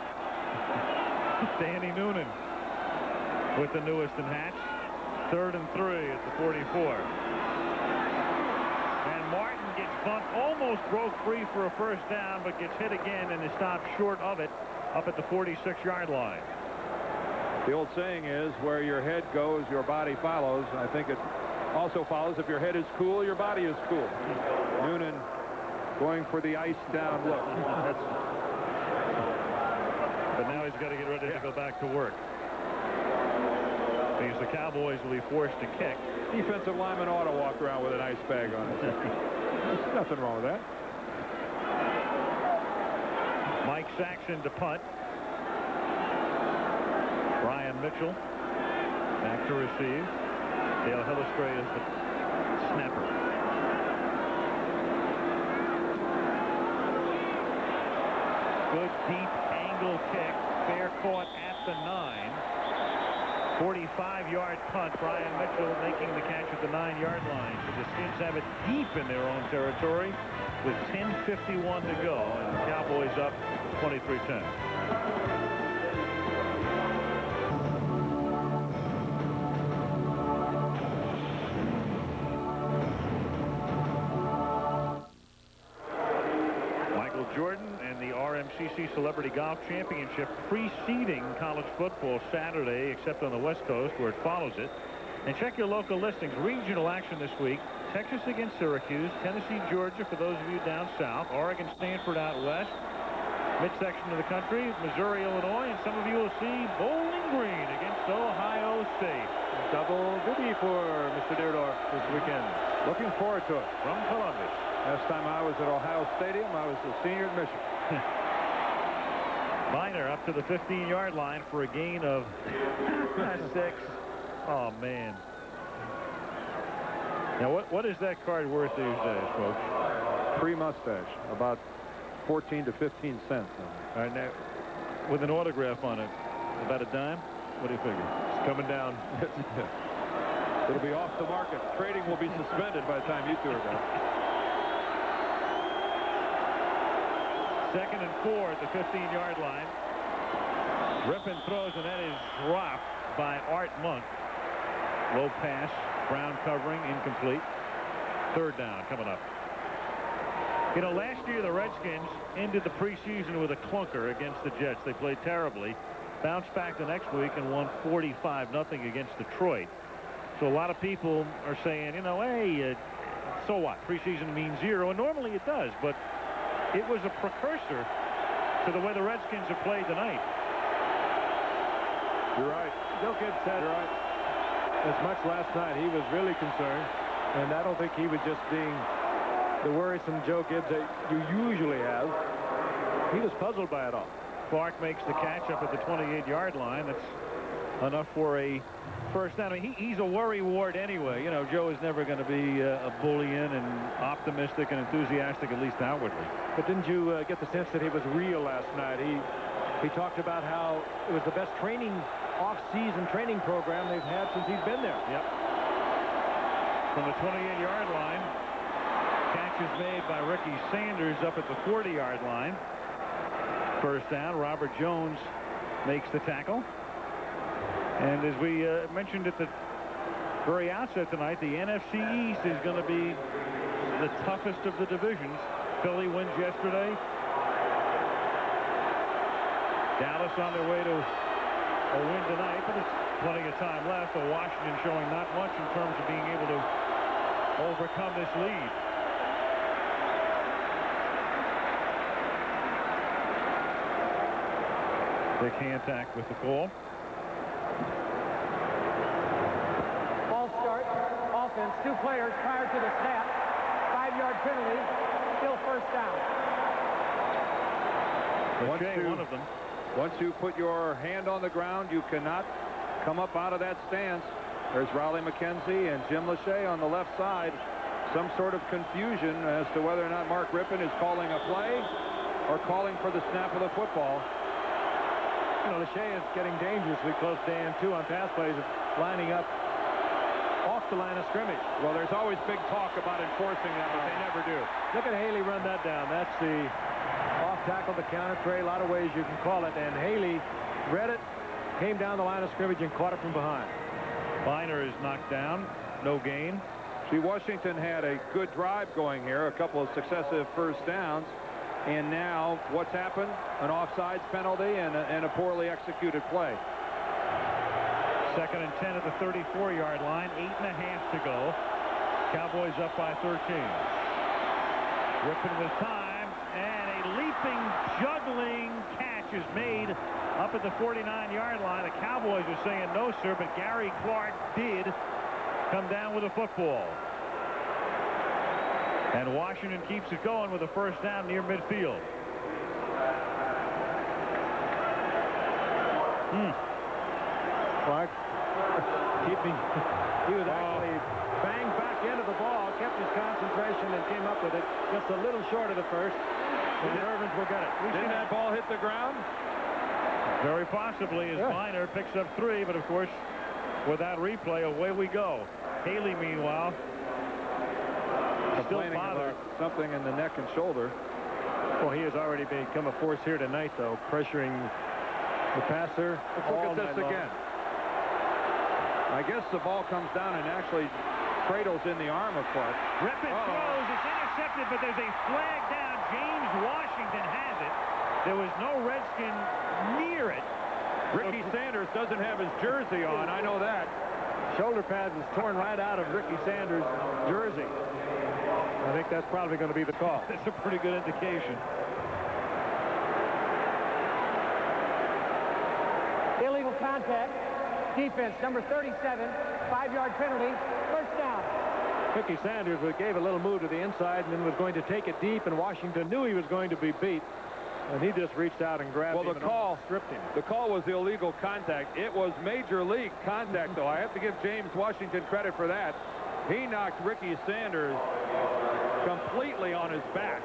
Danny Noonan with the newest and hatch. 3rd and 3 at the 44. And Martin gets bumped, almost broke free for a first down, but gets hit again and is stopped short of it up at the 46-yard line.
The old saying is, where your head goes, your body follows. I think it also follows, if your head is cool, your body is cool. Noonan going for the ice down look.
But now he's got to get ready to go back to work. Because the Cowboys will be forced to kick.
Defensive lineman ought to walk around with an ice bag on it. There's nothing wrong with that.
Mike Saxon to punt. Brian Mitchell back to receive. Dale Hillestray is the snapper. Good deep angle kick. Fair caught at the 9. 45-yard punt. Brian Mitchell making the catch at the 9-yard line. So the Skins have it deep in their own territory with 10:51 to go. And the Cowboys up 23-10. Jordan and the RMCC Celebrity Golf Championship preceding college football Saturday, except on the West Coast where it follows it. And check your local listings. Regional action this week. Texas against Syracuse, Tennessee, Georgia for those of you down south, Oregon, Stanford out west, midsection of the country, Missouri, Illinois, and some of you will see Bowling Green against Ohio State.
Double bibby for Mr. Deardorff this weekend. Looking forward to it.
From Columbus.
Last time I was at Ohio Stadium, I was a senior at Michigan.
Miner up to the 15-yard line for a gain of 6. Oh, man. Now, what is that card worth these days, folks?
Pre-mustache, about 14 to 15 cents.
All right, now, with an autograph on it, about a dime? What do you figure?
It's coming down. It'll be off the market. Trading will be suspended by the time you two are done.
2nd and 4 at the 15-yard line. Rippon throws, and that is dropped by Art Monk. Low pass, Brown covering, incomplete. 3rd down coming up. You know, last year the Redskins ended the preseason with a clunker against the Jets. They played terribly. Bounced back the next week and won 45-0 against Detroit. So a lot of people are saying, you know, hey, so what? Preseason means 0, and normally it does, but it was a precursor to the way the Redskins have played tonight.
You're right.
Joe Gibbs said as much last night. He was really concerned, and I don't think he was just being the worrisome Joe Gibbs that you usually have. He was puzzled by it all.
Clark makes the catch up at the 28-yard line. That's enough for a first down. I mean, he's a worry ward anyway. You know, Joe is never going to be a bullion and optimistic and enthusiastic, at least outwardly.
But didn't you get the sense that he was real last night? He talked about how it was the best off-season training program they've had since he's been there.
Yep. From the 28-yard line, catch is made by Ricky Sanders up at the 40-yard line. First down. Robert Jones makes the tackle. And as we mentioned at the very outset tonight, the NFC East is going to be the toughest of the divisions. Philly wins yesterday. Dallas on their way to a win tonight, but it's plenty of time left. So Washington showing not much in terms of being able to overcome this lead. Dick Hantak with the call.
False start, offense, 2 players prior to the snap. 5-yard penalty, still first down.
One of them.
Once you put your hand on the ground, you cannot come up out of that stance. There's Raleigh McKenzie and Jim Lachey on the left side. Some sort of confusion as to whether or not Mark Rippon is calling a play or calling for the snap of the football.
You know, Lachey is getting dangerously close to Dan, too, on pass plays, lining up off the line of scrimmage.
Well, there's always big talk about enforcing that, but they never do.
Look at Haley run that down. That's the off tackle, the counter trey. A lot of ways you can call it. And Haley read it, came down the line of scrimmage, and caught it from behind.
Biner is knocked down. No gain.
See, Washington had a good drive going here, a couple of successive first downs. And now, what's happened? An offsides penalty and a poorly executed play.
2nd and 10 at the 34-yard line. 8.5 to go. Cowboys up by 13. Rippon with time, and a leaping, juggling catch is made up at the 49-yard line. The Cowboys are saying no, sir, but Gary Clark did come down with a football. And Washington keeps it going with a first down near midfield.
Clark keeping. He was actually banged back into the ball, kept his concentration, and came up with it just a little short of the first. And the Irvins will get it.
Didn't that ball hit the ground?
Very possibly, as Minor picks up 3, but of course, without replay, away we go. Haley, meanwhile, still bothered.
Something in the neck and shoulder.
Well, he has already become a force here tonight, though, pressuring the passer.
Let's look at this again. I guess the ball comes down and actually cradles in the arm of Clark.
Rippon throws. It's intercepted, but there's a flag down. James Washington has it. There was no Redskin near it.
Ricky Sanders doesn't have his jersey on. I know that.
Shoulder pad was torn right out of Ricky Sanders' jersey. I think that's probably going to be the call.
That's a pretty good indication.
Illegal contact. Defense, number 37, 5-yard penalty, first down.
Ricky Sanders gave a little move to the inside and then was going to take it deep, and Washington knew he was going to be beat. And he just reached out and grabbed him.
Well, the call
stripped him.
The call was illegal contact. It was major league contact, though. I have to give James Washington credit for that. He knocked Ricky Sanders completely on his back.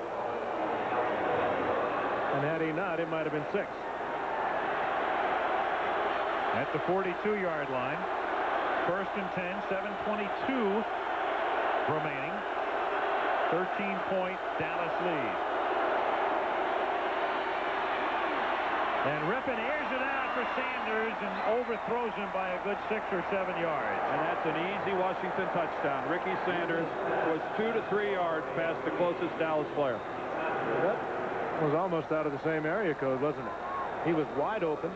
And had he not, it might have been 6.
At the 42-yard line. First and 10, 7:22 remaining. 13-point Dallas lead. And Rippon airs it out for Sanders and overthrows him by a good 6 or 7 yards.
And that's an easy Washington touchdown. Ricky Sanders was 2 to 3 yards past the closest Dallas player.
That was almost out of the same area code, wasn't it? He was wide open.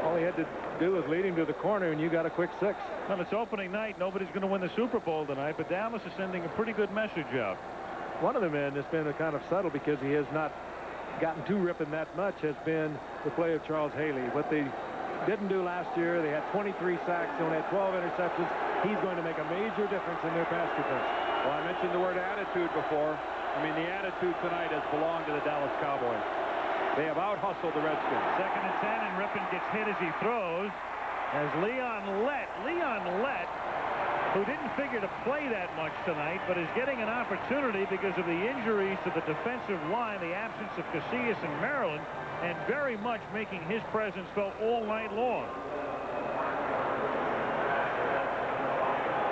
All he had to do was lead him to the corner, and you got a quick 6.
Well, it's opening night. Nobody's going to win the Super Bowl tonight, but Dallas is sending a pretty good message out.
One of the men that's been kind of subtle because he has not gotten to Rippon that much has been the play of Charles Haley. What they didn't do last year, they had 23 sacks, they only had 12 interceptions. He's going to make a major difference in their pass defense.
Well, I mentioned the word attitude before. I mean, the attitude tonight has belonged to the Dallas Cowboys. They have out-hustled the Redskins.
Second and 10, and Rippon gets hit as he throws. As Leon Lett, who didn't figure to play that much tonight, but is getting an opportunity because of the injuries to the defensive line, the absence of Casillas and Maryland, and very much making his presence felt all night long.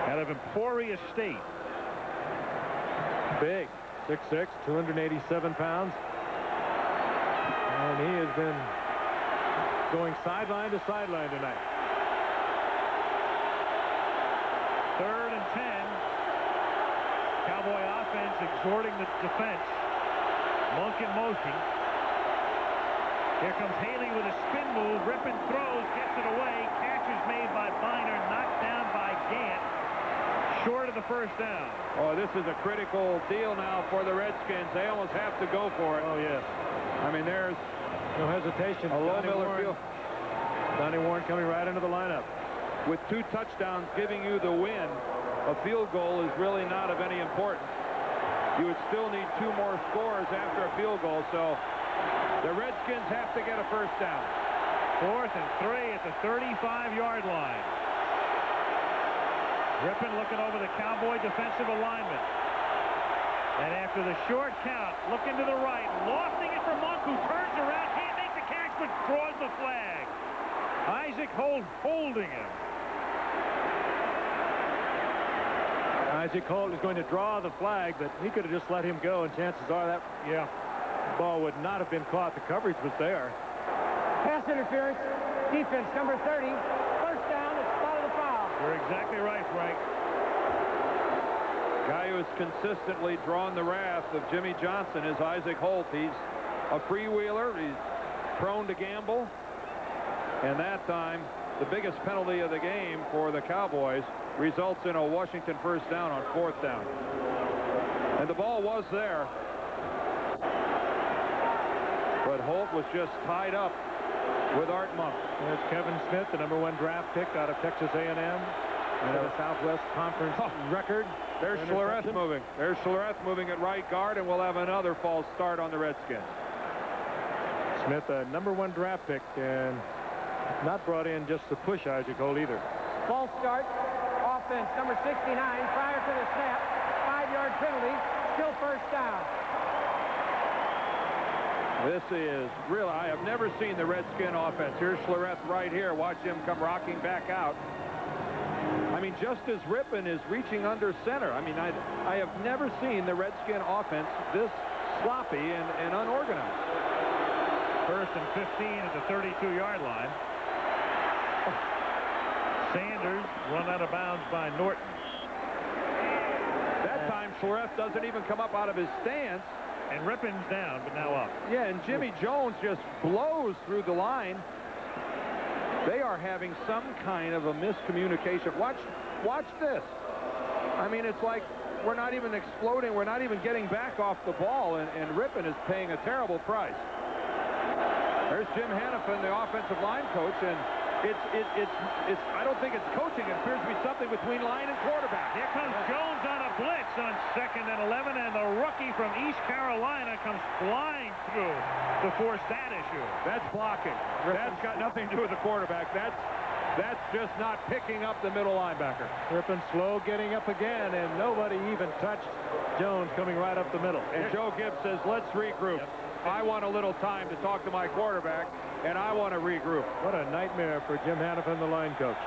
Out of Emporia State.
Big. 6'6", 287 pounds. And he has been going sideline to sideline tonight.
Third and 10. Cowboy offense exhorting the defense. Monk in motion. Here comes Haley with a spin move. Rippon throws, gets it away. Catch is made by Biner, knocked down by Gant. Short of the first down.
Oh, this is a critical deal now for the Redskins. They almost have to go for it.
Oh, yes.
I mean, there's
no hesitation.
A low Miller field.
Donnie Warren coming right into the lineup.
With 2 touchdowns giving you the win, a field goal is really not of any importance. You would still need 2 more scores after a field goal, so the Redskins have to get a first down.
4th and 3 at the 35-yard line. Rippon looking over the Cowboy defensive alignment. And after the short count, looking to the right, lofting it for Monk, who turns around, can't make the catch, but draws the flag. Isaac Holt holding him.
Isaac Holt is going to draw the flag, but he could have just let him go, and chances are that ball would not have been caught. The coverage was there.
Pass interference. Defense, number 30. First down. It's spotted a foul.
You're exactly right, Frank.
Guy who has consistently drawn the wrath of Jimmy Johnson is Isaac Holt. He's a freewheeler. He's prone to gamble. And that time, the biggest penalty of the game for the Cowboys results in a Washington first down on 4th down. And the ball was there. Holt was just tied up with Art Monk.
There's Kevin Smith, the #1 draft pick out of Texas A&M. And a Southwest Conference record.
There's Schlereth moving. There's Schlereth moving at right guard, and we'll have another false start on the Redskins.
Smith, a #1 draft pick, and not brought in just to push Isaac Holt either.
False start. Offense, number 69, prior to the snap. 5-yard penalty. Still first down.
This is real. I have never seen the Redskin offense. Here's Schlereth right here. Watch him come rocking back out. I mean, just as Rippon is reaching under center. I mean, I have never seen the Redskin offense this sloppy and unorganized.
First and 15 at the 32-yard line. Sanders run out of bounds by Norton.
That time, Schlereth doesn't even come up out of his stance.
And Rippon's down, but now up.
Yeah, and Jimmy Jones just blows through the line. They are having some kind of a miscommunication. Watch this. I mean, it's like we're not even exploding. We're not even getting back off the ball, and Rippon is paying a terrible price. There's Jim Hannafin, the offensive line coach, and it's I don't think it's coaching. It appears to be something between line and quarterback.
Here comes Jones on a blitz on 2nd and 11, and the rookie from East Carolina comes flying through to force that issue.
That's blocking. That's got nothing to do with the quarterback. That's just not picking up the middle linebacker.
Rippon slow getting up again, and nobody even touched Jones coming right up the middle.
And Joe Gibbs says, let's regroup. Yep. I want a little time to talk to my quarterback, and I want to regroup.
What a nightmare for Jim Hannafin, the line coach.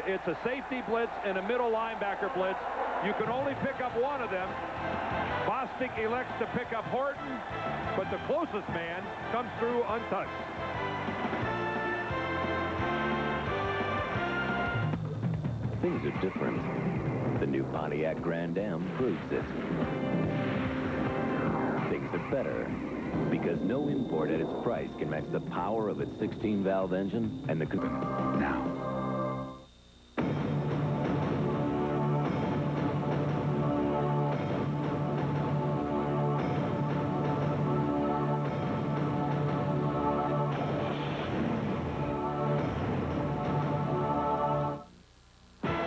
It's a safety blitz and a middle linebacker blitz. You can only pick up one of them. Bostic elects to pick up Horton, but the closest man comes through untouched.
Things are different. The new Pontiac Grand Am proves it. Things are better because no import at its price can match the power of its 16-valve engine and the... Now.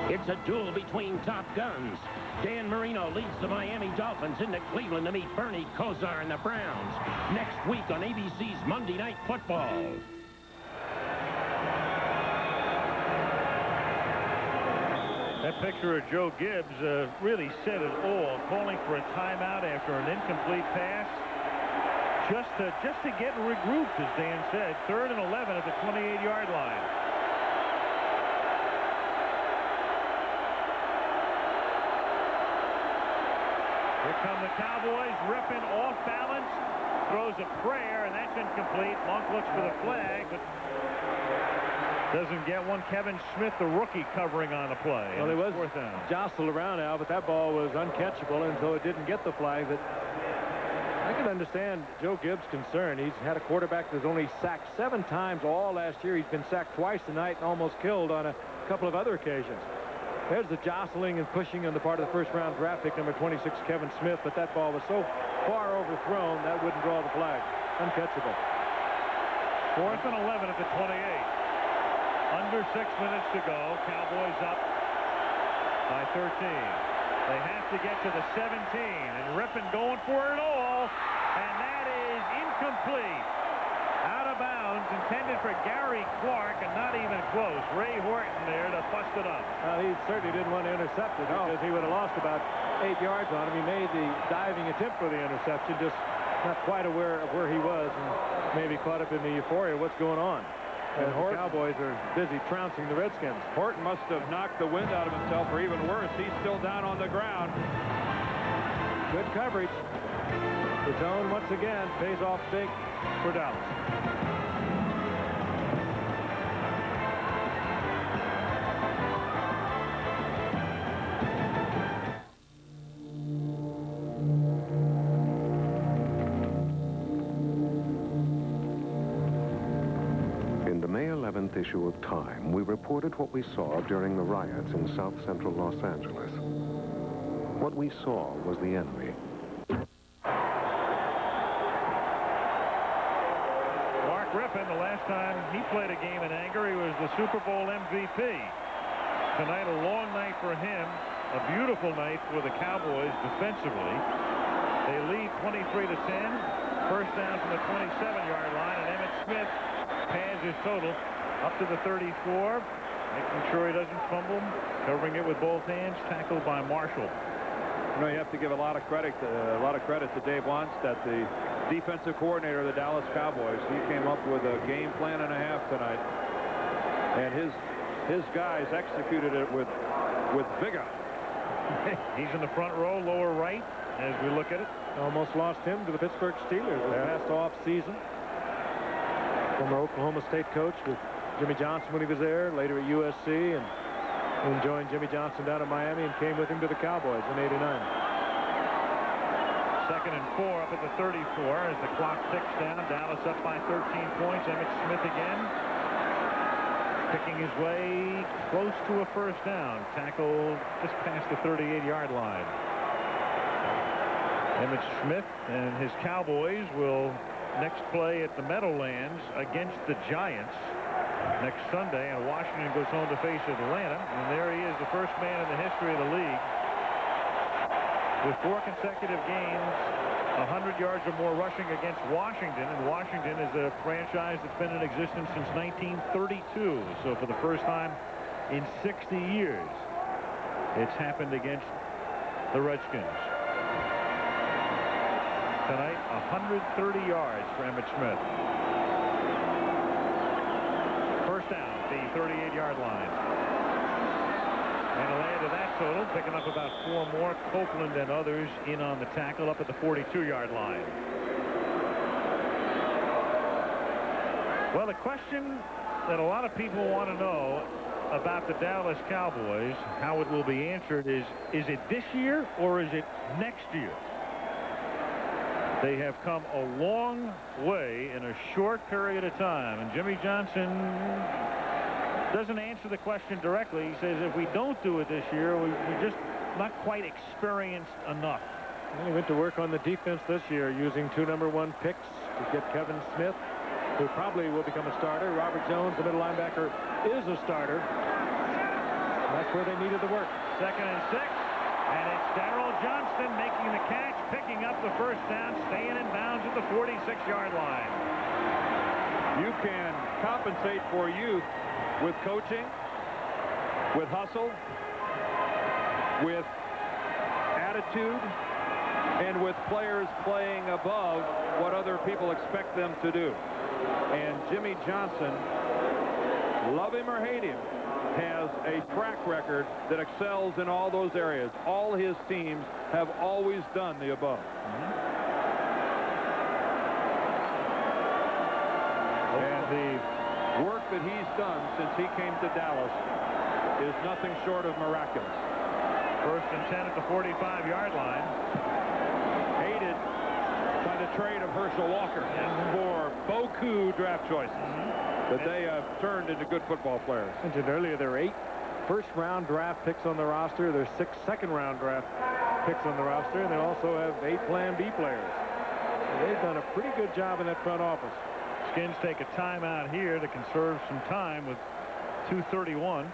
It's a duel between top guns. Dan Marino leads the Miami Dolphins into Cleveland to meet Bernie Kosar and the Browns next week on ABC's Monday Night Football.
That picture of Joe Gibbs really said it all, calling for a timeout after an incomplete pass. Just to get regrouped, as Dan said. 3rd and 11 at the 28-yard line. Here come the Cowboys. Rippon off balance, throws a prayer, and that's incomplete. Monk looks for the flag, but doesn't get one. Kevin Smith, the rookie, covering on the play.
Well, it was
4th down.
Jostled around now, but that ball was uncatchable, and so it didn't get the flag. But I can understand Joe Gibbs' concern. He's had a quarterback that's only sacked 7 times all last year. He's been sacked twice tonight and almost killed on a couple of other occasions. There's the jostling and pushing on the part of the first-round draft pick, number 26, Kevin Smith, but that ball was so far overthrown that wouldn't draw the flag. Uncatchable.
4th and 11 at the 28. Under 6 minutes to go. Cowboys up by 13. They have to get to the 17, and Rippon going for it all, and that is incomplete. Out of bounds, intended for Gary Clark, and not even close. Ray Horton there to bust it up.
He certainly didn't want to intercept it because he would have lost about 8 yards on him. He made the diving attempt for the interception, just not quite aware of where he was, and maybe caught up in the euphoria of what's going on. And the Cowboys are busy trouncing the Redskins.
Horton must have knocked the wind out of himself, or even worse, he's still down on the ground.
Good coverage. The zone once again pays off big for Dallas.
In the May 11th issue of Time, we reported what we saw during the riots in South Central Los Angeles. What we saw was the enemy.
bullpen. The last time he played a game in anger, he was the Super Bowl MVP. Tonight, a long night for him. A beautiful night for the Cowboys defensively. They lead 23-10. First down from the 27-yard line, and Emmitt Smith pads his total up to the 34, making sure he doesn't fumble, covering it with both hands, tackled by Marshall.
You know, you have to give a lot of credit to Dave Wannstedt, the defensive coordinator of the Dallas Cowboys. He came up with a game plan and a half tonight, and his guys executed it with vigor.
He's in the front row, lower right, as we look at it.
Almost lost him to the Pittsburgh Steelers the last off season. Former Oklahoma State coach with Jimmy Johnson when he was there, later at USC, and joined Jimmy Johnson down in Miami and came with him to the Cowboys in '89.
Second and 4 up at the 34 as the clock ticks down. Dallas up by 13 points. Emmitt Smith again, picking his way close to a first down. Tackled just past the 38-yard line. Emmitt Smith and his Cowboys will next play at the Meadowlands against the Giants next Sunday, and Washington goes home to face Atlanta. And there he is, the first man in the history of the league with 4 consecutive games, 100 yards or more rushing against Washington. And Washington is a franchise that's been in existence since 1932. So for the first time in 60 years, it's happened against the Redskins. Tonight, 130 yards for Emmitt Smith. First down at the 38-yard line. And a land of that total, picking up about 4 more. Copeland and others in on the tackle up at the 42-yard line. Well, the question that a lot of people want to know about the Dallas Cowboys, how it will be answered, is it this year or is it next year? They have come a long way in a short period of time, and Jimmy Johnson doesn't answer the question directly. He says if we don't do it this year, we're just not quite experienced enough.
He went to work on the defense this year using 2 #1 picks to get Kevin Smith, who probably will become a starter. Robert Jones, the middle linebacker, is a starter. That's where they needed the work.
Second and 6, and it's Darryl Johnston making the catch, picking up the first down, staying in bounds at the 46-yard line.
You can compensate for youth with coaching, with hustle, with attitude, and with players playing above what other people expect them to do. And Jimmy Johnson, love him or hate him, has a track record that excels in all those areas. All his teams have always done the above. And the work that he's done since he came to Dallas is nothing short of miraculous.
First and 10 at the 45-yard line.
Aided by the trade of Herschel Walker for beaucoup draft choices that they have turned into good football players.
I mentioned earlier there are 8 first-round draft picks on the roster. There's 6 second-round draft picks on the roster, and they also have 8 Plan B players. So they've done a pretty good job in that front office.
Skins take a timeout here to conserve some time with 2:31.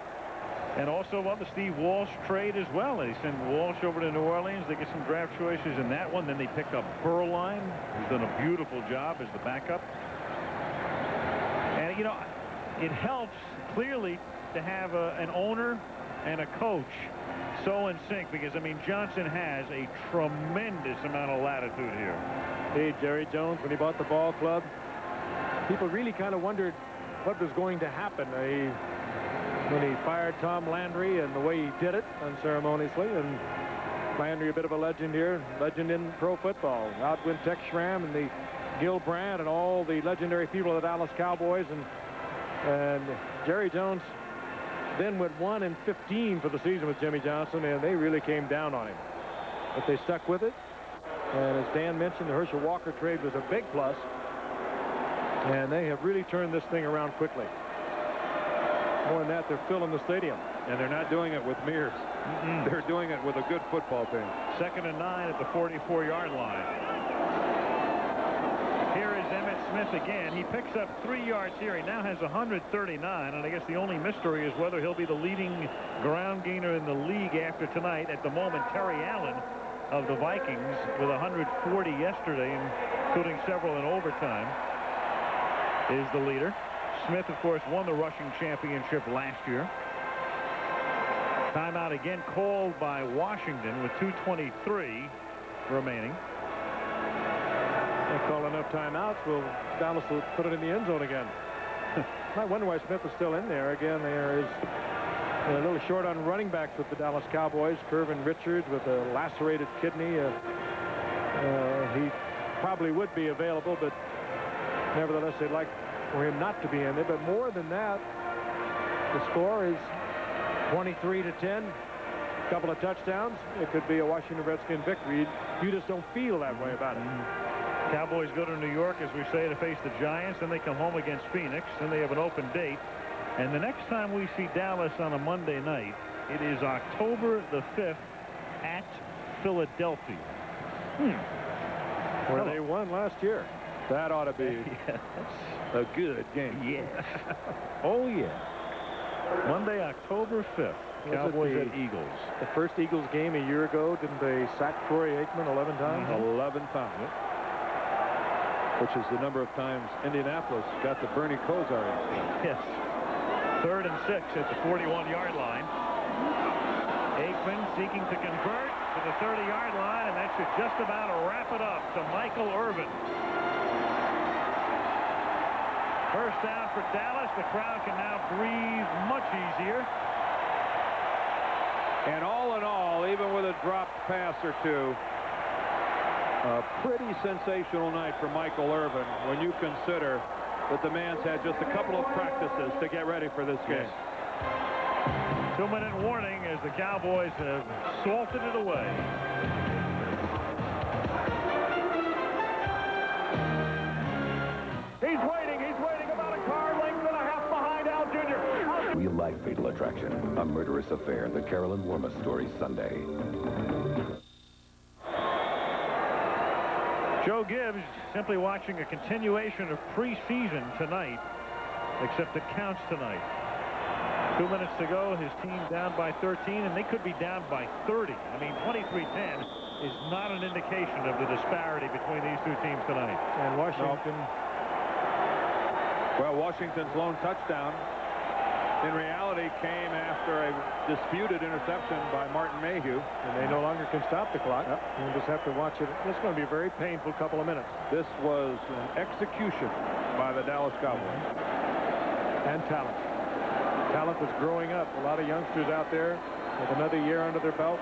And also love the Steve Walsh trade as well. They send Walsh over to New Orleans. They get some draft choices in that one. Then they pick up Burline, who's done a beautiful job as the backup. And, you know, it helps clearly to have an owner and a coach so in sync, because, I mean, Johnson has a tremendous amount of latitude here.
Hey, Jerry Jones, when he bought the ball club, people really kind of wondered what was going to happen. When he fired Tom Landry and the way he did it unceremoniously, and Landry, a bit of a legend here, legend in pro football. Outwin Tex Schramm and the Gil Brandt and all the legendary people of the Dallas Cowboys, and Jerry Jones then went 1-15 for the season with Jimmy Johnson, and they really came down on him. But they stuck with it, and as Dan mentioned, the Herschel Walker trade was a big plus, and they have really turned this thing around quickly. More than that, they're filling the stadium.
And they're not doing it with mirrors. They're doing it with a good football team.
Second and 9 at the 44-yard line. Here is Emmitt Smith Smith again. He picks up 3 yards here. He now has 139, and I guess the only mystery is whether he'll be the leading ground gainer in the league after tonight. At the moment, Terry Allen of the Vikings with 140 yesterday, including several in overtime, is the leader. Smith, of course, won the rushing championship last year. Timeout again called by Washington with 2:23 remaining.
They call enough timeouts. Dallas will put it in the end zone again. I wonder why Smith is still in there. Again, there is a little short on running backs with the Dallas Cowboys. Curvin Richards with a lacerated kidney. He probably would be available, but nevertheless, they'd like for him not to be in there. But more than that, the score is 23-10. A couple of touchdowns. It could be a Washington Redskin victory. You just don't feel that way about it.
Cowboys go to New York, as we say, to face the Giants. Then they come home against Phoenix. Then they have an open date. And the next time we see Dallas on a Monday night, it is October the 5th at Philadelphia.
Where they won last year. That ought to be a good game.
Yes. Oh, yeah. Monday, October 5th. Cowboys at Eagles.
The first Eagles game a year ago, didn't they sack Troy Aikman 11 times?
11 times. Which is the number of times Indianapolis got the Bernie Kosar in.
Yes. 3rd and 6 at the 41-yard line. Aikman seeking to convert to the 30-yard line, and that should just about wrap it up to Michael Irvin. First down for Dallas. The crowd can now breathe much easier.
And all in all, even with a dropped pass or two, a pretty sensational night for Michael Irvin when you consider that the man's had just a couple of practices to get ready for this game.
2-minute warning as the Cowboys have salted it away.
He's waiting about a car length and a half behind Al Jr.
Real-life fatal attraction, a murderous affair. The Carolyn Worma story Sunday.
Joe Gibbs simply watching a continuation of preseason tonight, except it counts tonight. 2 minutes to go, his team down by 13, and they could be down by 30. I mean, 23-10 is not an indication of the disparity between these two teams tonight.
And Washington.
Well, Washington's lone touchdown in reality came after a disputed interception by Martin Mayhew.
And they no longer can stop the clock. Yep. You'll just have to watch it. This is going to be a very painful couple of minutes.
This was an execution by the Dallas Cowboys.
And talent. Talent was growing up. A lot of youngsters out there with another year under their belt.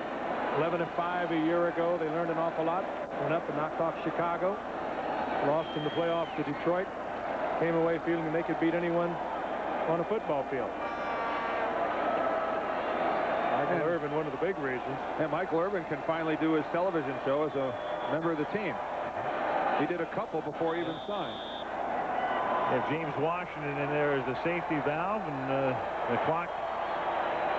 11-5 a year ago. They learned an awful lot. Went up and knocked off Chicago. Lost in the playoffs to Detroit. Came away feeling that they could beat anyone on a football field. Michael Irvin, one of the big reasons.
And Michael Irvin can finally do his television show as a member of the team. He did a couple before he even signed.
If James Washington in there is the safety valve, and the clock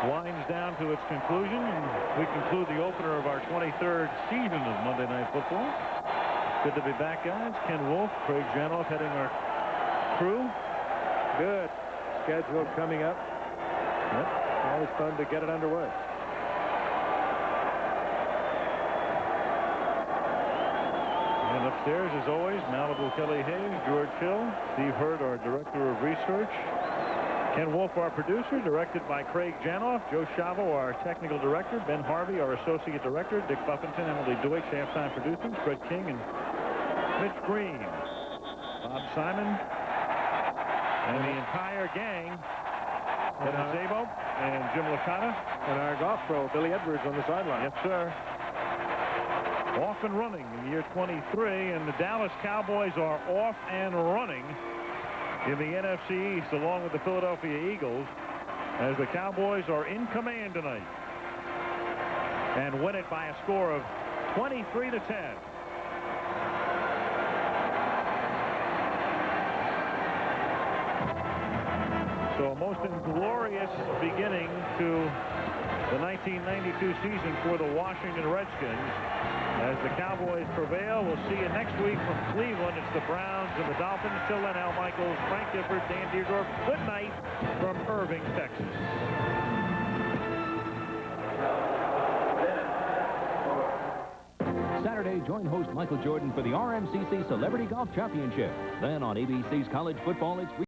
winds down to its conclusion, and we conclude the opener of our 23rd season of Monday Night Football. Good to be back, guys. Ken Wolf, Craig Janoff heading our crew.
Good schedule coming up. Yep. Always fun to get it underway.
And upstairs, as always, Malibu Kelly Hayes, George Hill, Steve Hurd, our Director of Research, Ken Wolf, our producer, directed by Craig Janoff, Joe Chavo, our Technical Director, Ben Harvey, our Associate Director, Dick Buffington, Emily Deutsch, halftime producers, Fred King, and Mitch Green, Bob Simon, and the entire gang, Kevin Szabo and Jim Licata.
And our golf pro, Billy Edwards, on the sideline.
Yes, sir. Off and running in year 23, and the Dallas Cowboys are off and running in the NFC East along with the Philadelphia Eagles as the Cowboys are in command tonight and win it by a score of 23-10. So a most inglorious beginning to the 1992 season for the Washington Redskins. As the Cowboys prevail, we'll see you next week from Cleveland. It's the Browns and the Dolphins. Till then, Al Michaels, Frank Gifford, Dan Deerdorf. Good night from Irving, Texas.
Saturday, join host Michael Jordan for the RMCC Celebrity Golf Championship. Then on ABC's College Football, it's